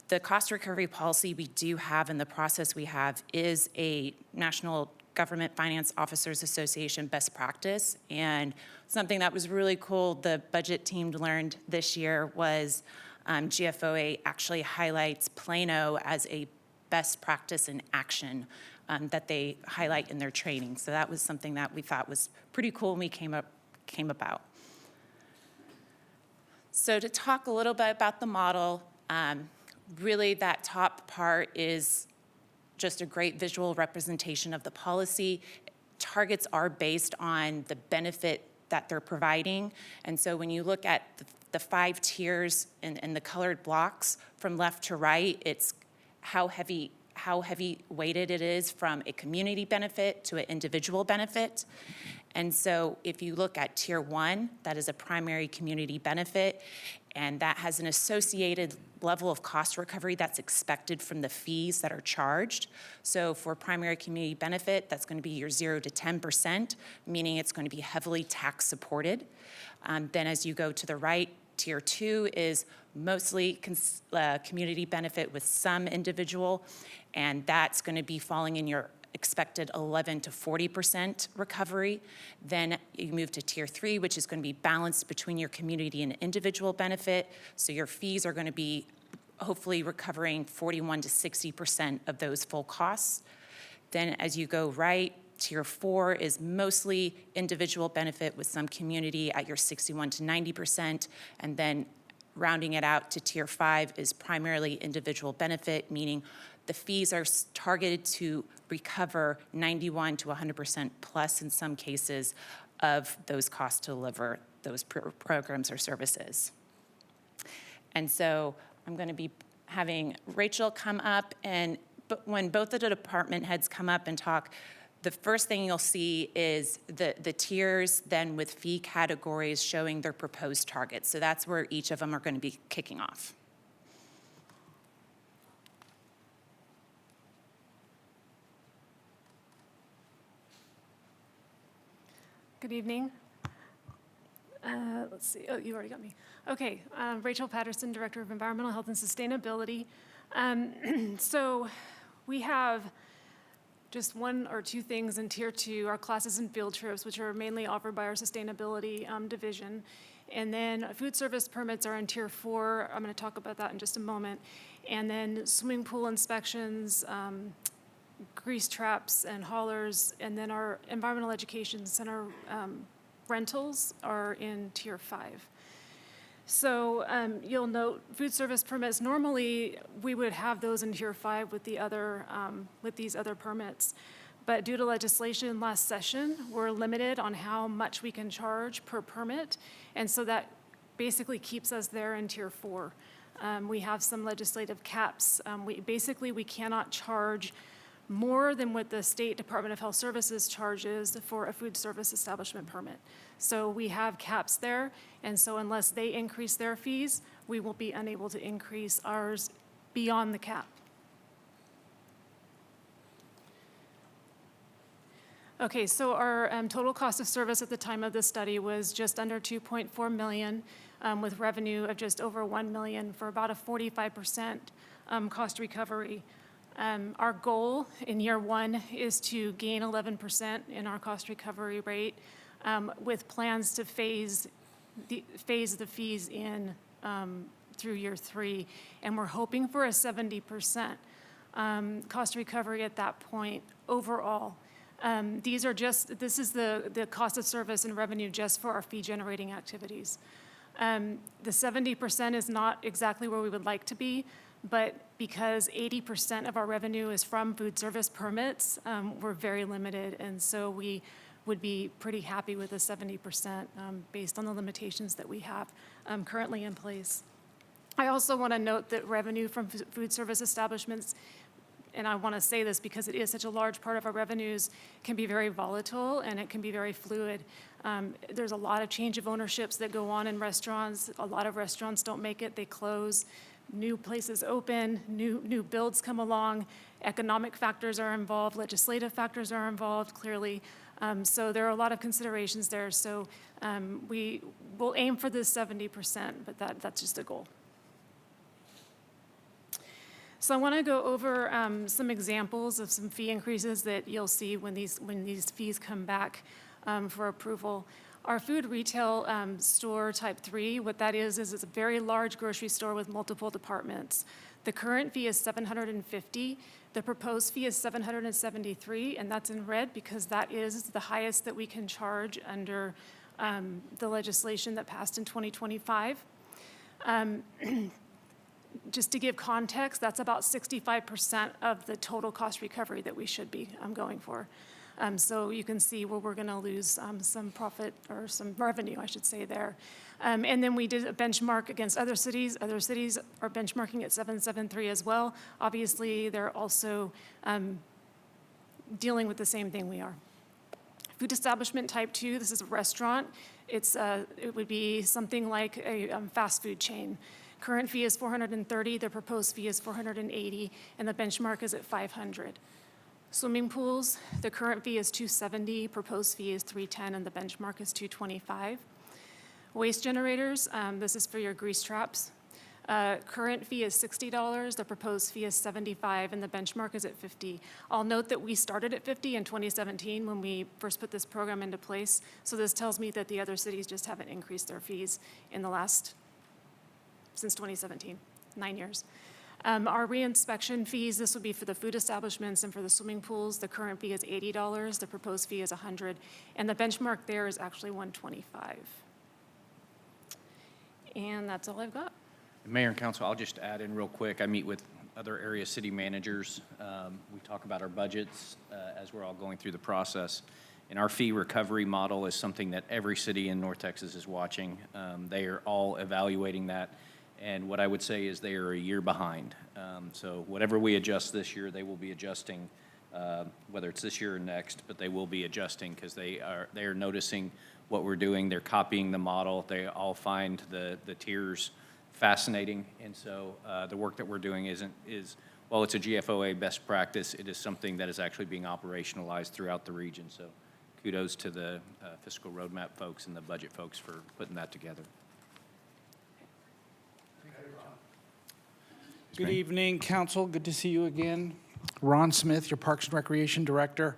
the cost recovery policy we do have and the process we have is a National Government Finance Officers Association best practice. And something that was really cool the budget team learned this year was GFOA actually highlights Plano as a best practice in action that they highlight in their training. So that was something that we thought was pretty cool when we came about. So to talk a little bit about the model, really that top part is just a great visual representation of the policy. Targets are based on the benefit that they're providing. And so when you look at the 5 tiers and the colored blocks from left to right, it's how heavy weighted it is from a community benefit to an individual benefit. And so if you look at tier 1, that is a primary community benefit, and that has an associated level of cost recovery that's expected from the fees that are charged. So for primary community benefit, that's going to be your 0 to 10%, meaning it's going to be heavily tax supported. Then as you go to the right, tier 2 is mostly community benefit with some individual, and that's going to be falling in your expected 11 to 40% recovery. Then you move to tier 3, which is going to be balanced between your community and individual benefit. So your fees are going to be hopefully recovering 41 to 60% of those full costs. Then as you go right, tier 4 is mostly individual benefit with some community at your 61 to 90%. And then rounding it out to tier 5 is primarily individual benefit, meaning the fees are targeted to recover 91 to 100% plus in some cases of those costs to deliver those programs or services. And so I'm going to be having Rachel come up, and when both of the department heads come up and talk, the first thing you'll see is the tiers then with fee categories showing their proposed targets. So that's where each of them are going to be kicking off. Good evening. Let's see. Oh, you already got me. Okay. Rachel Patterson, Director of Environmental Health and Sustainability. So we have just 1 or 2 things in Tier 2, our classes and field trips, which are mainly offered by our sustainability division. And then food service permits are in Tier 4. I'm going to talk about that in just a moment. And then swimming pool inspections, grease traps and haulers, and then our environmental education center rentals are in Tier 5. So you'll note food service permits, normally we would have those in Tier 5 with the other, with these other permits. But due to legislation last session, we're limited on how much we can charge per permit. And so that basically keeps us there in Tier 4. We have some legislative caps. We cannot charge more than what the State Department of Health Services charges for a food service establishment permit. So we have caps there, and so unless they increase their fees, we will be unable to increase ours beyond the cap. Okay, so our total cost of service at the time of the study was just under $2.4 million, with revenue of just over $1 million for about a 45% cost recovery. Our goal in year 1 is to gain 11% in our cost recovery rate, with plans to phase the fees in through year 3, and we're hoping for a 70%. cost recovery at that point overall. This is the cost of service and revenue just for our fee-generating activities. The 70% is not exactly where we would like to be, but because 80% of our revenue is from food service permits, we're very limited, and so we would be pretty happy with the 70% based on the limitations that we have currently in place. I also want to note that revenue from food service establishments, and I want to say this because it is such a large part of our revenues, can be very volatile and it can be very fluid. There's a lot of change of ownerships that go on in restaurants. A lot of restaurants don't make it, they close. New places open, new builds come along, economic factors are involved, legislative factors are involved, clearly. So there are a lot of considerations there. So we will aim for this 70%, but that's just a goal. So I want to go over some examples of some fee increases that you'll see when these fees come back for approval. Our food retail store type 3, what that is it's a very large grocery store with multiple departments. The current fee is $750. The proposed fee is $773, and that's in red because that is the highest that we can charge under the legislation that passed in 2025. Just to give context, that's about 65% of the total cost recovery that we should be going for. So you can see where we're going to lose some profit or some revenue, I should say, there. And then we did a benchmark against other cities. Other cities are benchmarking at 773 as well. Obviously, they're also dealing with the same thing we are. Food establishment type 2, this is a restaurant. It would be something like a fast food chain. Current fee is $430, the proposed fee is $480, and the benchmark is at $500. Swimming pools, the current fee is $270, proposed fee is $310, and the benchmark is $225. Waste generators, this is for your grease traps. Current fee is $60, the proposed fee is $75, and the benchmark is at $50. I'll note that we started at $50 in 2017 when we first put this program into place, so this tells me that the other cities just haven't increased their fees since 2017, 9 years. Our reinspection fees, this would be for the food establishments and for the swimming pools. The current fee is $80, the proposed fee is $100, and the benchmark there is actually $125. And that's all I've got. Mayor and Council, I'll just add in real quick. I meet with other area city managers. We talk about our budgets as we're all going through the process. And our fee recovery model is something that every city in North Texas is watching. They are all evaluating that. And what I would say is they are a year behind. So whatever we adjust this year, they will be adjusting, whether it's this year or next, but they will be adjusting because they are noticing what we're doing. They're copying the model. They all find the tiers fascinating. And so the work that we're doing while it's a GFOA best practice, it is something that is actually being operationalized throughout the region. So kudos to the fiscal roadmap folks and the budget folks for putting that together. Good evening, Council. Good to see you again. Ron Smith, your Parks and Recreation Director.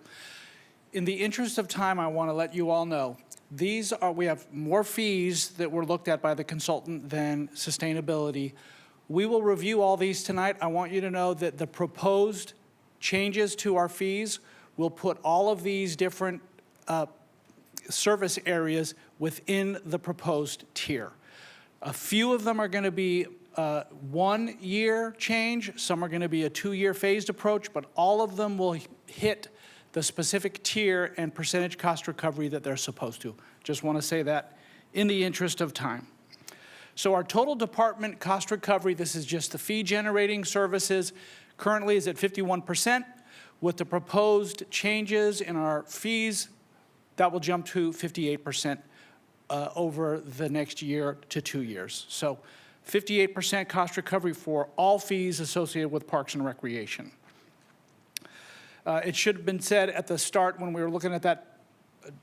In the interest of time, I want to let you all know, we have more fees that were looked at by the consultant than sustainability. We will review all these tonight. I want you to know that the proposed changes to our fees will put all of these different service areas within the proposed tier. A few of them are going to be 1 year change, some are going to be a 2-year phased approach, but all of them will hit the specific tier and percentage cost recovery that they're supposed to. Just want to say that in the interest of time. So our total department cost recovery, this is just the fee generating services, currently is at 51%. With the proposed changes in our fees, that will jump to 58% over the next year to 2 years. So 58% cost recovery for all fees associated with Parks and Recreation. It should have been said at the start when we were looking at that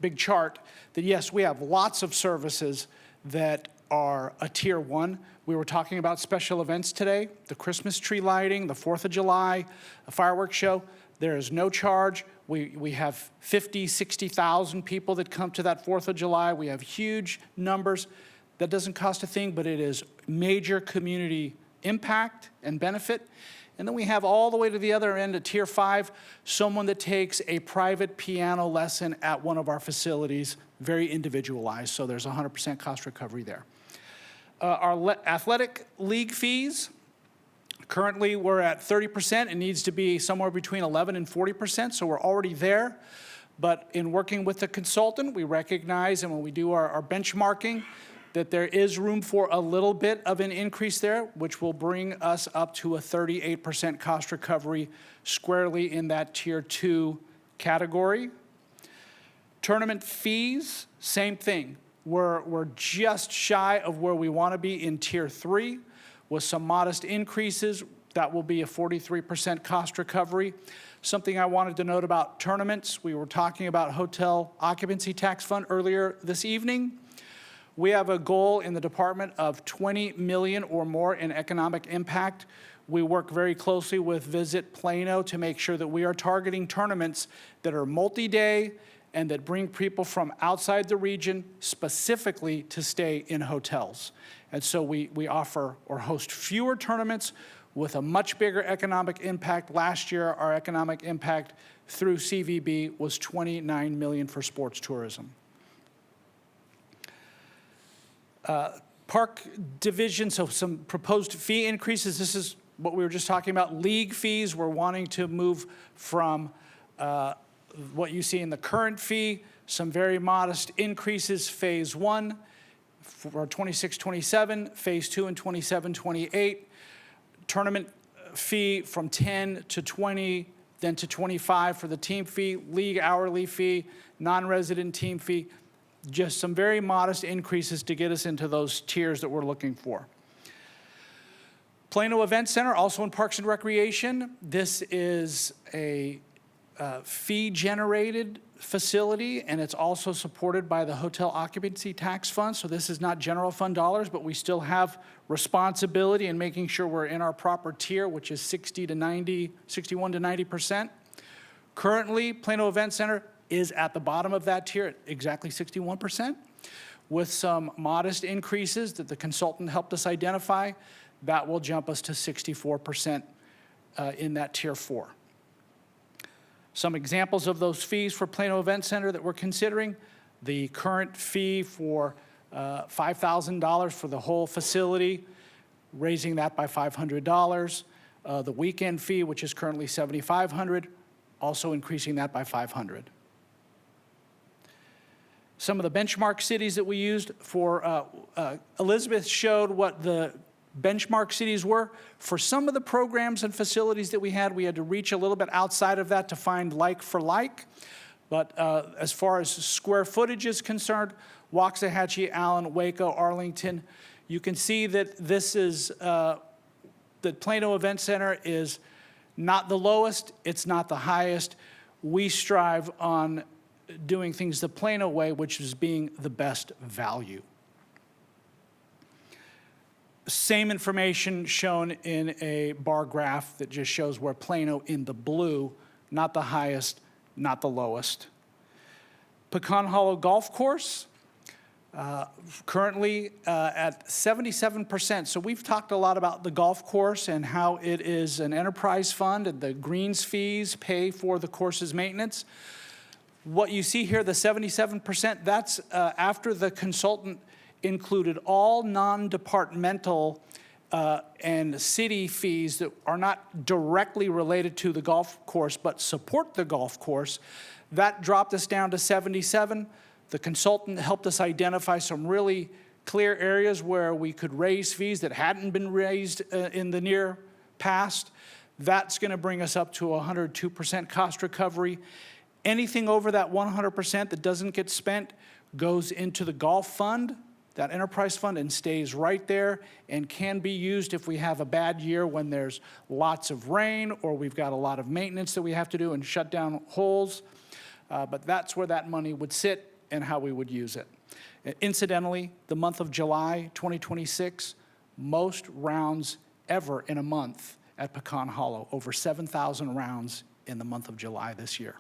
big chart that yes, we have lots of services that are a tier 1. We were talking about special events today, the Christmas tree lighting, the 4th of July, a fireworks show. There is no charge. We have 50, 60,000 people that come to that 4th of July. We have huge numbers. That doesn't cost a thing, but it is major community impact and benefit. And then we have all the way to the other end of Tier 5, someone that takes a private piano lesson at one of our facilities, very individualized, so there's 100% cost recovery there. Our athletic league fees, currently we're at 30%. It needs to be somewhere between 11 and 40%, so we're already there. But in working with the consultant, we recognize, and when we do our benchmarking, that there is room for a little bit of an increase there, which will bring us up to a 38% cost recovery squarely in that Tier 2 category. Tournament fees, same thing. We're just shy of where we want to be in Tier 3 with some modest increases. That will be a 43% cost recovery. Something I wanted to note about tournaments, we were talking about hotel occupancy tax fund earlier this evening. We have a goal in the department of 20 million or more in economic impact. We work very closely with Visit Plano to make sure that we are targeting tournaments that are multi-day and that bring people from outside the region specifically to stay in hotels. And so we offer or host fewer tournaments with a much bigger economic impact. Last year, our economic impact through CVB was 29 million for sports tourism. Park division, so some proposed fee increases. This is what we were just talking about. League fees, we're wanting to move from what you see in the current fee, some very modest increases, Phase 1 for 26-27, Phase 2 in 27-28. Tournament fee from 10 to 20, then to 25 for the team fee, league hourly fee, non-resident team fee. Just some very modest increases to get us into those tiers that we're looking for. Plano Event Center, also in Parks and Recreation. This is a fee-generated facility, and it's also supported by the Hotel Occupancy Tax Fund. So this is not general fund dollars, but we still have responsibility in making sure we're in our proper tier, which is 61 to 90%. Currently, Plano Event Center is at the bottom of that tier at exactly 61%, with some modest increases that the consultant helped us identify. That will jump us to 64% in that Tier 4. Some examples of those fees for Plano Event Center that we're considering: the current fee for $5,000 for the whole facility, raising that by $500. The weekend fee, which is currently $7,500, also increasing that by $500. Some of the benchmark cities that we used for, Elizabeth showed what the benchmark cities were. For some of the programs and facilities that we had to reach a little bit outside of that to find like for like. But as far as square footage is concerned, Waxahachie, Allen, Waco, Arlington, you can see that this is, that Plano Event Center is not the lowest, it's not the highest. We strive on doing things the Plano way, which is being the best value. Same information shown in a bar graph that just shows where Plano in the blue, not the highest, not the lowest. Pecan Hollow Golf Course, currently at 77%. So we've talked a lot about the golf course and how it is an enterprise fund and the greens fees pay for the course's maintenance. What you see here, the 77%, that's after the consultant included all non-departmental and city fees that are not directly related to the golf course but support the golf course. That dropped us down to 77. The consultant helped us identify some really clear areas where we could raise fees that hadn't been raised in the near past. That's going to bring us up to 102% cost recovery. Anything over that 100% that doesn't get spent goes into the golf fund, that enterprise fund, and stays right there and can be used if we have a bad year when there's lots of rain or we've got a lot of maintenance that we have to do and shut down holes. But that's where that money would sit and how we would use it. Incidentally, the month of July 2026, most rounds ever in a month at Pecan Hollow, over 7,000 rounds in the month of July this year.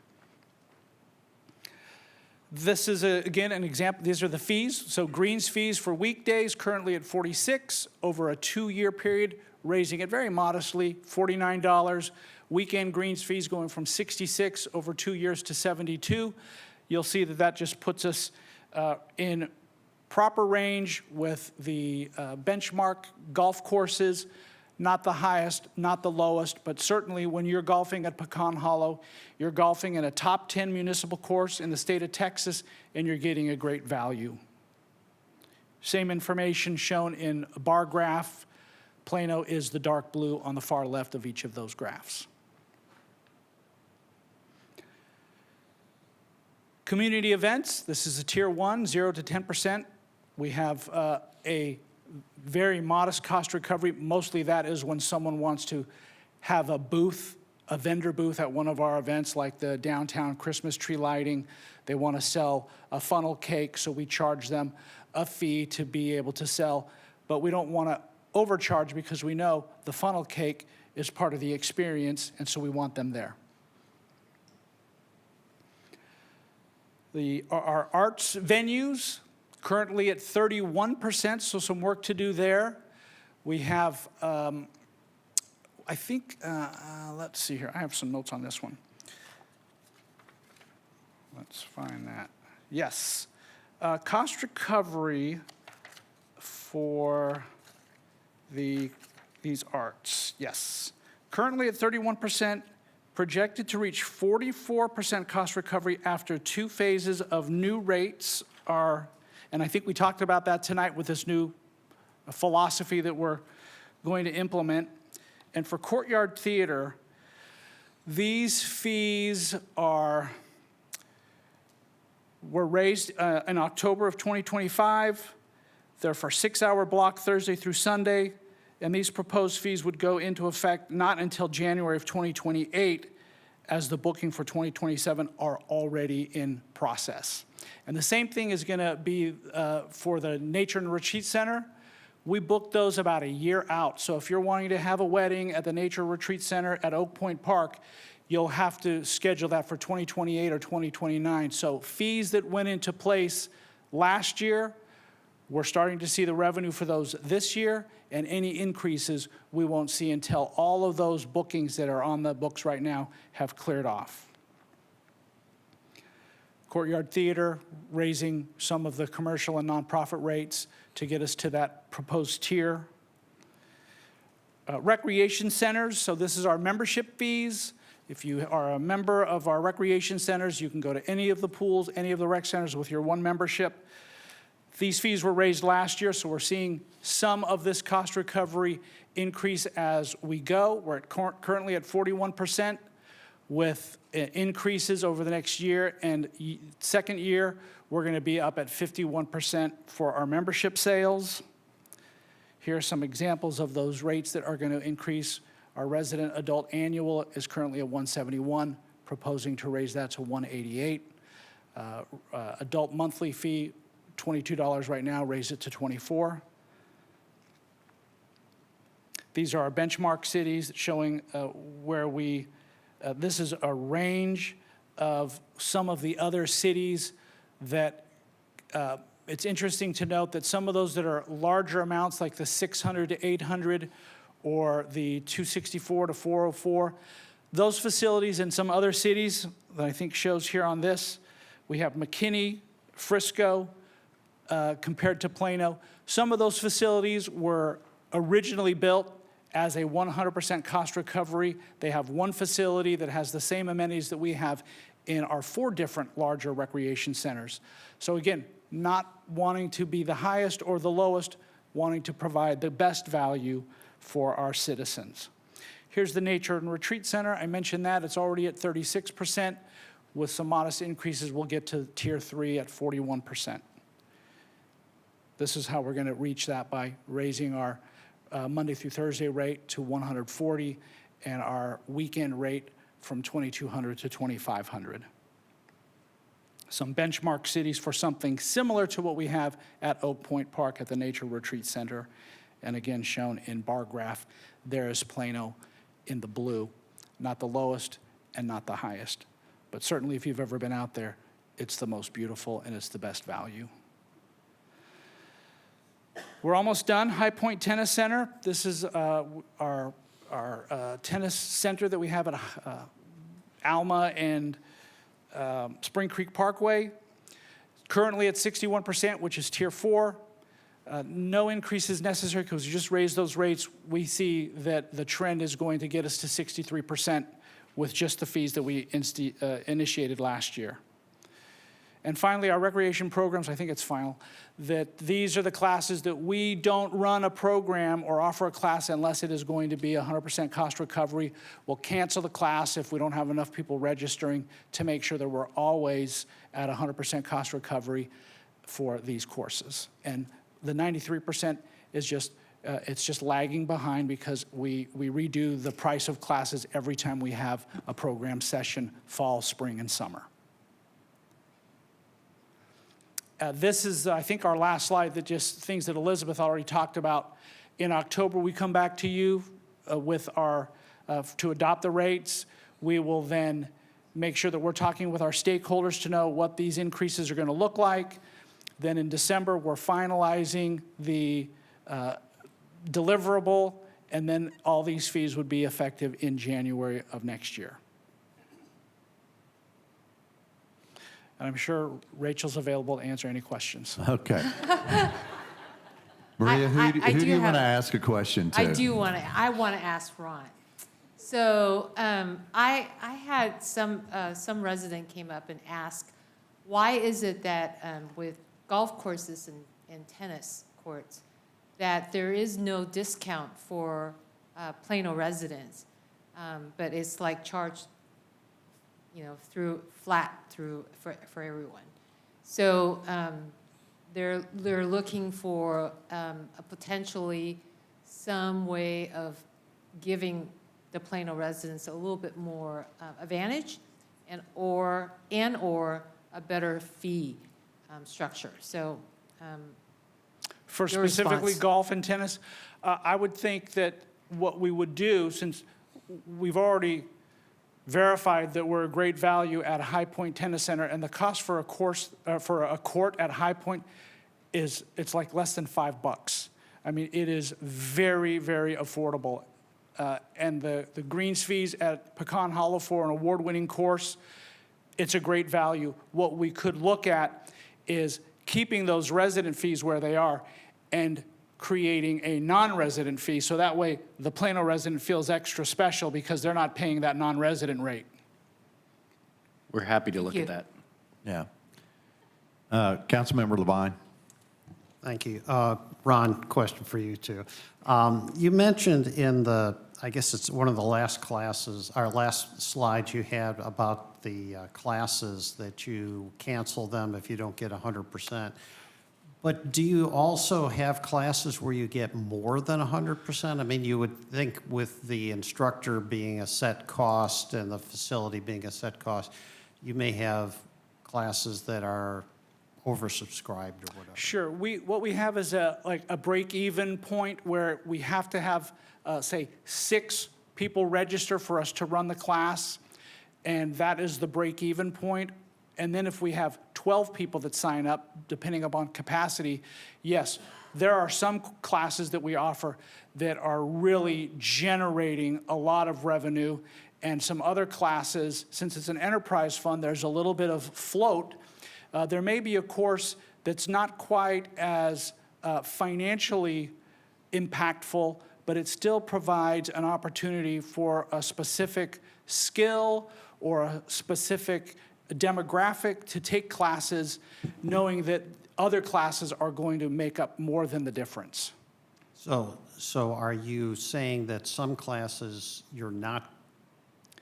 This is, again, an example. These are the fees. So greens fees for weekdays, currently at $46, over a 2-year period, raising it very modestly, $49. Weekend greens fees going from $66 over 2 years to $72. You'll see that that just puts us in proper range with the benchmark golf courses. Not the highest, not the lowest, but certainly when you're golfing at Pecan Hollow, you're golfing in a top 10 municipal course in the state of Texas, and you're getting a great value. Same information shown in a bar graph. Plano is the dark blue on the far left of each of those graphs. Community events, this is a tier 1, 0 to 10%. We have a very modest cost recovery. Mostly that is when someone wants to have a booth, a vendor booth at one of our events, like the downtown Christmas tree lighting. They want to sell a funnel cake, so we charge them a fee to be able to sell. But we don't want to overcharge because we know the funnel cake is part of the experience, and so we want them there. Our arts venues, currently at 31%, so some work to do there. We have, I think, let's see here. I have some notes on this one. Let's find that. Yes. Cost recovery for these arts, yes. Currently at 31%, projected to reach 44% cost recovery after 2 phases of new rates are. And I think we talked about that tonight with this new philosophy that we're going to implement. And for Courtyard Theater, these fees were raised in October of 2025. They're for 6-hour block Thursday through Sunday. And these proposed fees would go into effect not until January of 2028, as the booking for 2027 are already in process. And the same thing is going to be for the Nature and Retreat Center. We booked those about a year out. So if you're wanting to have a wedding at the Nature Retreat Center at Oak Point Park, you'll have to schedule that for 2028 or 2029. So fees that went into place last year, we're starting to see the revenue for those this year, and any increases we won't see until all of those bookings that are on the books right now have cleared off. Courtyard Theater, raising some of the commercial and nonprofit rates to get us to that proposed tier. Recreation centers, so this is our membership fees. If you are a member of our recreation centers, you can go to any of the pools, any of the rec centers with your one membership. These fees were raised last year, so we're seeing some of this cost recovery increase as we go. We're currently at 41%. With increases over the next year, and second year, we're going to be up at 51% for our membership sales. Here are some examples of those rates that are going to increase. Our resident adult annual is currently at $171, proposing to raise that to $188. Adult monthly fee, $22 right now, raise it to $24. These are our benchmark cities showing where we. This is a range of some of the other cities that it's interesting to note that some of those that are larger amounts, like the 600 to 800 or the 264 to 404, those facilities in some other cities that I think shows here on this, we have McKinney, Frisco, compared to Plano. Some of those facilities were originally built as a 100% cost recovery. They have one facility that has the same amenities that we have in our 4 different larger recreation centers. So again, not wanting to be the highest or the lowest, wanting to provide the best value for our citizens. Here's the Nature and Retreat Center. I mentioned that. It's already at 36%. With some modest increases, we'll get to tier 3 at 41%. This is how we're going to reach that, by raising our Monday through Thursday rate to $140 and our weekend rate from $2,200 to $2,500. Some benchmark cities for something similar to what we have at Oak Point Park at the Nature Retreat Center. And again, shown in bar graph, there is Plano in the blue, not the lowest and not the highest. But certainly if you've ever been out there, it's the most beautiful and it's the best value. We're almost done. High Point Tennis Center. This is our tennis center that we have at Alma and Spring Creek Parkway. Currently at 61%, which is Tier 4. No increase is necessary because we just raised those rates. We see that the trend is going to get us to 63% with just the fees that we initiated last year. And finally, our recreation programs, I think it's final, that these are the classes that we don't run a program or offer a class unless it is going to be 100% cost recovery. We'll cancel the class if we don't have enough people registering to make sure that we're always at 100% cost recovery for these courses. And the 93% is just, it's just lagging behind because we redo the price of classes every time we have a program session, fall, spring, and summer. This is, I think, our last slide, that just things that Elizabeth already talked about. In October, we come back to you with our, to adopt the rates. We will then make sure that we're talking with our stakeholders to know what these increases are going to look like. Then in December, we're finalizing the deliverable, and then all these fees would be effective in January of next year. And I'm sure Rachel's available to answer any questions. Okay. Maria, who do you want to ask a question to? I want to ask Ron. So I had some resident came up and asked, why is it that with golf courses and tennis courts, that there is no discount for Plano residents, but it's like charged, you know, for everyone. So they're looking for a potentially some way of giving the Plano residents a little bit more advantage and or a better fee structure. So for your specifically response. golf and tennis, I would think that what we would do, since we've already verified that we're a great value at a High Point Tennis Center, and the cost for a course for a court at High Point it's like less than $5. I mean, it is very, very affordable. And the greens fees at Pecan Hollow for an award-winning course, it's a great value. What we could look at is keeping those resident fees where they are and creating a non-resident fee, so that way the Plano resident feels extra special because they're not paying that non-resident rate. We're happy to look Thank at you. that. Yeah. Councilmember Levine. Thank you. Ron, question for you too. You mentioned in the, I guess it's one of the last classes, our last slides you had about the classes that you cancel them if you don't get 100%. But do you also have classes where you get more than 100%? I mean, you would think with the instructor being a set cost and the facility being a set cost, you may have classes that are oversubscribed or whatever. Sure. What we have is a break-even point where we have to have, say, 6 people register for us to run the class, and that is the break-even point. And then if we have 12 people that sign up, depending upon capacity, yes, there are some classes that we offer that are really generating a lot of revenue, and some other classes, since it's an enterprise fund, there's a little bit of float. There may be a course that's not quite as financially impactful, but it still provides an opportunity for a specific skill or a specific demographic to take classes, knowing that other classes are going to make up more than the difference. So are you saying that some classes you're not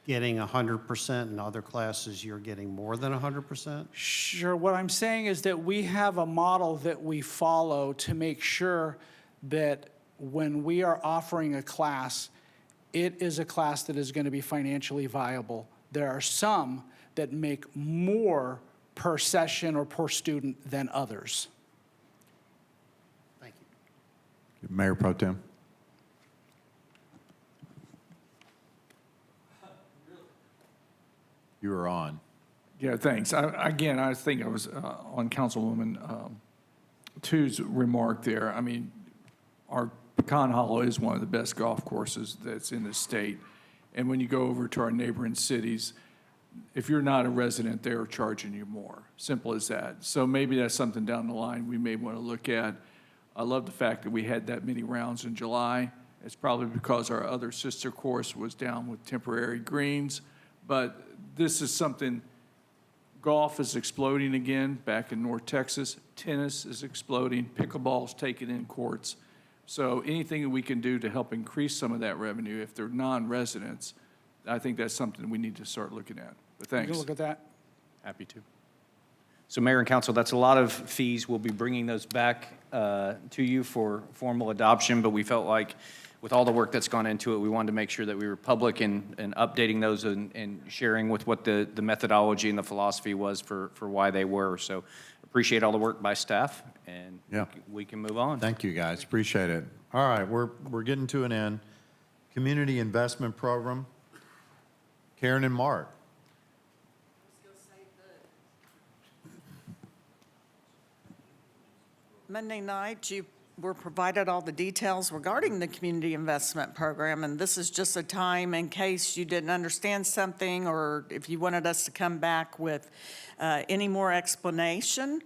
getting 100% and other classes you're getting more than 100%? Sure. What I'm saying is that we have a model that we follow to make sure that when we are offering a class, it is a class that is going to be financially viable. There are some that make more per session or per student than others. Thank you. Mayor Pro Tem. You are on. Yeah, thanks. Again, I think I was on Councilwoman Tu's remark there. I mean, our Pecan Hollow is one of the best golf courses that's in the state. And when you go over to our neighboring cities, if you're not a resident, they're charging you more. Simple as that. So maybe that's something down the line we may want to look at. I love the fact that we had that many rounds in July. It's probably because our other sister course was down with temporary greens. But this is something, golf is exploding again back in North Texas. Tennis is exploding. Pickleball's taking in courts. So anything that we can do to help increase some of that revenue if they're non-residents, I think that's something we need to start looking at. But You thanks. can look at that. Happy to. So Mayor and Council, that's a lot of fees. We'll be bringing those back to you for formal adoption, but we felt like with all the work that's gone into it, we wanted to make sure that we were public and updating those and sharing with what the methodology and the philosophy was for why they were. So appreciate all the work by staff, and Yeah. we can move on. Thank you, guys. Appreciate it. All right, we're getting to an end. Community Investment Program. Karen and Mark. Monday night, you were provided all the details regarding the Community Investment Program, and this is just a time in case you didn't understand something or if you wanted us to come back with any more explanation.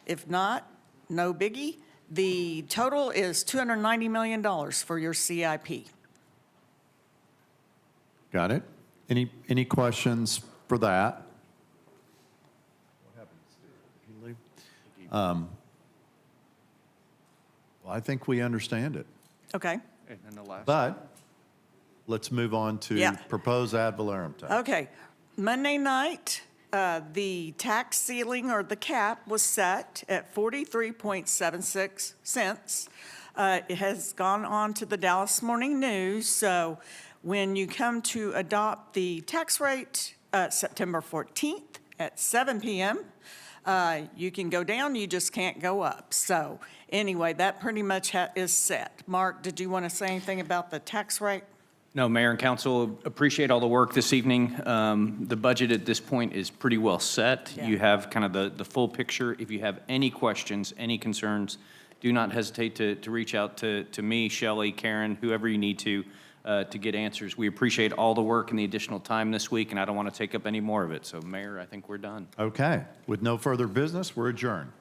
If not, no biggie. The total is $290 million for your CIP. Got it? Any questions for that? What happened, Steve? Did he leave? Well, I think we understand it, Okay. And then the last. but let's move on to Yeah. proposed ad valorem tax. Okay. Monday night, the tax ceiling or the cap was set at 43.76 cents. It has gone on to the Dallas Morning News, so when you come to adopt the tax rate, September 14th at 7 p.m., you can go down, you just can't go up. So anyway, that pretty much is set. Mark, did you want to say anything about the tax rate? No, Mayor and Council, appreciate all the work this evening. The budget at this point is pretty well set. Yeah. You have kind of the full picture. If you have any questions, any concerns, do not hesitate to reach out to me, Shelley, Karen, whoever you need to get answers. We appreciate all the work and the additional time this week, and I don't want to take up any more of it. So, Mayor, I think we're done. Okay, with no further business, we're adjourned.